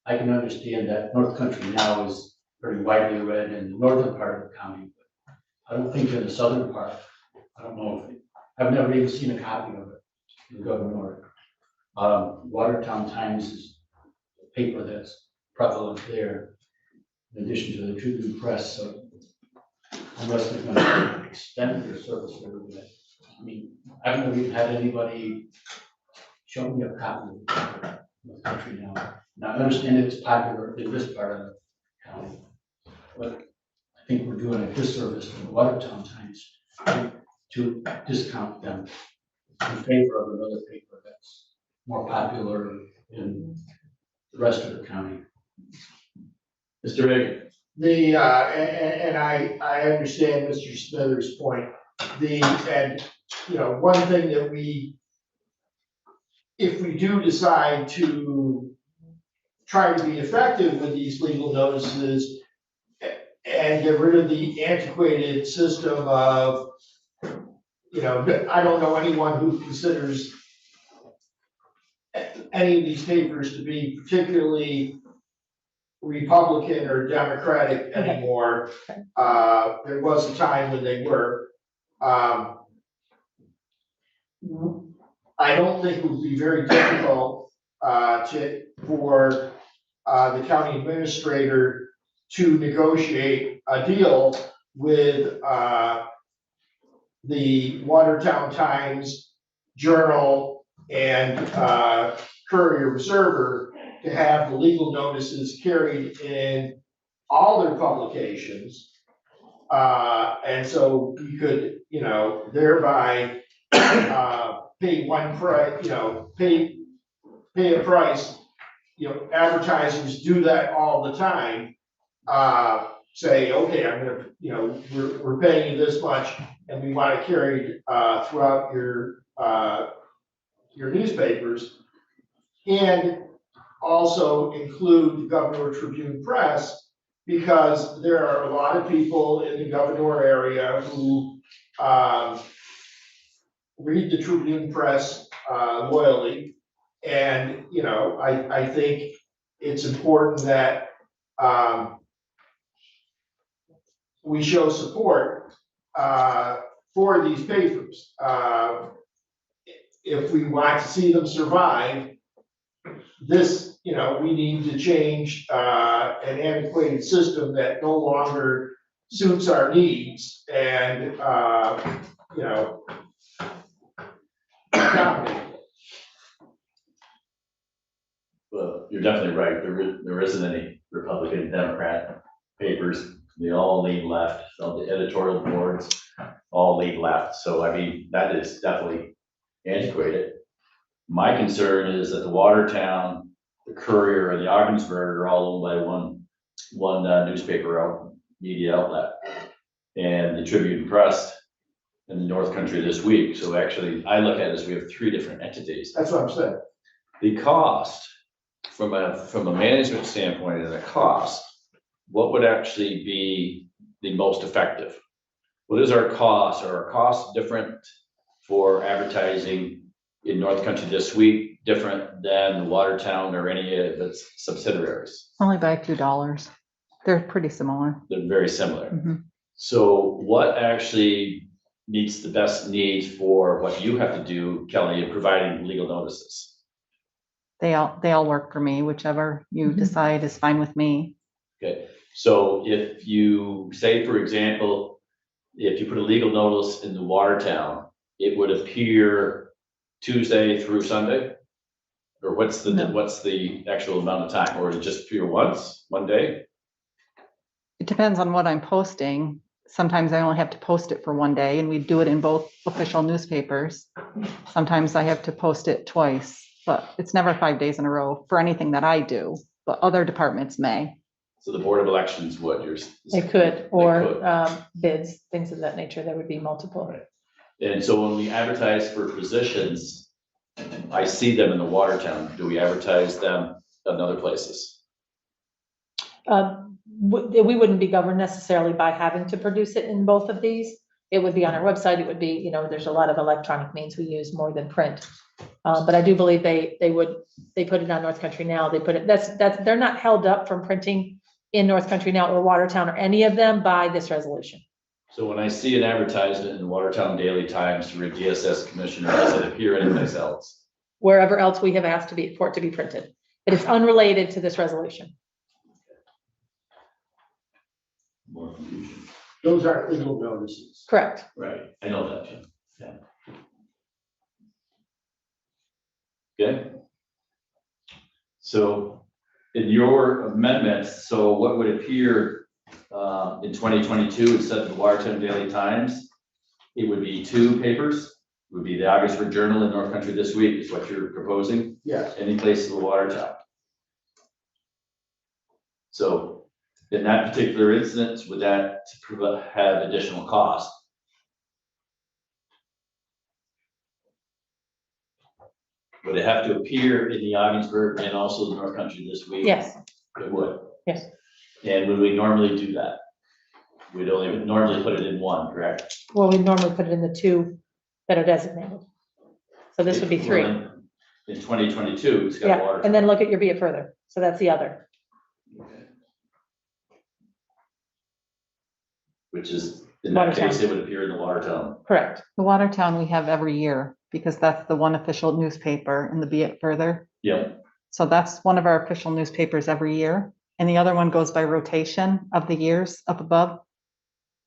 Speaker 6: I can understand that North Country Now is very widely read in the northern part of the county, but I don't think in the southern part. I don't know if I've never even seen a copy of it in Governor. Watertown Times is a paper that's prevalent there, in addition to the Tribune Press. So unless they're going to extend their service a little bit, I mean, I've never even had anybody show me a copy of North Country Now. Now, I understand it's popular in this part of the county, but I think we're doing a disservice to the Watertown Times to discount them in favor of another paper that's more popular in the rest of the county.
Speaker 19: Mr. Reagan.
Speaker 8: And I understand Mr. Smithers' point. One thing that if we do decide to try to be effective with these legal notices and get rid of the antiquated system of, I don't know anyone who considers any of these papers to be particularly Republican or Democratic anymore. There was a time when they were. I don't think it would be very difficult for the county administrator to negotiate a deal with the Watertown Times, Journal, and Courier Observer to have the legal notices carried in all their publications. And so we could, thereby pay one price, pay pay a price, advertisers do that all the time. Say, okay, I'm gonna, we're paying you this much and we want to carry it throughout your newspapers. And also include the Governor Tribune Press, because there are a lot of people in the Governor area who read the Tribune Press loyally. And, I think it's important that we show support for these papers. If we want to see them survive, this, we need to change an antiquated system that no longer suits our needs and, dominate.
Speaker 2: Well, you're definitely right. There isn't any Republican, Democrat papers. They all lean left. So the editorial boards all lean left. So I mean, that is definitely antiquated. My concern is that the Watertown, the Courier, and the Ogdensburg are all owned by one newspaper media outlet, and the Tribune Press and the North Country This Week. So actually, I look at it as we have three different entities.
Speaker 8: That's what I'm saying.
Speaker 2: The cost, from a management standpoint and a cost, what would actually be the most effective? What is our cost? Are our costs different for advertising in North Country This Week, different than Watertown or any of its subsidiaries?
Speaker 9: Only by a few dollars. They're pretty similar.
Speaker 2: They're very similar.
Speaker 9: Mhm.
Speaker 2: So what actually meets the best needs for what you have to do, Kelly, in providing legal notices?
Speaker 9: They all work for me. Whichever you decide is fine with me.
Speaker 2: Okay, so if you say, for example, if you put a legal notice in the Watertown, it would appear Tuesday through Sunday? Or what's the actual amount of time? Or would it just appear once, one day?
Speaker 9: It depends on what I'm posting. Sometimes I only have to post it for one day, and we do it in both official newspapers. Sometimes I have to post it twice, but it's never 5 days in a row for anything that I do, but other departments may.
Speaker 2: So the Board of Elections,
Speaker 3: They could, or bids, things of that nature. There would be multiple.
Speaker 2: And so when we advertise for positions, I see them in the Watertown. Do we advertise them in other places?
Speaker 3: We wouldn't be governed necessarily by having to produce it in both of these. It would be on our website. It would be, there's a lot of electronic means we use more than print. But I do believe they put it on North Country Now. They put it, they're not held up from printing in North Country Now or Watertown or any of them by this resolution.
Speaker 2: So when I see an advertisement in the Watertown Daily Times for a DSS commissioner, does it appear anyplace else?
Speaker 3: Wherever else we have asked for it to be printed. It is unrelated to this resolution.
Speaker 2: More confusion.
Speaker 8: Those aren't legal notices.
Speaker 3: Correct.
Speaker 2: Right, I know that, Jim. Yeah. Okay. So in your amendments, so what would appear in 2022 instead of the Watertown Daily Times, it would be two papers. It would be the Ogdensburg Journal and North Country This Week is what you're proposing?
Speaker 8: Yes.
Speaker 2: Any place in the Watertown. So in that particular instance, would that have additional cost? Would it have to appear in the Ogdensburg and also the North Country This Week?
Speaker 3: Yes.
Speaker 2: It would.
Speaker 3: Yes.
Speaker 2: And would we normally do that? We'd only normally put it in one, correct?
Speaker 3: Well, we normally put it in the two that are designated. So this would be three.
Speaker 2: Well, in 2022, it's got
Speaker 3: Yeah,
Speaker 2: water.
Speaker 3: and then look at your Be It Further. So that's the other.
Speaker 2: Which is, in that
Speaker 3: Watertown.
Speaker 2: case, it would appear in the Watertown.
Speaker 3: Correct.
Speaker 9: The Watertown we have every year because that's the one official newspaper in the Be It Further.
Speaker 2: Yeah.
Speaker 9: So that's one of our official newspapers every year. And the other one goes by rotation of the years up above.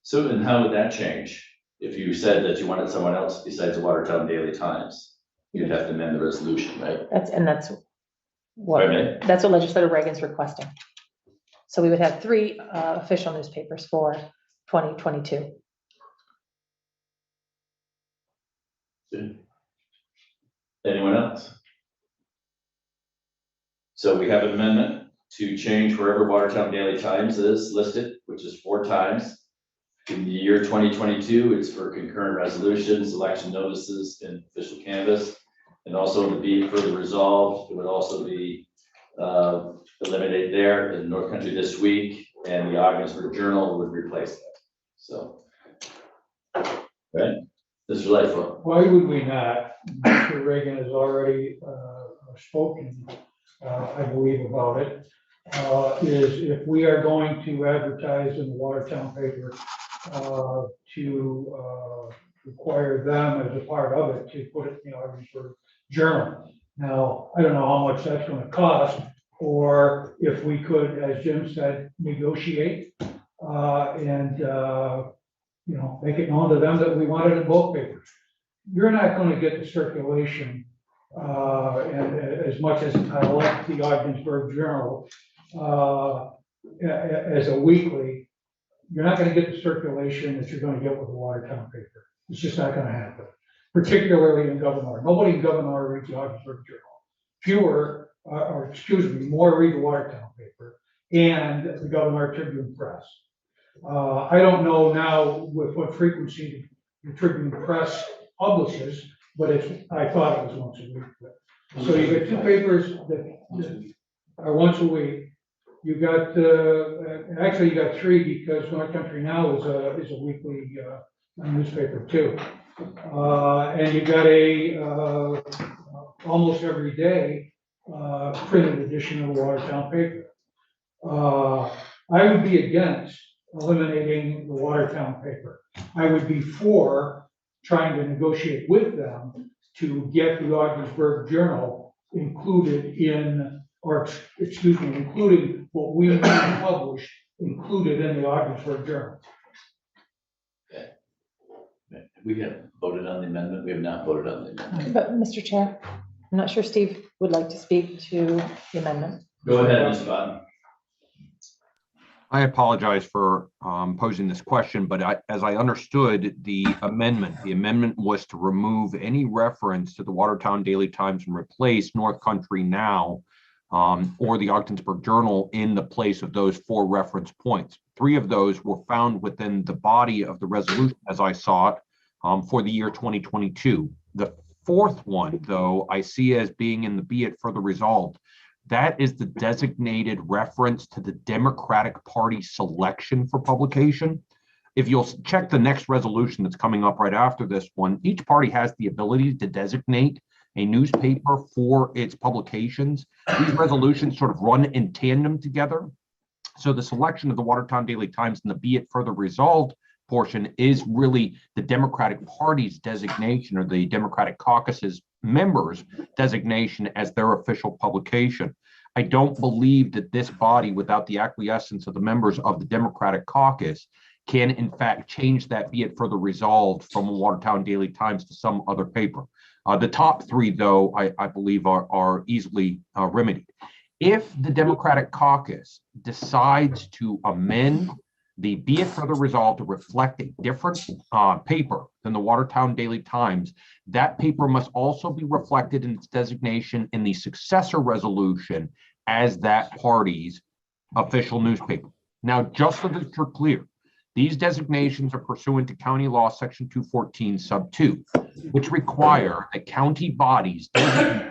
Speaker 2: So then how would that change? If you said that you wanted someone else besides the Watertown Daily Times, you'd have to amend the resolution, right?
Speaker 3: That's what
Speaker 2: Pardon me?
Speaker 3: that's what Legislator Reagan's requesting. So we would have three official newspapers for 2022.
Speaker 2: Good. Anyone else? So we have an amendment to change wherever Watertown Daily Times is listed, which is 4 times. In the year 2022, it's for concurrent resolutions, election notices, and official canvass. And also to be further resolved, it would also be eliminated there in North Country This Week, and the Ogdensburg Journal would replace that. So, right, Mr. Lightfoot.
Speaker 6: Why would we not? Mr. Reagan has already spoken, I believe, about it. Is if we are going to advertise in the Watertown paper, to require them as a part of it to put it in the Ogdensburg Journal. Now, I don't know how much that's going to cost, or if we could, as Jim said, negotiate and make it known to them that we want it in both papers. You're not going to get the circulation and as much as I like the Ogdensburg Journal as a weekly. You're not going to get the circulation that you're going to get with the Watertown paper. It's just not going to happen, particularly in Governor. Nobody in Governor reads the Ogdensburg Journal. More read the Watertown paper and the Governor Tribune Press. I don't know now with what frequency the Tribune Press publishes, but I thought it was once a week. So you get 2 papers that are once a week. You got, actually you got 3 because North Country Now is a weekly newspaper too. And you got a almost every day printed edition of the Watertown paper. I would be against eliminating the Watertown paper. I would be for trying to negotiate with them to get the Ogdensburg Journal included in, including what we publish included in the Ogdensburg Journal.
Speaker 2: We have voted on the amendment. We have not voted on the amendment.
Speaker 3: But Mr. Chair, I'm not sure Steve would like to speak to the amendment.
Speaker 2: Go ahead, Mr. Biden.
Speaker 16: I apologize for posing this question, but as I understood the amendment was to remove any reference to the Watertown Daily Times and replace North Country Now or the Ogdensburg Journal in the place of those 4 reference points. 3 of those were found within the body of the resolution as I saw it for the year 2022. The 4th one, though, I see as being in the be it further resolved. That is the designated reference to the Democratic Party selection for publication. If you'll check the next resolution that's coming up right after this one, each party has the ability to designate a newspaper for its publications. These resolutions sort of run in tandem together. So the selection of the Watertown Daily Times and the be it further resolved portion is really the Democratic Party's designation, or the Democratic Caucus's members' designation as their official publication. I don't believe that this body, without the acquiescence of the members of the Democratic Caucus, can in fact change that be it further resolved from a Watertown Daily Times to some other paper. The top 3, though, I believe are easily remedied. If the Democratic Caucus decides to amend the be it further resolved to reflect a different paper than the Watertown Daily Times, that paper must also be reflected in its designation in the successor resolution as that party's official newspaper. Now, just so that you're clear, these designations are pursuant to County Law Section 214 Sub 2, which require that county bodies designate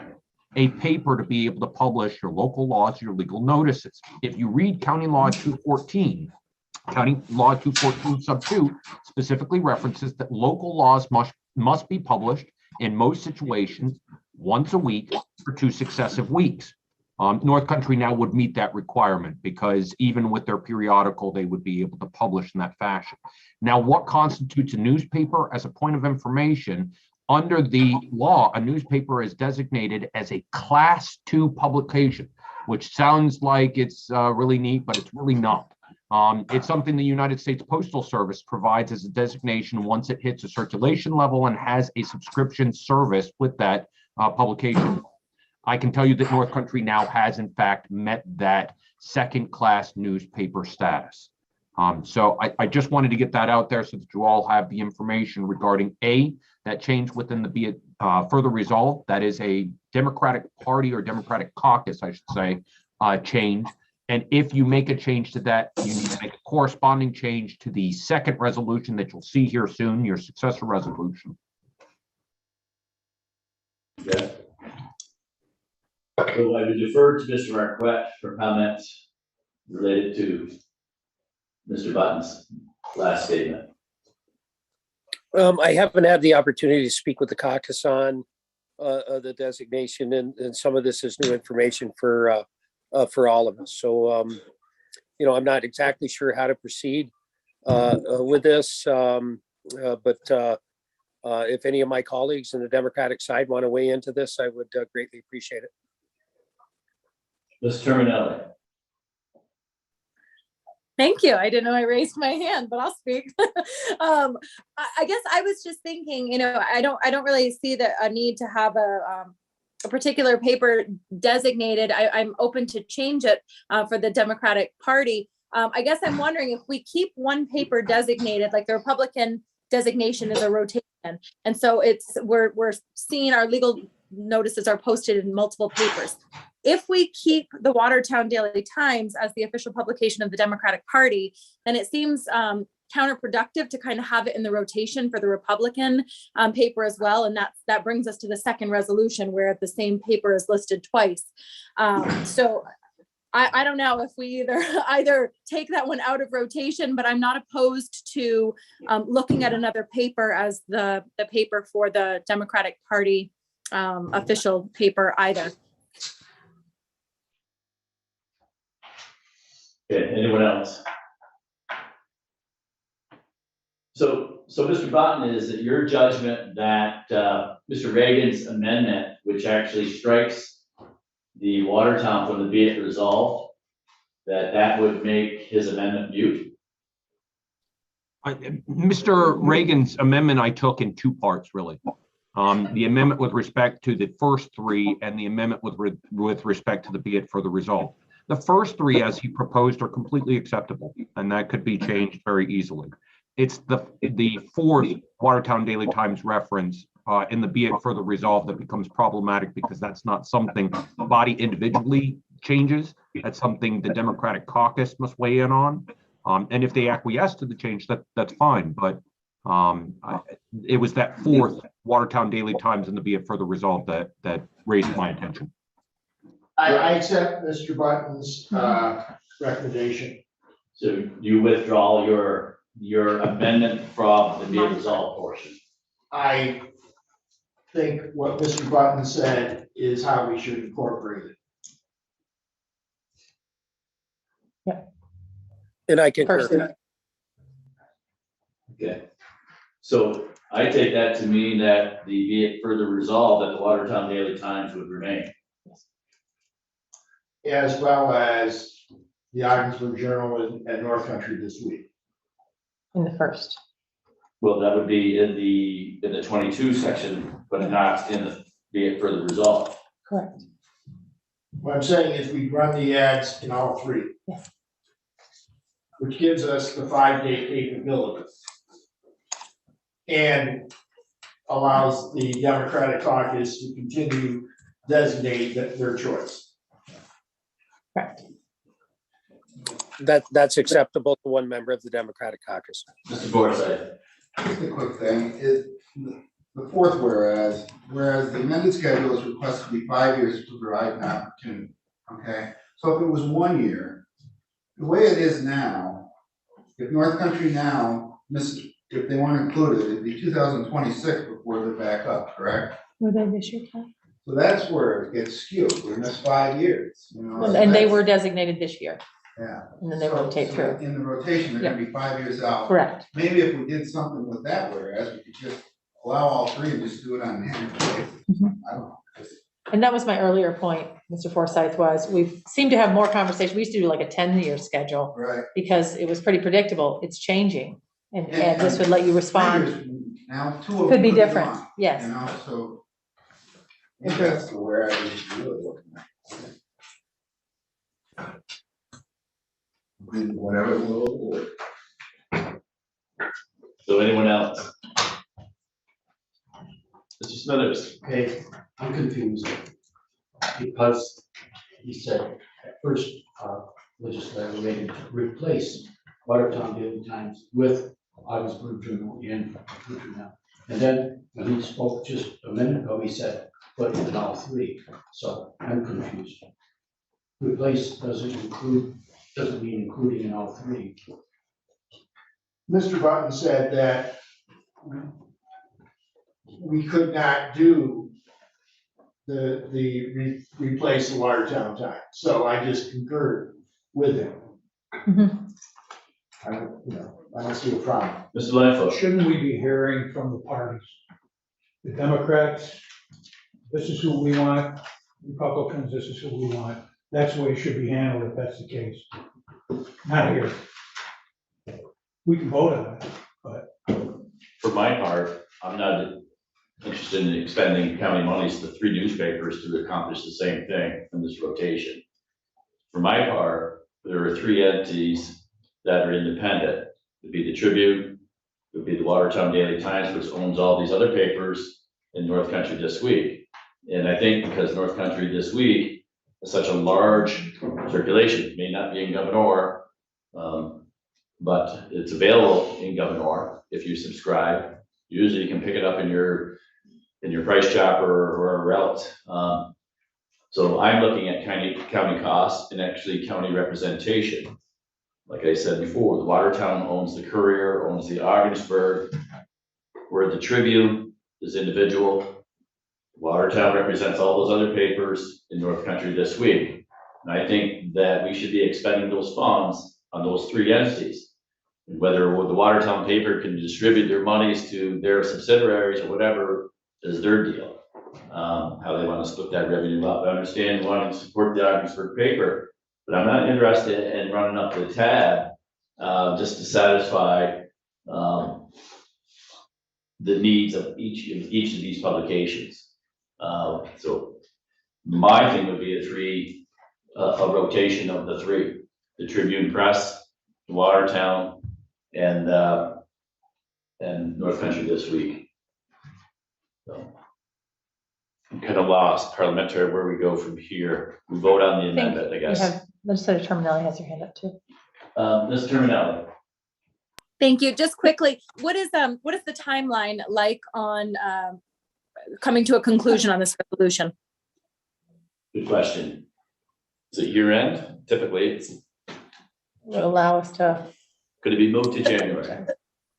Speaker 16: a paper to be able to publish your local laws, your legal notices. If you read County Law 214, County Law 214 Sub 2 specifically references that local laws must be published in most situations once a week for 2 successive weeks. North Country Now would meet that requirement because even with their periodical, they would be able to publish in that fashion. Now, what constitutes a newspaper? As a point of information, under the law, a newspaper is designated as a Class 2 publication, which sounds like it's really neat, but it's really not. It's something the United States Postal Service provides as a designation once it hits a circulation level and has a subscription service with that publication. I can tell you that North Country Now has in fact met that 2nd-class newspaper status. So I just wanted to get that out there so that you all have the information regarding that change within the be it further resolved. That is a Democratic Party or Democratic caucus, I should say, change. And if you make a change to that, you need to make a corresponding change to the second resolution that you'll see here soon, your successor resolution.
Speaker 19: Okay. So I would defer to Mr. Marquette for comments related to Mr. Button's last statement.
Speaker 18: I haven't had the opportunity to speak with the caucus on the designation, and some of this is new information for all of us. So, you know, I'm not exactly sure how to proceed with this, but if any of my colleagues in the Democratic side want to weigh into this, I would greatly appreciate it.
Speaker 19: Ms. Terminelli.
Speaker 17: Thank you. I didn't know I raised my hand, but I'll speak. I guess I was just thinking, you know, I don't really see a need to have a particular paper designated. I'm open to change it for the Democratic Party. I guess I'm wondering if we keep one paper designated, like the Republican designation is a rotation. And so we're seeing our legal notices are posted in multiple papers. If we keep the Watertown Daily Times as the official publication of the Democratic Party, then it seems counterproductive to kind of have it in the rotation for the Republican paper as well. And that brings us to the second resolution where the same paper is listed twice. So I don't know if we either take that one out of rotation, but I'm not opposed to looking at another paper as the paper for the Democratic Party official paper either.
Speaker 19: Okay, anyone else? So Mr. Botten, is it your judgment that Mr. Reagan's amendment, which actually strikes the Watertown from the be it resolved, that would make his amendment mute?
Speaker 16: Mr. Reagan's amendment I took in two parts, really. The amendment with respect to the first three and the amendment with respect to the be it further resolved. The first three, as he proposed, are completely acceptable, and that could be changed very easily. It's the fourth Watertown Daily Times reference in the be it further resolved that becomes problematic, because that's not something the body individually changes. That's something the Democratic caucus must weigh in on. And if they acquiesce to the change, that's fine. But it was that fourth Watertown Daily Times in the be it further resolved that raised my attention.
Speaker 8: I accept Mr. Button's recommendation.
Speaker 19: So you withdraw your amendment from the be it resolved portion?
Speaker 8: I think what Mr. Button said is how we should incorporate it.
Speaker 18: And I concur.
Speaker 19: Okay. So I take that to mean that the be it further resolved that the Watertown Daily Times would remain.
Speaker 8: As well as the Ogdensburg Journal and North Country this week.
Speaker 3: In the first.
Speaker 19: Well, that would be in the 22 section, but not in the be it further resolved.
Speaker 3: Correct.
Speaker 8: What I'm saying is we run the ads in all three.
Speaker 3: Yes.
Speaker 8: Which gives us the 5-day capability. And allows the Democratic caucus to continue designate their choice.
Speaker 3: Correct.
Speaker 18: That's acceptable to one member of the Democratic caucus.
Speaker 19: Mr. Forsythe.
Speaker 5: Just a quick thing, the fourth whereas the amended schedule is requested to be 5 years to provide an opportunity, okay? So if it was 1 year, the way it is now, if North Country now, if they weren't included, it'd be 2026 before they're back up, correct?
Speaker 3: Were they this year?
Speaker 5: So that's where it gets skewed, we missed 5 years, you know?
Speaker 3: And they were designated this year.
Speaker 5: Yeah.
Speaker 3: And then they rotate through.
Speaker 5: In the rotation, they're gonna be 5 years out.
Speaker 3: Correct.
Speaker 5: Maybe if we did something with that, whereas we could just allow all three and just do it on an annual basis. I don't know.
Speaker 3: And that was my earlier point, Mr. Forsythe, was we seem to have more conversation. We used to do like a 10-year schedule.
Speaker 5: Right.
Speaker 3: Because it was pretty predictable. It's changing. And this would let you respond.
Speaker 5: Now, two of them
Speaker 3: Could be different.
Speaker 5: gone,
Speaker 3: Yes.
Speaker 5: You know, so maybe that's the where I was really looking at.
Speaker 12: whatever will work.
Speaker 19: So anyone else? Mr. Smithers?
Speaker 6: Okay, I'm confused. Because he said at first, legislator Reagan to replace Watertown Daily Times with Augsburg Journal and Journal. And then when he spoke just a minute ago, he said, put in all three. So I'm confused. Replace doesn't mean including in all three.
Speaker 8: Mr. Button said that we could not do replace the Watertown Times. So I just concurred with him. I don't see a problem.
Speaker 19: Mr. Lightfoot?
Speaker 20: Shouldn't we be hearing from the parties? The Democrats, this is who we want. Republicans, this is who we want. That's the way it should be handled if that's the case. Not here. We can vote on it, but.
Speaker 19: For my part, I'm not interested in expending county monies to 3 newspapers to accomplish the same thing in this rotation. For my part, there are 3 entities that are independent. It'd be the Tribune, it would be the Watertown Daily Times, which owns all these other papers in North Country This Week. And I think because North Country This Week is such a large circulation, it may not be in Governor, but it's available in Governor if you subscribe. Usually you can pick it up in your price chopper or wherever else. So I'm looking at county costs and actually county representation. Like I said before, the Watertown owns the Courier, owns the Ogdensburg, where the Tribune is individual. Watertown represents all those other papers in North Country This Week. And I think that we should be expending those funds on those 3 entities. And whether the Watertown paper can distribute their monies to their subsidiaries or whatever is their deal. How they want to split that revenue up. I understand wanting to support the Ogdensburg paper, but I'm not interested in running up the tab just to satisfy the needs of each of these publications. So my thing would be a rotation of the 3, the Tribune Press, Watertown, and North Country This Week. So I'm kind of lost parliamentary where we go from here. We vote on the amendment, I guess.
Speaker 3: Legislator Terminelli has your hand up too.
Speaker 19: Ms. Terminelli.
Speaker 17: Thank you. Just quickly, what is the timeline like on coming to a conclusion on this resolution?
Speaker 19: Good question. Is it year end? Typically, it's.
Speaker 3: Would allow us to.
Speaker 19: Could it be moved to January?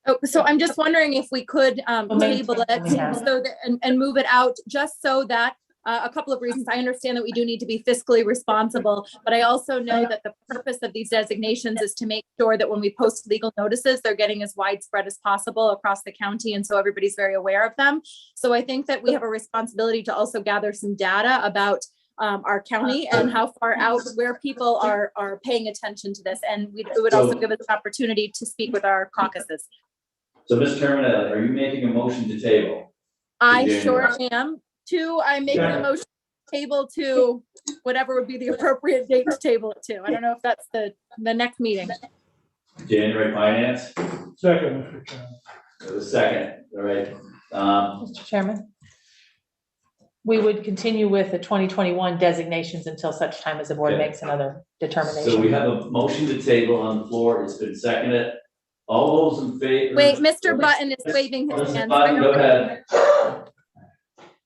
Speaker 17: Oh, so I'm just wondering if we could table it so that, and move it out just so that a couple of reasons. I understand that we do need to be fiscally responsible, but I also know that the purpose of these designations is to make sure that when we post legal notices, they're getting as widespread as possible across the county. And so everybody's very aware of them. So I think that we have a responsibility to also gather some data about our county and how far out where people are paying attention to this. And it would also give us an opportunity to speak with our caucuses.
Speaker 19: So Ms. Terminelli, are you making a motion to table?
Speaker 17: I sure am. 2, I'm making a motion to table to whatever would be the appropriate date to table it to. I don't know if that's the next meeting.
Speaker 19: January finance?
Speaker 20: Second, Mr. Chairman.
Speaker 19: The second, all right.
Speaker 3: Mr. Chairman, we would continue with the 2021 designations until such time as the board makes another determination.
Speaker 19: So we have a motion to table on the floor. It's been seconded. All those in favor?
Speaker 17: Wait, Mr. Button is waving his hand.
Speaker 19: Button, go ahead.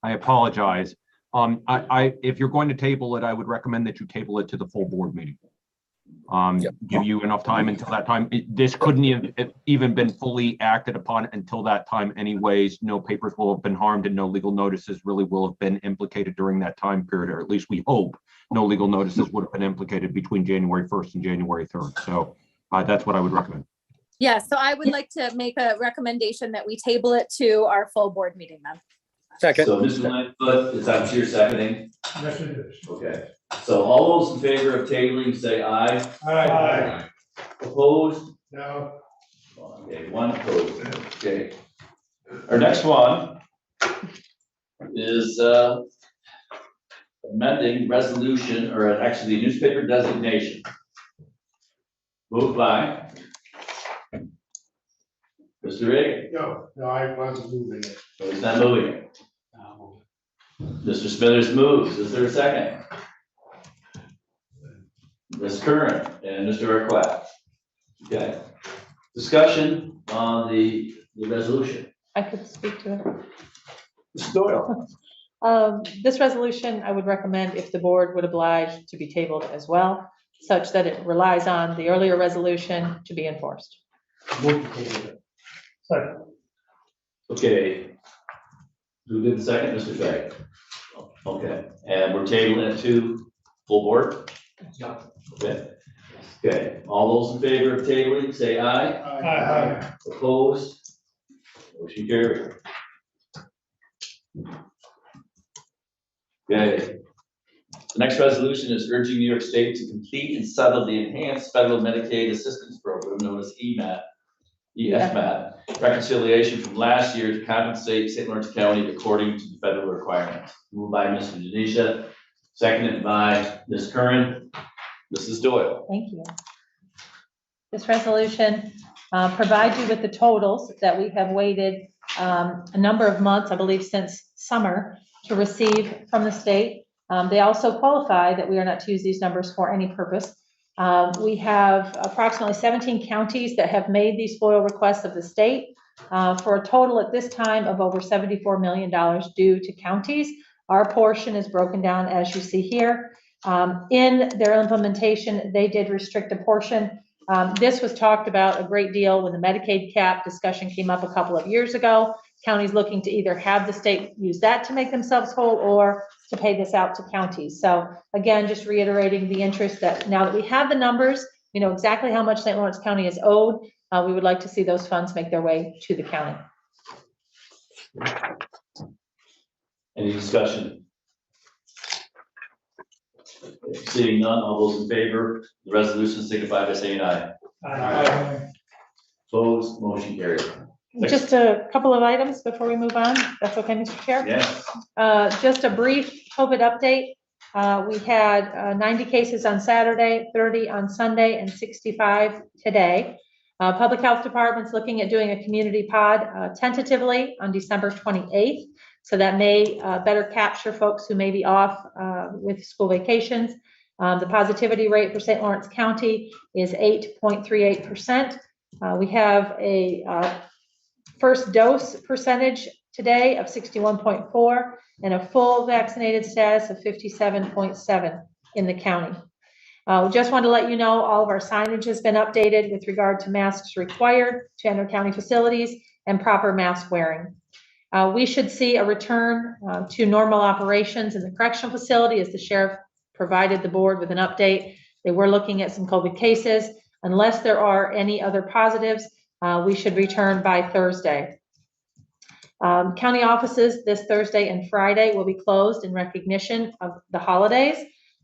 Speaker 16: I apologize. If you're going to table it, I would recommend that you table it to the full board meeting. Give you enough time until that time. This couldn't even been fully acted upon until that time anyways. No papers will have been harmed and no legal notices really will have been implicated during that time period, or at least we hope no legal notices would have been implicated between January 1st and January 3rd. So that's what I would recommend.
Speaker 17: Yeah, so I would like to make a recommendation that we table it to our full board meeting then.
Speaker 18: Second.
Speaker 19: So Mr. Lightfoot, is that what you're seconding?
Speaker 20: Yes, it is.
Speaker 19: Okay. So all those in favor of tabling, say aye.
Speaker 20: Aye.
Speaker 19: Opposed?
Speaker 20: No.
Speaker 19: Okay, 1 opposed. Okay. Our next one is amending resolution, or actually newspaper designation. Moved by Mr. Reagan.
Speaker 8: No, I wasn't moving it.
Speaker 19: So he's not moving it. Mr. Smithers moves. Is there a second? Ms. Curran and Mr. Arquette. Okay. Discussion on the resolution.
Speaker 3: I could speak to it.
Speaker 19: Mr. Doyle.
Speaker 3: This resolution, I would recommend if the board would oblige to be tabled as well, such that it relies on the earlier resolution to be enforced.
Speaker 19: Okay. Who did the second? Mr. Fay. Okay, and we're tabling it to full board?
Speaker 6: Yeah.
Speaker 19: Okay. Okay, all those in favor of tabling, say aye.
Speaker 11: Aye.
Speaker 19: Opposed? Motion carried. Okay. The next resolution is urging New York State to complete and settle the Enhanced Federal Medicaid Assistance Program known as EFMAP reconciliation from last year to compensate St. Lawrence County according to the federal requirements. Moved by Mr. Denisha, seconded by Ms. Curran. Mrs. Doyle.
Speaker 3: Thank you. This resolution provides you with the totals that we have waited a number of months, I believe since summer, to receive from the state. They also qualify that we are not to use these numbers for any purpose. We have approximately 17 counties that have made these FOIL requests of the state for a total at this time of over $74 million due to counties. Our portion is broken down as you see here. In their implementation, they did restrict a portion. This was talked about a great deal when the Medicaid cap discussion came up a couple of years ago. Counties looking to either have the state use that to make themselves whole or to pay this out to counties. So again, just reiterating the interest that now that we have the numbers, we know exactly how much St. Lawrence County is owed. We would like to see those funds make their way to the county.
Speaker 19: Any discussion? Seeing none, all those in favor, the resolution signify by saying aye.
Speaker 11: Aye.
Speaker 19: Opposed, motion carried.
Speaker 3: Just a couple of items before we move on. That's okay, Mr. Chair?
Speaker 19: Yes.
Speaker 3: Just a brief COVID update. We had 90 cases on Saturday, 30 on Sunday, and 65 today. Public Health Department's looking at doing a community pod tentatively on December 28th. So that may better capture folks who may be off with school vacations. The positivity rate for St. Lawrence County is 8.38%. We have a first dose percentage today of 61.4 and a full vaccinated status of 57.7 in the county. Just wanted to let you know all of our signage has been updated with regard to masks required to enter county facilities and proper mask wearing. We should see a return to normal operations in the correctional facility as the sheriff provided the board with an update. They were looking at some COVID cases. Unless there are any other positives, we should return by Thursday. County offices this Thursday and Friday will be closed in recognition of the holidays.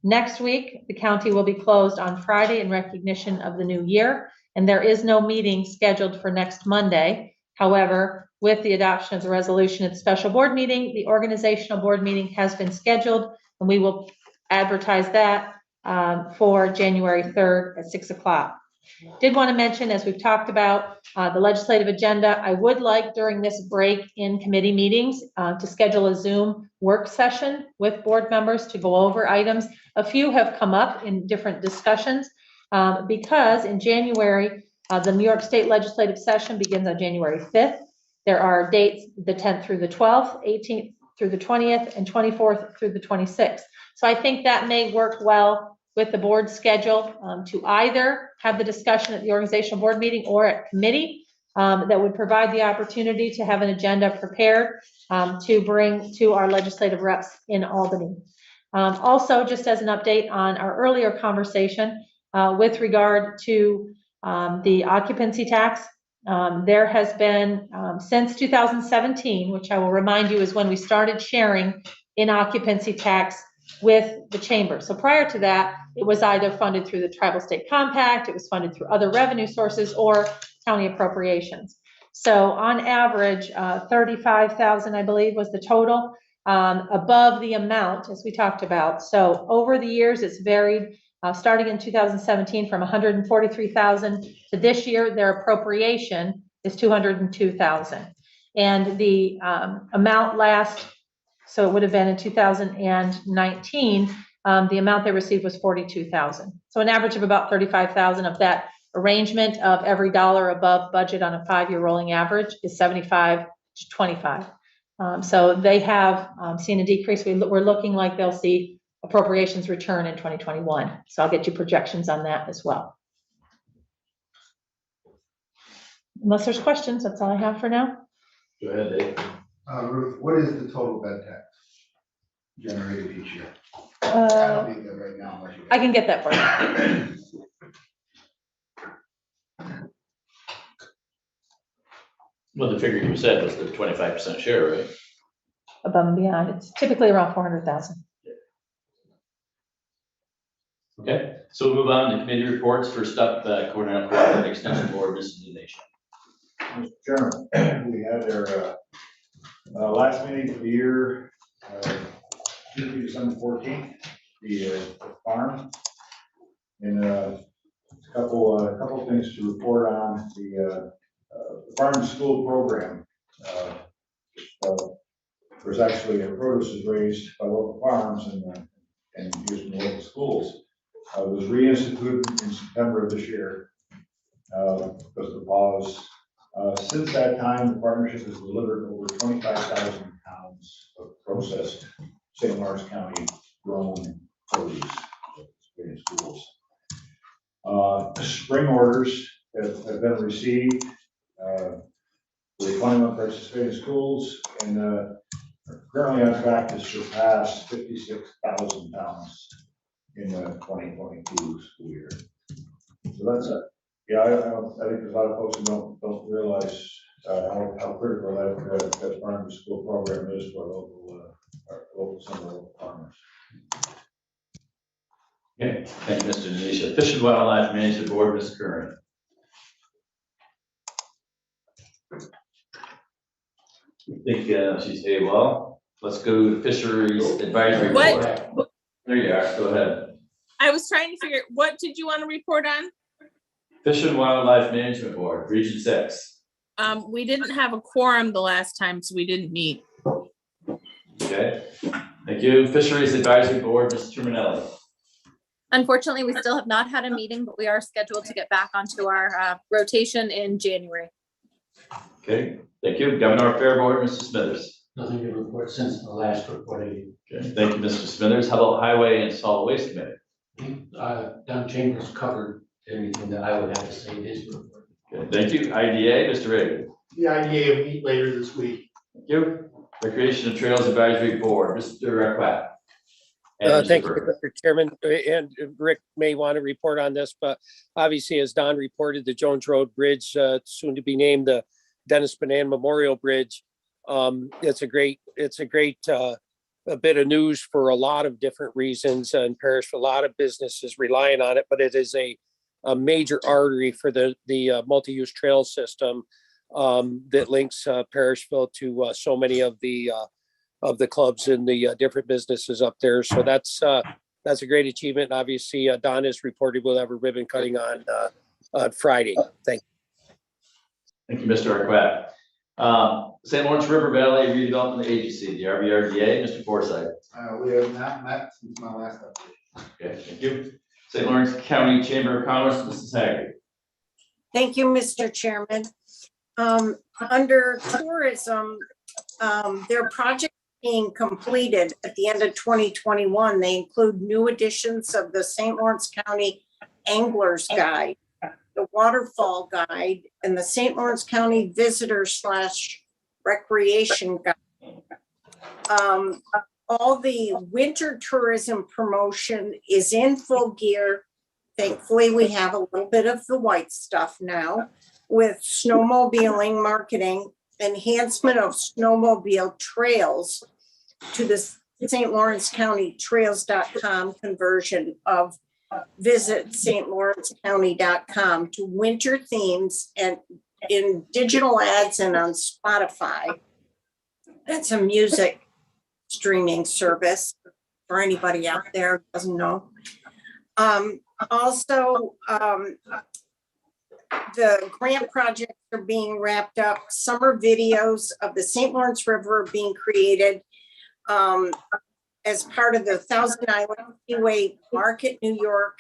Speaker 3: Next week, the county will be closed on Friday in recognition of the new year, and there is no meeting scheduled for next Monday. However, with the adoption of the resolution at the special board meeting, the organizational board meeting has been scheduled, and we will advertise that for January 3rd at 6 o'clock. Did want to mention, as we've talked about the legislative agenda, I would like during this break in committee meetings to schedule a Zoom work session with board members to go over items. A few have come up in different discussions because in January, the New York State legislative session begins on January 5th. There are dates the 10th through the 12th, 18th through the 20th, and 24th through the 26th. So I think that may work well with the board schedule to either have the discussion at the organizational board meeting or at committee that would provide the opportunity to have an agenda prepared to bring to our legislative reps in Albany. Also, just as an update on our earlier conversation with regard to the occupancy tax, there has been since 2017, which I will remind you is when we started sharing in occupancy tax with the chamber. So prior to that, it was either funded through the tribal state compact, it was funded through other revenue sources or county appropriations. So on average, 35,000, I believe, was the total above the amount as we talked about. So over the years, it's varied starting in 2017 from 143,000 to this year, their appropriation is 202,000. And the amount so it would have been in 2019, the amount they received was 42,000. So an average of about 35,000 of that arrangement of every dollar above budget on a 5-year rolling average is 75 to 25. So they have seen a decrease. We're looking like they'll see appropriations return in 2021. So I'll get you projections on that as well. Unless there's questions, that's all I have for now.
Speaker 2: Go ahead, Dave.
Speaker 5: Ruth, what is the total bed tax generated each year? I don't need that right now. Unless you-
Speaker 3: I can get that for you.
Speaker 19: Well, the figure you said was the 25% share, right?
Speaker 3: Above and beyond, it's typically around 400,000.
Speaker 19: Okay, so we'll move on to committee reports. First up, Cornell Cooperative Extension Board, Mrs. Designating.
Speaker 12: Mr. Chairman, we had our last meeting for the year, Tuesday, December 14th, the farm. And a couple things to report on. The farm to school program. There's actually a produce is raised by local farms and used in local schools. It was reinstituted in September of this year because of the pause. Since that time, the partnership has delivered over 25,000 pounds of processed St. Lawrence County grown produce in schools. Spring orders have been received with 21 participating schools and are currently on track to surpass 56,000 pounds in the 2022 school year. So that's it. Yeah, I think there's a lot of folks who don't realize how critical that farm to school program is for some of our local farmers.
Speaker 19: Okay, thank you, Mr. Denisha. Fish and Wildlife Management Board, Ms. Curran. I think she's very well. Let's go to Fisheries Advisory Board. There you are, go ahead.
Speaker 10: I was trying to figure, what did you want to report on?
Speaker 19: Fish and Wildlife Management Board, Region 6.
Speaker 10: We didn't have a quorum the last time, so we didn't meet.
Speaker 19: Okay, thank you. Fisheries Advisory Board, Mr. Terminelli.
Speaker 17: Unfortunately, we still have not had a meeting, but we are scheduled to get back onto our rotation in January.
Speaker 19: Okay, thank you. Governor Fair Board, Mr. Smithers.
Speaker 6: Nothing to report since the last reporting.
Speaker 19: Okay, thank you, Mr. Smithers. How about Highway and Solid Waste Committee?
Speaker 6: Don Chambers covered everything that I would have to say in his report.
Speaker 19: Okay, thank you. IDA, Mr. Reagan.
Speaker 8: The IDA will meet later this week.
Speaker 19: Thank you. Recreation and Trails Advisory Board, Mr. Quack.
Speaker 18: Thank you, Mr. Chairman, and Rick may want to report on this, but obviously, as Don reported, the Jones Road Bridge, soon to be named the Dennis Bonan Memorial Bridge. It's a great a bit of news for a lot of different reasons, and Parish, a lot of businesses relying on it, but it is a major artery for the multi-use trail system that links Parishville to so many of the clubs and the different businesses up there. So that's a great achievement. And obviously, Don has reported we'll have a ribbon cutting on Friday. Thank you.
Speaker 19: Thank you, Mr. Arquette. St. Lawrence River Valley Redevelopment Agency, the RVRDA, Mr. Forsythe.
Speaker 5: We have not met since my last update.
Speaker 19: Okay, thank you. St. Lawrence County Chamber of Commerce, Mrs. Haggard.
Speaker 4: Thank you, Mr. Chairman. Under tourism, their project being completed at the end of 2021, they include new editions of the St. Lawrence County Angler's Guide, the Waterfall Guide, and the St. Lawrence County Visitor/Recreation Guide. All the winter tourism promotion is in full gear. Thankfully, we have a little bit of the white stuff now with snowmobiling marketing, enhancement of snowmobile trails to the St. Lawrence County Trails.com conversion of visit stlawrencecounty.com to winter themes and in digital ads and on Spotify. That's a music streaming service for anybody out there who doesn't know. Also, the grant projects are being wrapped up. Summer videos of the St. Lawrence River are being created as part of the Thousand Island Seaway Market New York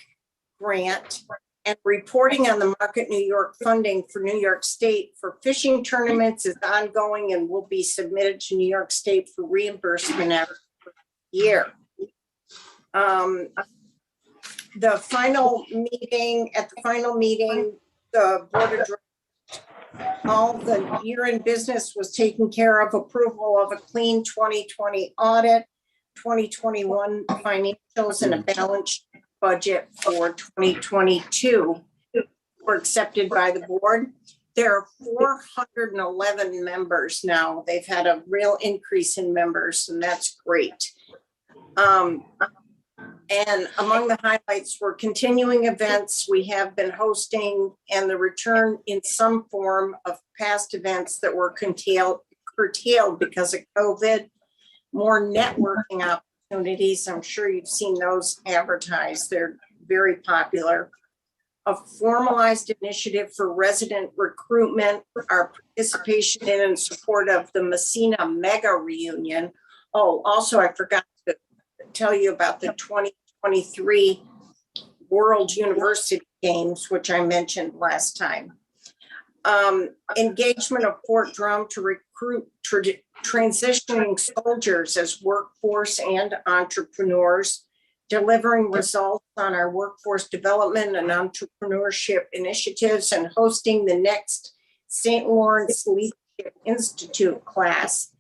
Speaker 4: grant, and reporting on the Market New York funding for New York State for fishing tournaments is ongoing and will be submitted to New York State for reimbursement every year. The final meeting, the board of directors, all the year-end business was taken care of. Approval of a clean 2020 audit, 2021 financials, and a balanced budget for 2022 were accepted by the board. There are 411 members now. They've had a real increase in members, and that's great. And among the highlights were continuing events we have been hosting and the return in some form of past events that were curtailed because of COVID, more networking opportunities. I'm sure you've seen those advertised. They're very popular. A formalized initiative for resident recruitment, our participation in and support of the Messina Mega Reunion. Oh, also I forgot to tell you about the 2023 World University Games, which I mentioned last time. Engagement of Fort Drum to recruit transitioning soldiers as workforce and entrepreneurs, delivering results on our workforce development and entrepreneurship initiatives, and hosting the next St. Lawrence Leadership Institute class.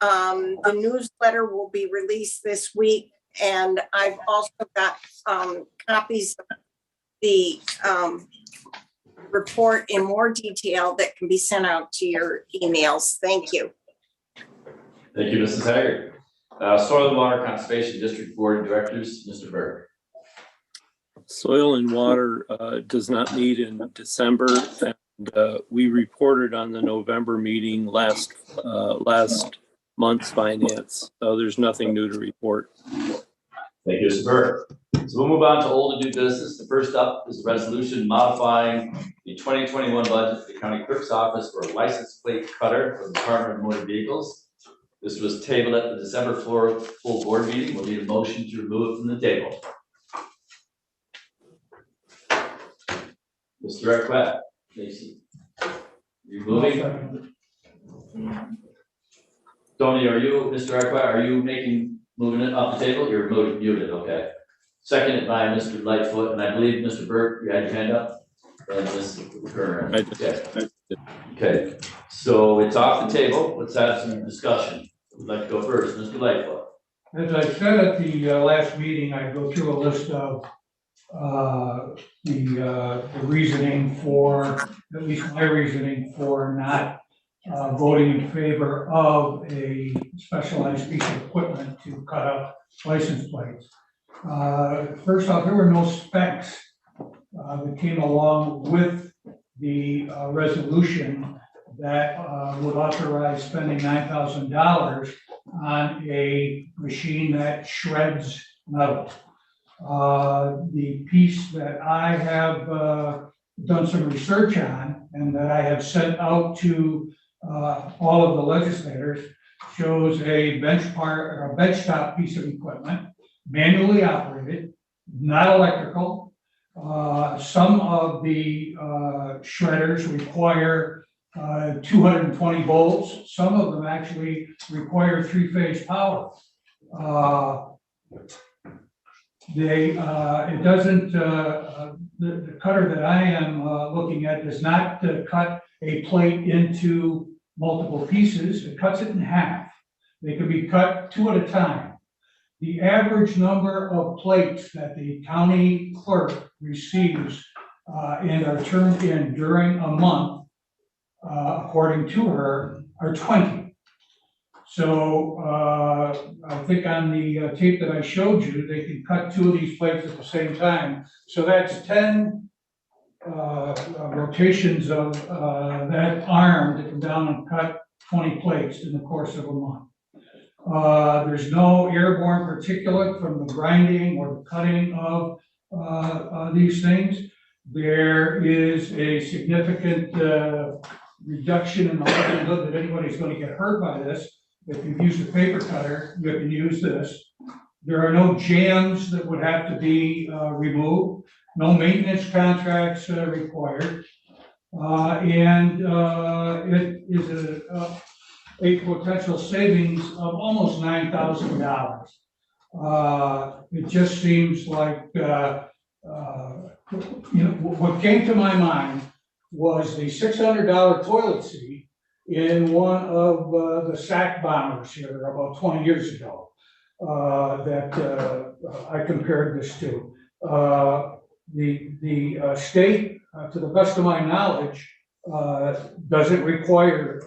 Speaker 4: The newsletter will be released this week, and I've also got copies of the report in more detail that can be sent out to your emails. Thank you.
Speaker 2: Thank you, Mrs. Haggard. Soil and Water Conservation District Board of Directors, Mr. Berg.
Speaker 15: Soil and Water does not meet in December, and we reported on the November meeting last month's finance, so there's nothing new to report.
Speaker 2: Thank you, Mr. Berg. So we'll move on to old and new business. The first up is a resolution modifying the 2021 budget for the county clerk's office for a license plate cutter for the Department of Motor Vehicles. This was tabled at the December full board meeting. We'll need a motion to remove it from the table. Mr. Arquette, Lacey, you moving? Tony, are you, Mr. Arquette, are you moving it off the table? You're muted, okay. Seconded by Mr. Lightfoot, and I believe Mr. Burke, you had your hand up? And Mr. Kerr. Okay, so it's off the table. Let's have some discussion. Who'd like to go first? Mr. Lightfoot.
Speaker 20: As I said at the last meeting, I go through a list of the reasoning for, at least my reasoning for not voting in favor of a specialized piece of equipment to cut up license plates. First off, there were no specs that came along with the resolution that would authorize spending $9,000 on a machine that shreds metal. The piece that I have done some research on and that I have sent out to all of the legislators shows a benchtop piece of equipment, manually operated, not electrical. Some of the shredders require 220 volts. Some of them actually require 3-phase power. It doesn't, the cutter that I am looking at does not cut a plate into multiple pieces. It cuts it in half. They can be cut 2 at a time. The average number of plates that the county clerk receives and are turned in during a month, according to her, are 20. So I think on the tape that I showed you, they can cut 2 of these plates at the same time. So that's 10 rotations of that arm to come down and cut 20 plates in the course of a month. There's no airborne particulate from the grinding or the cutting of these things. There is a significant reduction in the likelihood that anybody's going to get hurt by this. If you've used a paper cutter, you can use this. There are no jams that would have to be removed, no maintenance contracts required. And it is a potential savings of almost $9,000. It just seems like, what came to my mind was the $600 toilet seat in one of the sack bombers here about 20 years ago that I compared this to. The state, to the best of my knowledge, doesn't require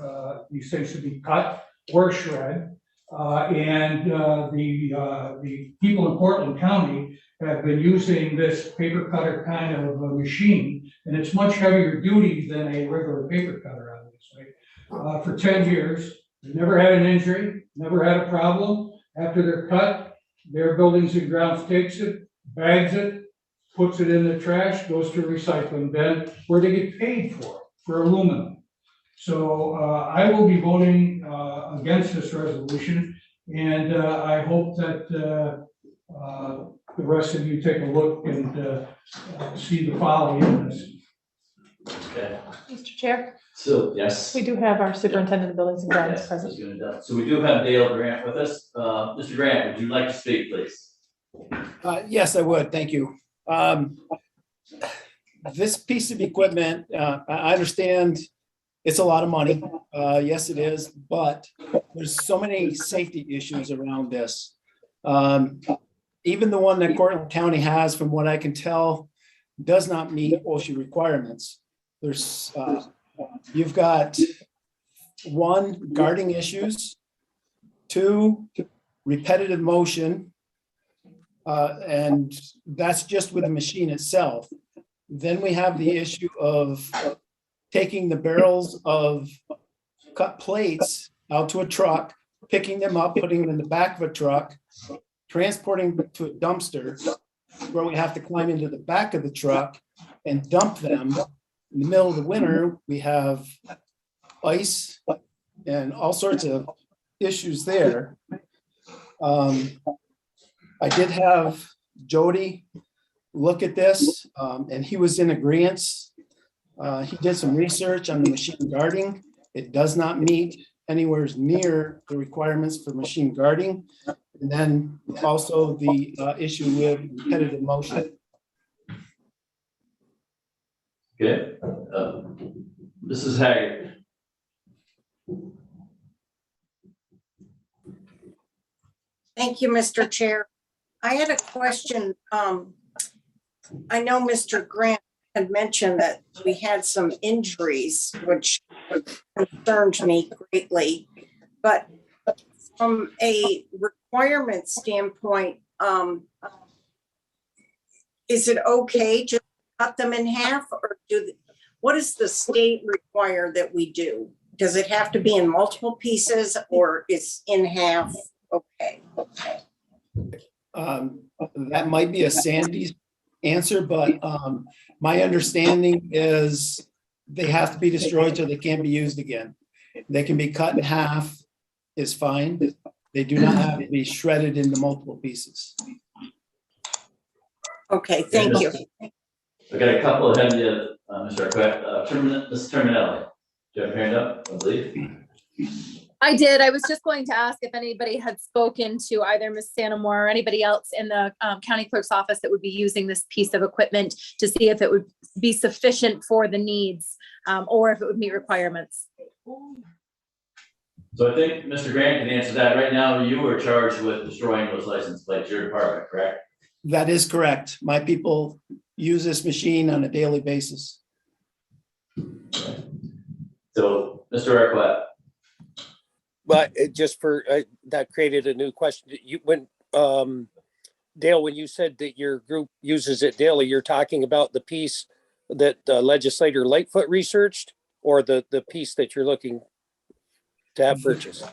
Speaker 20: these things to be cut or shred. The people in Portland County have been using this paper cutter kind of a machine, and it's much heavier duty than a regular paper cutter, obviously. For 10 years, they never had an injury, never had a problem. After they're cut, their Buildings and Grounds takes it, bags it, puts it in the trash, goes to a recycling bin where they get paid for aluminum. So I will be voting against this resolution, and I hope that the rest of you take a look and see the folly in this.
Speaker 2: Okay,
Speaker 3: Mr. Chair,
Speaker 2: so, yes.
Speaker 3: we do have our superintendent of buildings and grounds
Speaker 2: Yes,
Speaker 3: present.
Speaker 2: so we do have Dale Grant with us. Mr. Grant, would you like to speak, please?
Speaker 21: Yes, I would. Thank you. This piece of equipment, I understand it's a lot of money. Yes, it is, but there's so many safety issues around this. Even the one that Cortland County has, from what I can tell, does not meet OSHA requirements. There's, you've got 1, guarding issues, 2, repetitive motion, and that's just with the machine itself. Then we have the issue of taking the barrels of cut plates out to a truck, picking them up, putting them in the back of a truck, transporting them to a dumpster where we have to climb into the back of the truck and dump them. In the middle of the winter, we have ice and all sorts of issues there. I did have Jody look at this, and he was in agreement. He did some research on the machine guarding. It does not meet anywhere near the requirements for machine guarding. And then also the issue with repetitive motion.
Speaker 2: Okay, Mrs. Haggard.
Speaker 4: Thank you, Mr. Chair. I had a question. I know Mr. Grant had mentioned that we had some injuries, which concerned me greatly. But from a requirement standpoint, is it okay to cut them in half, or what does the state require that we do? Does it have to be in multiple pieces, or is in half okay?
Speaker 21: That might be a Sandy's answer, but my understanding is they have to be destroyed so they can't be used again. They can be cut in half is fine. They do not have to be shredded into multiple pieces.
Speaker 4: Okay, thank you.
Speaker 2: I got a couple ahead of you, Mr. Arquette. Ms. Terminelli, do you have your hand up, I believe?
Speaker 17: I did. I was just going to ask if anybody had spoken to either Ms. Santamore or anybody else in the county clerk's office that would be using this piece of equipment to see if it would be sufficient for the needs or if it would meet requirements.
Speaker 2: So I think Mr. Grant can answer that. Right now, you are charged with destroying those license plates, your department, correct?
Speaker 21: That is correct. My people use this machine on a daily basis.
Speaker 2: So, Mr. Arquette.
Speaker 18: But it just for, that created a new question. Dale, when you said that your group uses it daily, you're talking about the piece that legislator Lightfoot researched, or the piece that you're looking to have purchased?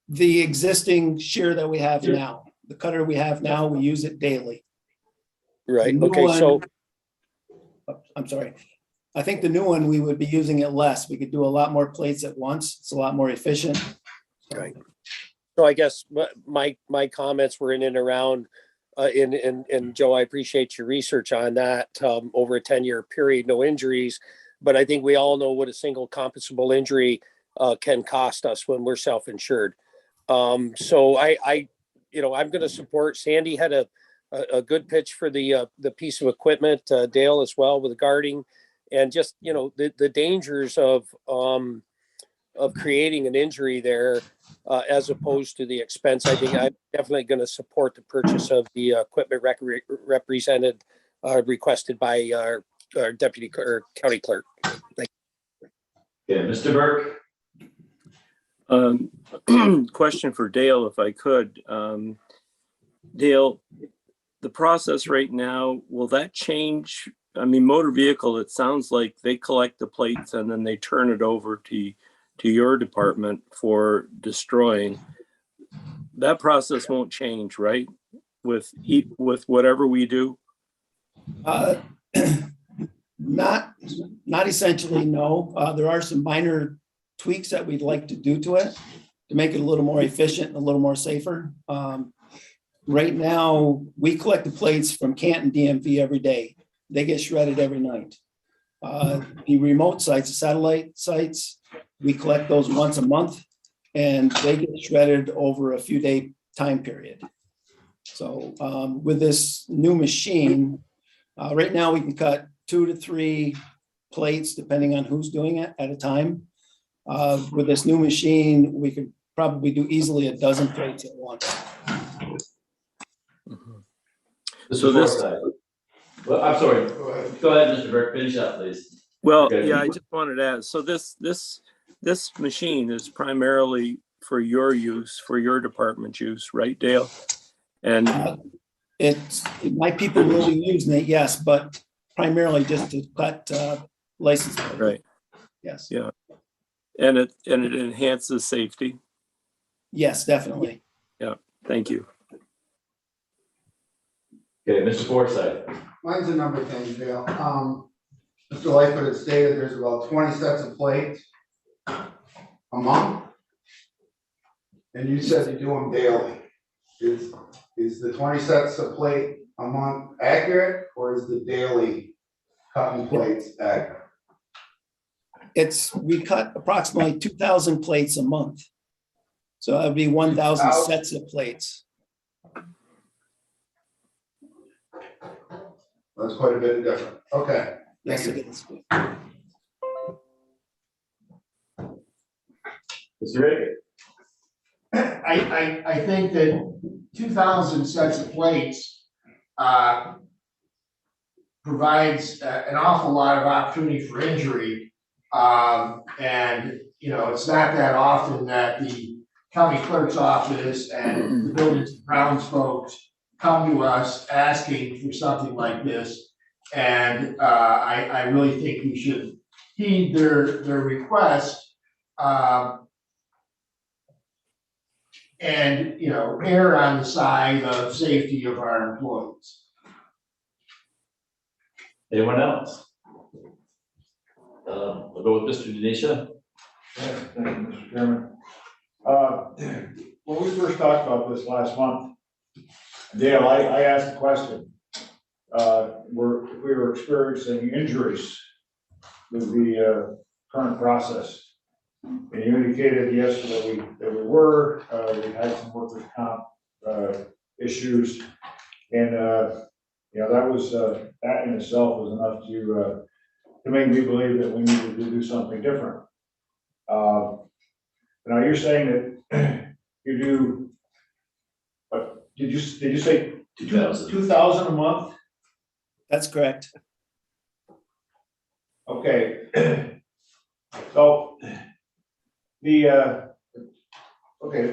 Speaker 21: The existing shear that we have now, the cutter we have now, we use it daily.
Speaker 18: Right,
Speaker 21: The new
Speaker 18: okay, so,
Speaker 21: one- I'm sorry. I think the new one, we would be using it less. We could do a lot more plates at once. It's a lot more efficient.
Speaker 18: right. So I guess my comments were in and around, and Joe, I appreciate your research on that, over a 10-year period, no injuries. But I think we all know what a single compensable injury can cost us when we're self-insured. So I'm going to support. Sandy had a good pitch for the piece of equipment, Dale as well with the guarding, and just, the dangers of creating an injury there, as opposed to the expense. I think I'm definitely going to support the purchase of the equipment requested by our deputy or county clerk.
Speaker 2: Okay, Mr. Burke?
Speaker 15: Question for Dale, if I could. Dale, the process right now, will that change? I mean, motor vehicle, it sounds like they collect the plates and then they turn it over to your department for destroying. That process won't change, right? With whatever we do?
Speaker 21: Not essentially, no. There are some minor tweaks that we'd like to do to it to make it a little more efficient and a little more safer. Right now, we collect the plates from Canton DMV every day. They get shredded every night. The remote sites, the satellite sites, we collect those once a month and they get shredded over a few day time period. So with this new machine, right now we can cut 2 to 3 plates depending on who's doing it at a time. With this new machine, we could probably do easily a dozen plates at once.
Speaker 2: So this, well, I'm sorry. Go ahead, Mr. Burke. Finish up, please.
Speaker 15: Well,
Speaker 2: Okay.
Speaker 15: yeah, I just wanted to add. So this machine is primarily for your use, for your department use, right, Dale? And
Speaker 21: My people will be using it, yes, but primarily just to cut license plates.
Speaker 15: right,
Speaker 21: Yes.
Speaker 15: yeah, and it enhances safety.
Speaker 21: Yes, definitely.
Speaker 15: Yeah, thank you.
Speaker 2: Okay, Mr. Forsythe.
Speaker 5: Mine's a number of things, Dale. Mr. Lightfoot had stated there's about 20 sets of plates a month. And you said you do them daily. Is the 20 sets of plate a month accurate, or is the daily cutting plates accurate?
Speaker 21: We cut approximately 2,000 plates a month. So that would be 1,000 sets of plates.
Speaker 5: That's quite a bit different. Okay.
Speaker 21: Yes,
Speaker 5: Thank
Speaker 21: it
Speaker 5: you.
Speaker 21: is.
Speaker 2: Mr. Reagan.
Speaker 8: I think that 2,000 sets of plates provides an awful lot of opportunity for injury. And, it's not that often that the county clerk's office and the buildings and grounds folks come to us asking for something like this. And I really think we should heed their request. And, err on the side of safety of our employees.
Speaker 2: Anyone else? We'll go with Mr. Denisha.
Speaker 12: Yes, thank you, Mr. Chairman. When we first talked about this last month, Dale, I asked a question. We were experiencing injuries with the current process. And you indicated, yes, that we were, we had some workers' comp issues. And, that was, that in itself was enough to make me believe that we needed to do something different. Now you're saying that you do, did you say 2,000 a month?
Speaker 21: That's correct.
Speaker 12: Okay. So okay,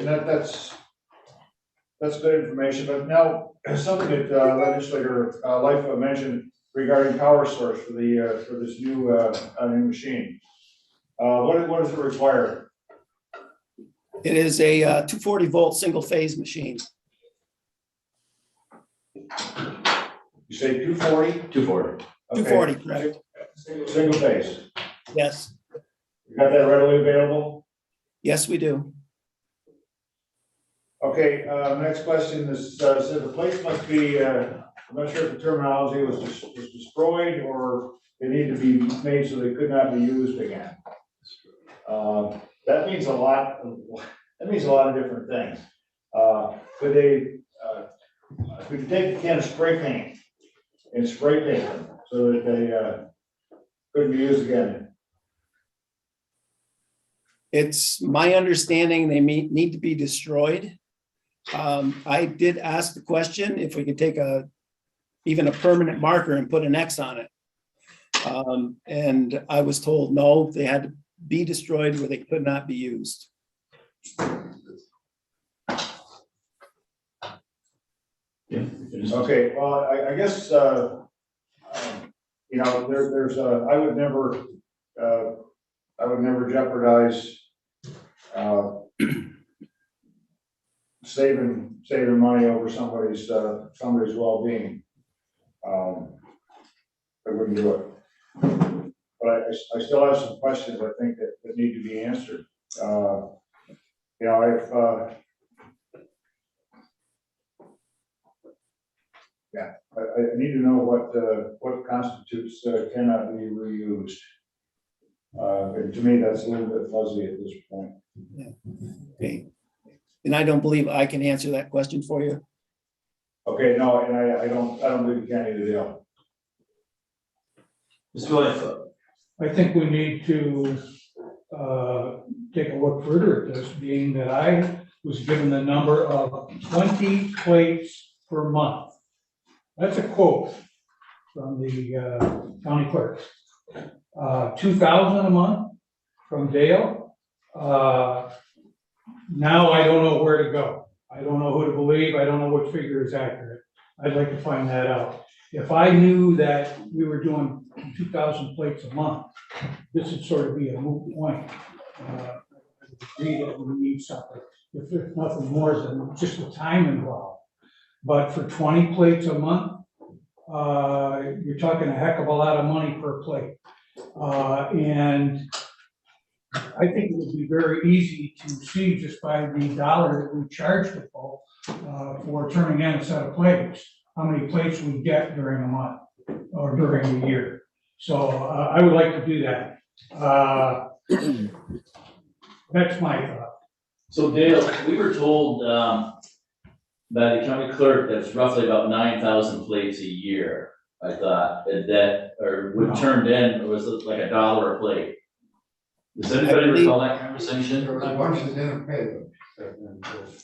Speaker 12: that's good information, but now something that legislator Lightfoot mentioned regarding power source for this new machine. What does it require?
Speaker 21: It is a 240 volt single phase machine.
Speaker 12: You say 240?
Speaker 2: 240.
Speaker 21: 240, correct?
Speaker 12: Single phase.
Speaker 21: Yes,
Speaker 12: You got that readily available?
Speaker 21: yes, we do.
Speaker 12: Okay, next question is, says the plates must be, I'm not sure if the terminology was destroyed or they need to be made so they could not be used again. That means a lot, that means a lot of different things. Could you take a can of spray paint and spray paint them so that they couldn't be used again?
Speaker 21: It's my understanding they need to be destroyed. I did ask the question if we could take even a permanent marker and put an X on it. And I was told, no, they had to be destroyed where they could not be used.
Speaker 12: Okay, well, I guess, you know, there's I would never jeopardize, saving money over somebody's well-being. I wouldn't do it. But I still have some questions I think that need to be answered. You know, I need to know what constitutes cannot be reused. And to me, that's a little bit fuzzy at this point.
Speaker 21: Yeah. Okay. And I don't believe I can answer that question for you.
Speaker 12: Okay, no, and I don't believe you can either, Dale.
Speaker 2: Mr. Lightfoot.
Speaker 20: I think we need to take a look further at this, being that I was given the number of 20 plates per month. That's a quote from the county clerk. 2,000 a month from Dale. Now I don't know where to go. I don't know who to believe. I don't know what figure is accurate. I'd like to find that out. If I knew that we were doing 2,000 plates a month, this would sort of be a moot point. I would agree that we need something, if there's nothing more than just the time involved. But for 20 plates a month, you're talking a heck of a lot of money per plate. And I think it would be very easy to see just by the dollar that we charge people for turning in a set of plates, how many plates we get during a month or during the year. So I would like to do that. That's my thought.
Speaker 2: So Dale, we were told by the county clerk that's roughly about 9,000 plates a year. I thought that or would turned in, or was it like $1 a plate? Does anybody recall that conversation?
Speaker 5: There was a bunch that didn't pay them.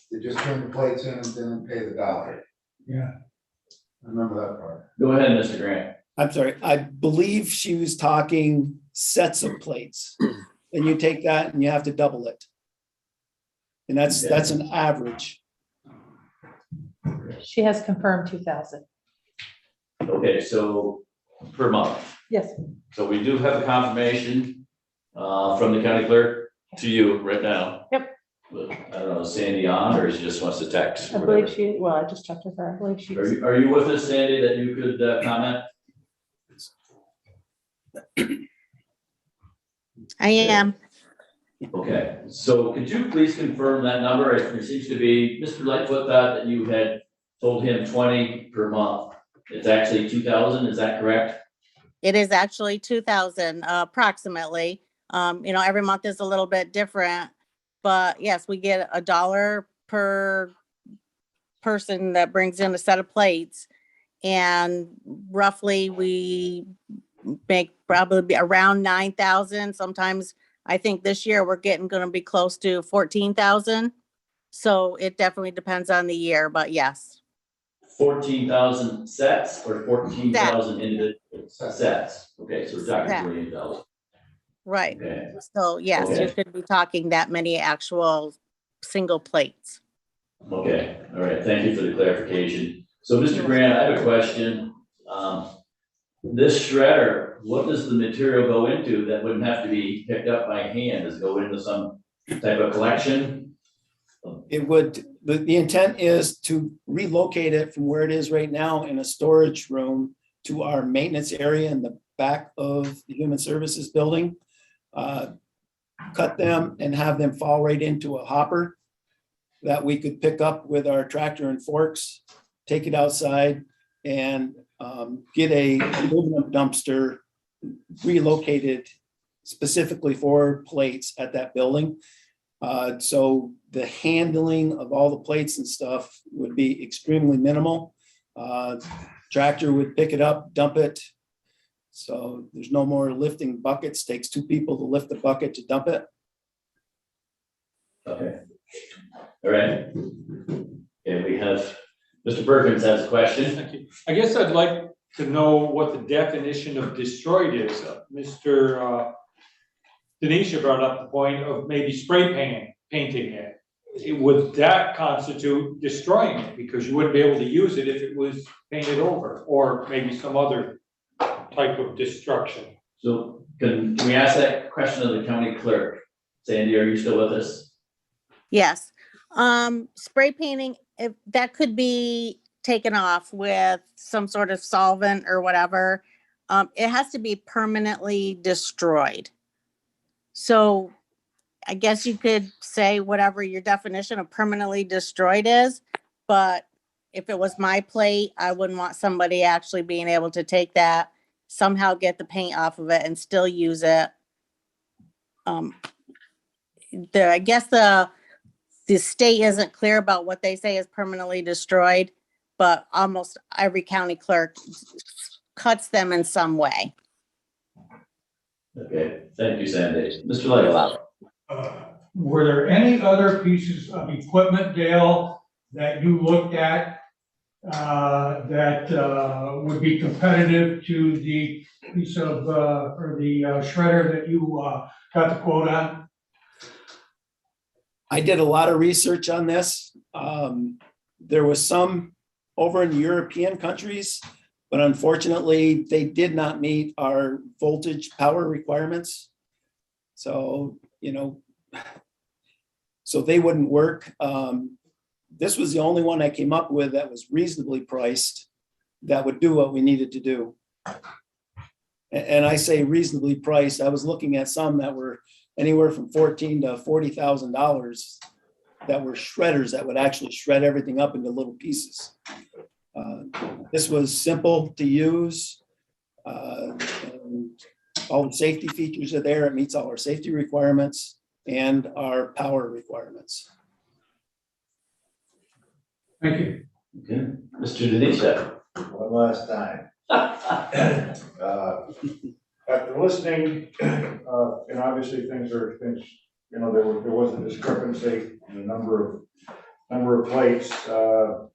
Speaker 5: They just turned the plates in and didn't pay the dollar.
Speaker 20: Yeah.
Speaker 5: I remember that part.
Speaker 2: Go ahead, Mr. Grant.
Speaker 21: I'm sorry, I believe she was talking sets of plates. And you take that and you have to double it. And that's an average.
Speaker 3: She has confirmed 2,000.
Speaker 2: Okay, so per month.
Speaker 3: Yes.
Speaker 2: So we do have a confirmation from the county clerk to you right now.
Speaker 3: Yep.
Speaker 2: But I don't know, is Sandy on or she just wants to text?
Speaker 3: I believe she, well, I just checked with her. I believe she.
Speaker 2: Are you with us, Sandy, that you could comment?
Speaker 13: I am.
Speaker 2: Okay, so could you please confirm that number? It seems to be, Mr. Lightfoot thought that you had told him 20 per month. It's actually 2,000, is that correct?
Speaker 13: It is actually 2,000 approximately. You know, every month is a little bit different, but yes, we get $1 per person that brings in a set of plates. And roughly we make probably around 9,000. Sometimes I think this year we're going to be close to 14,000. So it definitely depends on the year, but yes.
Speaker 2: 14,000 sets or 14,000 individual sets? Okay, so we're talking 48,000.
Speaker 13: Right.
Speaker 2: Okay.
Speaker 13: So yes,
Speaker 2: Okay.
Speaker 13: you could be talking that many actual single plates.
Speaker 2: Okay, all right, thank you for the clarification. So Mr. Grant, I have a question. This shredder, what does the material go into that wouldn't have to be picked up by hand? Does it go into some type of collection?
Speaker 21: It would, the intent is to relocate it from where it is right now in a storage room to our maintenance area in the back of the Human Services building. Cut them and have them fall right into a hopper that we could pick up with our tractor and forks, take it outside and get a aluminum dumpster relocated specifically for plates at that building. So the handling of all the plates and stuff would be extremely minimal. Tractor would pick it up, dump it. So there's no more lifting buckets. Takes 2 people to lift the bucket to dump it.
Speaker 19: Okay. All right. And we have, Mr. Perkins has a question.
Speaker 7: Thank you. I guess I'd like to know what the definition of destroyed is. Mr. Denisha brought up the point of maybe spray painting it. Would that constitute destroying it? Because you wouldn't be able to use it if it was painted over, or maybe some other type of destruction.
Speaker 19: So can we ask that question of the county clerk? Sandy, are you still with us?
Speaker 13: Yes. Spray painting, if that could be taken off with some sort of solvent or whatever, it has to be permanently destroyed. So I guess you could say whatever your definition of permanently destroyed is, but if it was my plate, I wouldn't want somebody actually being able to take that, somehow get the paint off of it and still use it. I guess the state isn't clear about what they say is permanently destroyed, but almost every county clerk cuts them in some way.
Speaker 19: Okay, thank you, Sandy. Mr. Lightfoot.
Speaker 20: Were there any other pieces of equipment, Dale, that you looked at that would be competitive to the piece of, or the shredder that you got the quote on?
Speaker 21: I did a lot of research on this. There was some over in European countries, but unfortunately they did not meet our voltage power requirements. So, so they wouldn't work. This was the only one I came up with that was reasonably priced that would do what we needed to do. And I say reasonably priced. I was looking at some that were anywhere from $14,000 to $40,000 that were shredders that would actually shred everything up into little pieces. This was simple to use. And all the safety features are there. It meets all our safety requirements and our power requirements.
Speaker 20: Thank you.
Speaker 19: Okay, Mr. Denisha.
Speaker 12: One last time. After listening, and obviously things, there was a discrepancy in the number of plates, and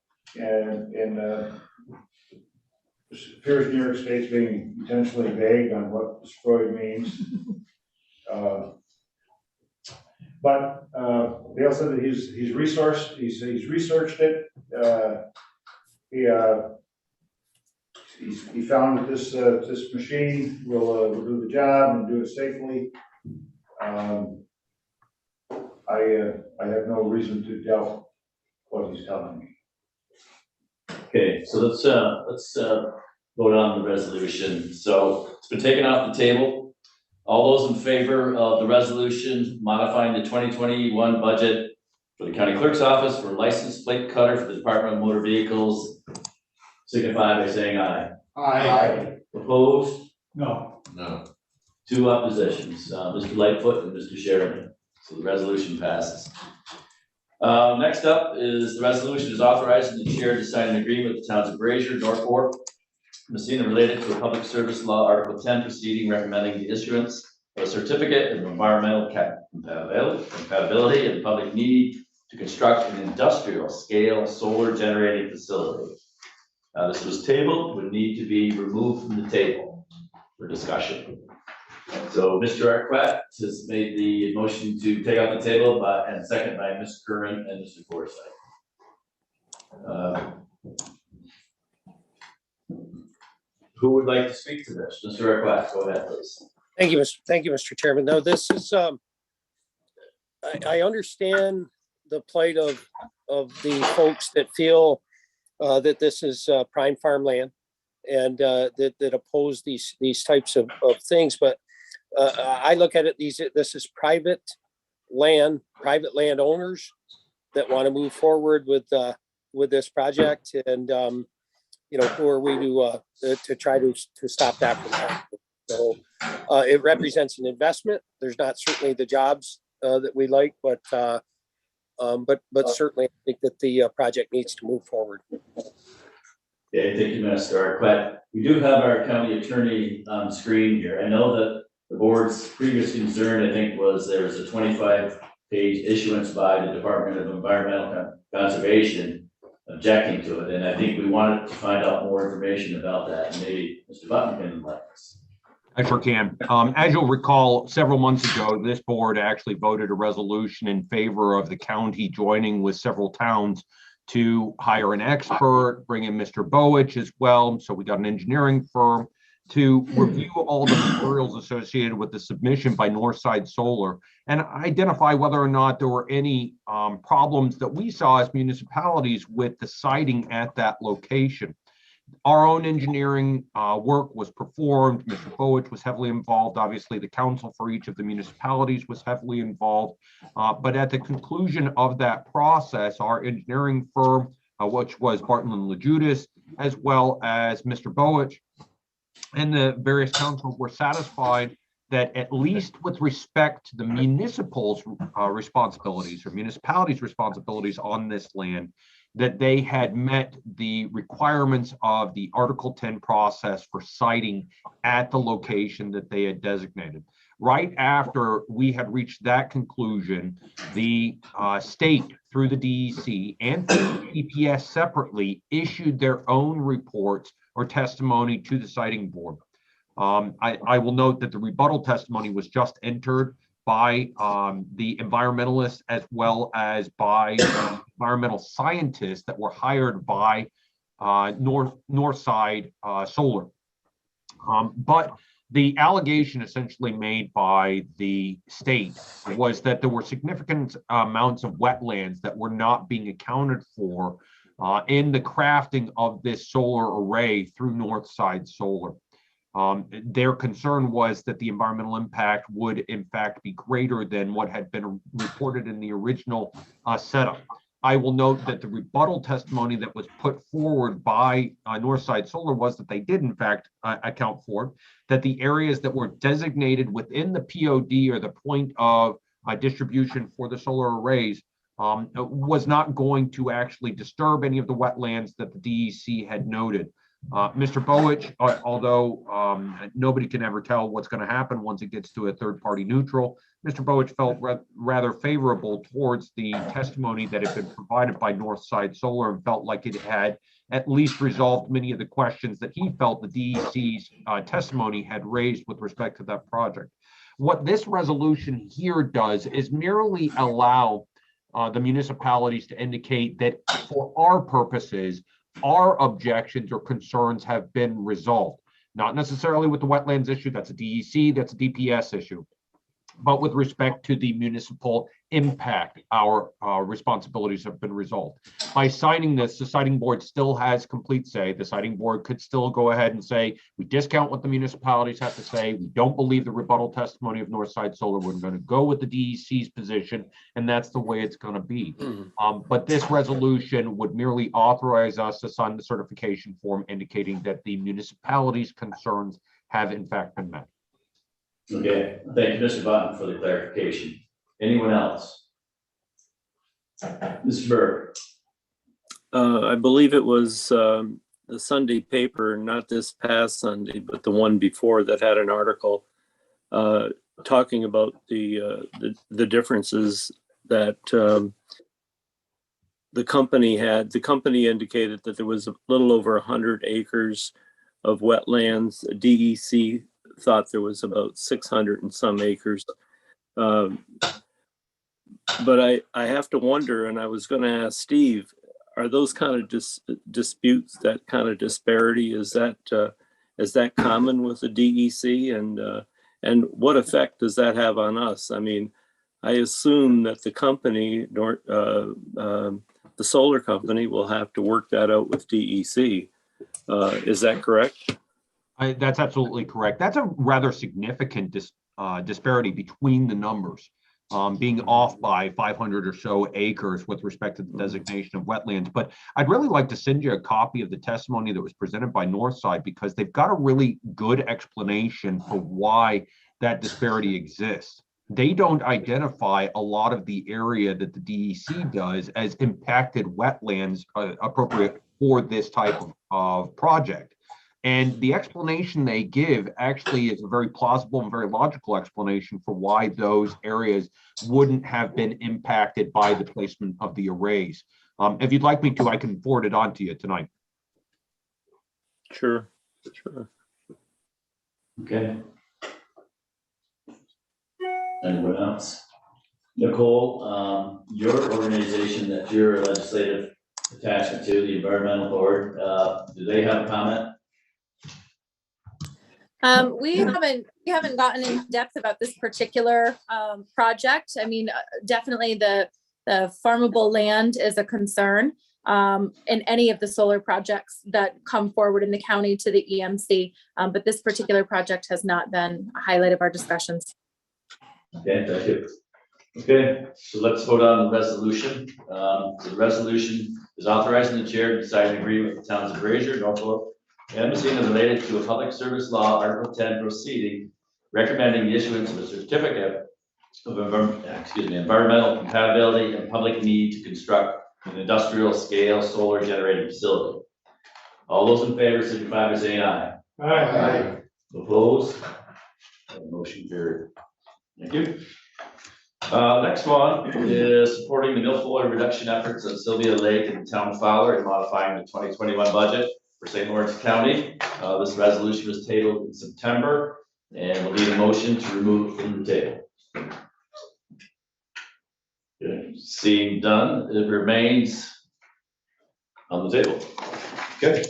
Speaker 12: it appears New York State's being intentionally vague on what destroyed means. But Dale said that he's researched it. He found that this machine will do the job and do it safely. I have no reason to doubt what he's telling me.
Speaker 19: Okay, so let's vote on the resolution. So it's been taken off the table. All those in favor of the resolution modifying the 2021 budget for the county clerk's office for license plate cutter for the Department of Motor Vehicles, signify by saying aye.
Speaker 21: Aye.
Speaker 19: Opposed?
Speaker 20: No.
Speaker 1: No.
Speaker 19: 2 oppositions, Mr. Lightfoot and Mr. Sheridan. So the resolution passes. Next up is the resolution is authorizing the chair to sign an agreement with the towns of Brazier, Norfolk, Messina related to a public service law, Article 10 proceeding recommending the issuance of a certificate of environmental compatibility and public need to construct an industrial scale solar generating facility. This was tabled, would need to be removed from the table for discussion. So Mr. Arquette has made the motion to take off the table and second by Ms. Curran and Mr. Forsythe. Who would like to speak to this? Mr. Arquette, go ahead, please.
Speaker 18: Thank you, Mr. Chairman. No, this is, I understand the plight of the folks that feel that this is prime farmland and that oppose these types of things. But I look at it, this is private landowners that want to move forward with this project, and who are we to try to stop that from happening? So it represents an investment. There's not certainly the jobs that we like, but certainly I think that the project needs to move forward.
Speaker 19: Okay, thank you, Mr. Arquette. We do have our county attorney on screen here. I know that the board's previous concern, I think, was there was a 25-page issuance by the Department of Environmental Conservation objecting to it, and I think we wanted to find out more information about that, and maybe Mr. Button can enlighten us.
Speaker 16: I sure can. As you'll recall, several months ago, this board actually voted a resolution in favor of the county joining with several towns to hire an expert, bring in Mr. Bowich as well. So we got an engineering firm to review all the materials associated with the submission by Northside Solar and identify whether or not there were any problems that we saw as municipalities with the siting at that location. Our own engineering work was performed. Mr. Bowich was heavily involved. Obviously, the council for each of the municipalities was heavily involved. But at the conclusion of that process, our engineering firm, which was Barton and LaJudas, as well as Mr. Bowich and the various councils, were satisfied that at least with respect to the municipal's responsibilities or municipalities' responsibilities on this land, that they had met the requirements of the Article 10 process for siting at the location that they had designated. Right after we had reached that conclusion, the state, through the DEC and through the EPS separately, issued their own reports or testimony to the siting board. I will note that the rebuttal testimony was just entered by the environmentalists as well as by environmental scientists that were hired by Northside Solar. But the allegation essentially made by the state was that there were significant amounts of wetlands that were not being accounted for in the crafting of this solar array through Northside Solar. Their concern was that the environmental impact would in fact be greater than what had been reported in the original setup. I will note that the rebuttal testimony that was put forward by Northside Solar was that they did in fact account for, that the areas that were designated within the POD or the point of distribution for the solar arrays was not going to actually disturb any of the wetlands that the DEC had noted. Mr. Bowich, although nobody can ever tell what's going to happen once it gets to a third-party neutral, Mr. Bowich felt rather favorable towards the testimony that had been provided by Northside Solar and felt like it had at least resolved many of the questions that he felt the DEC's testimony had raised with respect to that project. What this resolution here does is merely allow the municipalities to indicate that for our purposes, our objections or concerns have been resolved. Not necessarily with the wetlands issue, that's a DEC, that's a DPS issue. But with respect to the municipal impact, our responsibilities have been resolved. By signing this, the siting board still has complete say. The siting board could still go ahead and say, we discount what the municipalities have to say. We don't believe the rebuttal testimony of Northside Solar. We're going to go with the DEC's position, and that's the way it's going to be. But this resolution would merely authorize us to sign the certification form indicating that the municipalities' concerns have in fact been met.
Speaker 19: Okay, thank you, Mr. Button, for the clarification. Anyone else? Mr. Burke.
Speaker 15: I believe it was the Sunday paper, not this past Sunday, but the one before, that had an article talking about the differences that the company had. The company indicated that there was a little over 100 acres of wetlands. DEC thought there was about 600 and some acres. But I have to wonder, and I was going to ask Steve, are those kind of disputes, that kind of disparity, is that common with the DEC, and what effect does that have on us? I mean, I assume that the company, the solar company, will have to work that out with DEC. Is that correct?
Speaker 16: That's absolutely correct. That's a rather significant disparity between the numbers, being off by 500 or so acres with respect to the designation of wetlands. But I'd really like to send you a copy of the testimony that was presented by Northside, because they've got a really good explanation for why that disparity exists. They don't identify a lot of the area that the DEC does as impacted wetlands appropriate for this type of project. And the explanation they give actually is a very plausible and very logical explanation for why those areas wouldn't have been impacted by the placement of the arrays. If you'd like me to, I can forward it on to you tonight.
Speaker 15: Sure.
Speaker 19: Okay. Anyone else? Nicole, your organization that you're a legislative attachment to, the Environmental Board, do they have a comment?
Speaker 17: We haven't gotten in depth about this particular project. I mean, definitely the farmable land is a concern in any of the solar projects that come forward in the county to the EMC. But this particular project has not been a highlight of our discussions.
Speaker 19: Okay, thank you. Okay, so let's vote on the resolution. The resolution is authorizing the chair to sign an agreement with the towns of Fraser, Norfolk, and Messina related to a public service law, Article 10 proceeding, recommending the issuance of a certificate of environmental compatibility and public need to construct an industrial scale solar generating facility. All those in favor signify by saying aye.
Speaker 20: Aye.
Speaker 19: Opposed? Motion carried. Thank you. Next one is supporting the milfoil reduction efforts of Sylvia Lake and the town of Fowler and modifying the 2021 budget for St. Lawrence County. This resolution was tabled in September and will need a motion to remove it from the table. Okay. Seeing done, it remains on the table. Okay.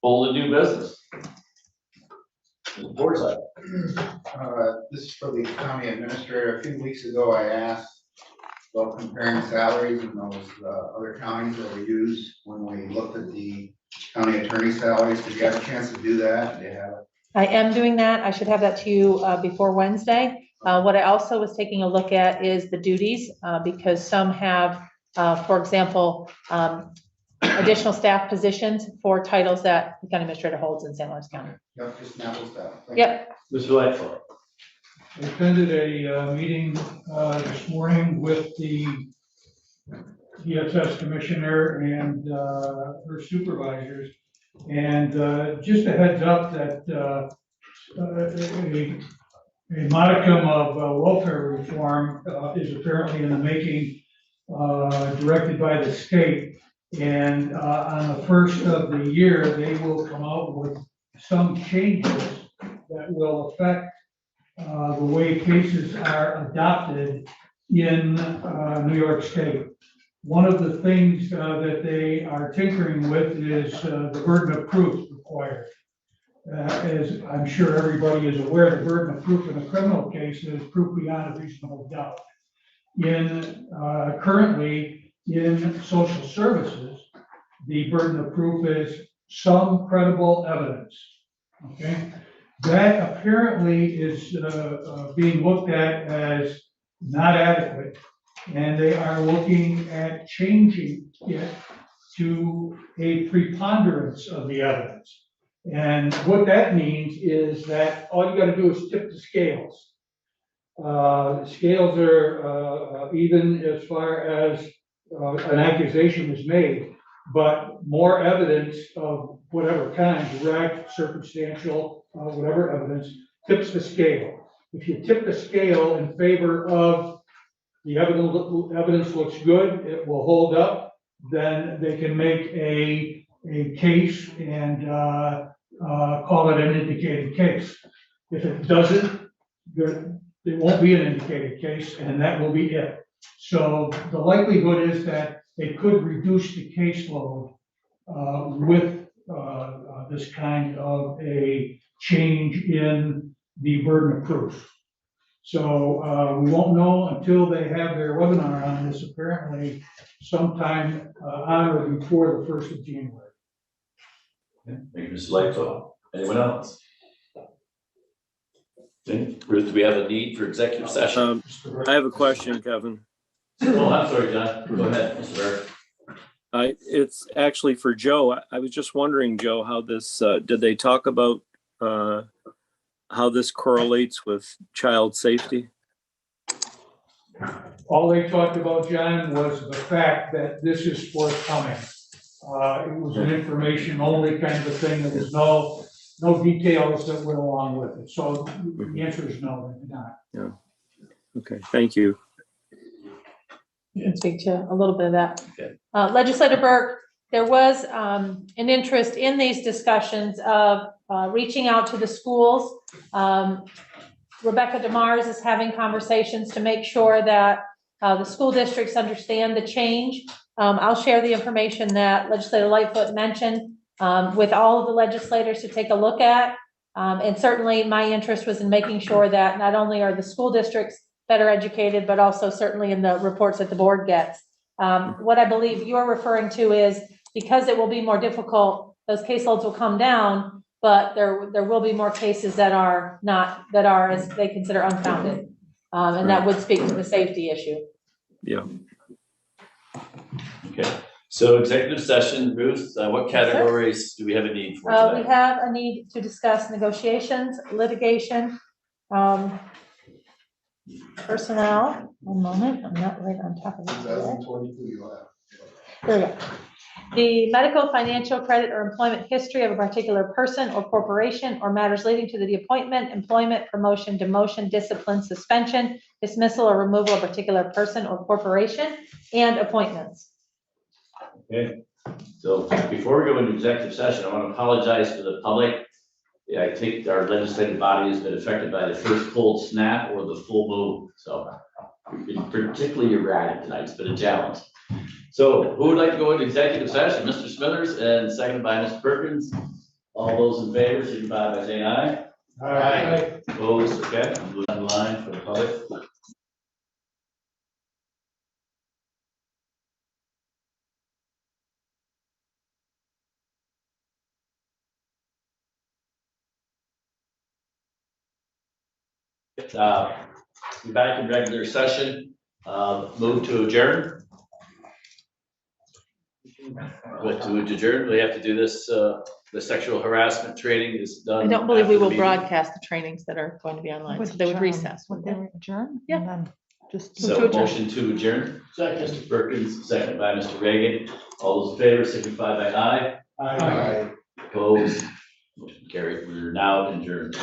Speaker 19: Old and new business. Board side.
Speaker 5: This is for the county administrator. A few weeks ago, I asked about comparing salaries in those other counties that we used when we looked at the county attorney salaries. Did you have a chance to do that? Did you have it?
Speaker 3: I am doing that. I should have that to you before Wednesday. What I also was taking a look at is the duties, because some have, for example, additional staff positions for titles that the county administrator holds in St. Lawrence County.
Speaker 5: Yep, just apples to apples.
Speaker 3: Yep.
Speaker 19: Mr. Lightfoot.
Speaker 20: I attended a meeting this morning with the DSS commissioner and her supervisors. And just a heads up that a modicum of welfare reform is apparently in the making, directed by the state. And on the first of the year, they will come out with some changes that will affect the way cases are adopted in New York State. One of the things that they are tinkering with is the burden of proof required. As I'm sure everybody is aware, the burden of proof in a criminal case is proof beyond a reasonable doubt. Currently in social services, the burden of proof is some credible evidence. Okay, that apparently is being looked at as not adequate, and they are looking at changing it to a preponderance of the evidence. And what that means is that all you got to do is tip the scales. Scales are even as far as an accusation is made, but more evidence of whatever kind, direct, circumstantial, whatever evidence, tips the scale. If you tip the scale in favor of the evidence looks good, it will hold up, then they can make a case and call it an indicated case. If it doesn't, there won't be an indicated case, and that will be it. So the likelihood is that they could reduce the caseload with this kind of a change in the burden of proof. So we won't know until they have their webinar on this, apparently sometime on or before the 1st of January.
Speaker 19: Thank you, Mr. Lightfoot. Anyone else? Okay. Bruce, do we have a need for executive session?
Speaker 15: I have a question, Kevin.
Speaker 19: Oh, I'm sorry, John. Go ahead, Mr. Barrett.
Speaker 15: It's actually for Joe. I was just wondering, Joe, how this, did they talk about how this correlates with child safety?
Speaker 20: All they talked about, John, was the fact that this is forthcoming. It was an information only kind of thing. There was no details that went along with it. So the answer is no, they did not.
Speaker 15: Yeah. Okay, thank you.
Speaker 3: You can speak to a little bit of that.
Speaker 19: Okay.
Speaker 3: Legislator Burke, there was an interest in these discussions of reaching out to the schools. Rebecca DeMars is having conversations to make sure that the school districts understand the change. I'll share the information that Legislator Lightfoot mentioned with all of the legislators to take a look at. And certainly my interest was in making sure that not only are the school districts better educated, but also certainly in the reports that the board gets. What I believe you're referring to is because it will be more difficult, those caseloads will come down, but there will be more cases that are as they consider unfounded. And that would speak to the safety issue.
Speaker 15: Yeah.
Speaker 19: Okay. So executive session, Ruth, what categories do we have a need for
Speaker 3: We
Speaker 19: today?
Speaker 3: have a need to discuss negotiations, litigation, personnel. One moment, I'm not right on top of it.
Speaker 5: 2022, you'll have.
Speaker 3: There we go. The medical, financial, credit, or employment history of a particular person or corporation, or matters leading to the appointment, employment, promotion, demotion, discipline, suspension, dismissal, or removal of a particular person or corporation, and appointments.
Speaker 19: Okay. So before we go into executive session, I want to apologize to the public. Yeah, I think our legislative body has been affected by the first cold snap or the full moon. So we've been particularly erratic tonight. It's been a challenge. So who would like to go into executive session? Mr. Smithers, and seconded by Mr. Perkins. All those in favor, signify by saying aye.
Speaker 20: Aye.
Speaker 19: Opposed, okay. I'm moving on the line for the public. We're back in regular session. Move to adjourn. But to adjourn, we have to do this, the sexual harassment training is done.
Speaker 3: I don't believe we
Speaker 19: after the
Speaker 3: will
Speaker 19: meeting.
Speaker 3: broadcast the trainings that are going to be online, so they would recess.
Speaker 9: Would they adjourn?
Speaker 3: Yeah.
Speaker 9: And then just
Speaker 19: So motion to adjourn. Second. Mr. Perkins, second by Mr. Reagan. All those in favor signify by aye.
Speaker 20: Aye.
Speaker 19: Opposed, motion carried. We're now adjourned.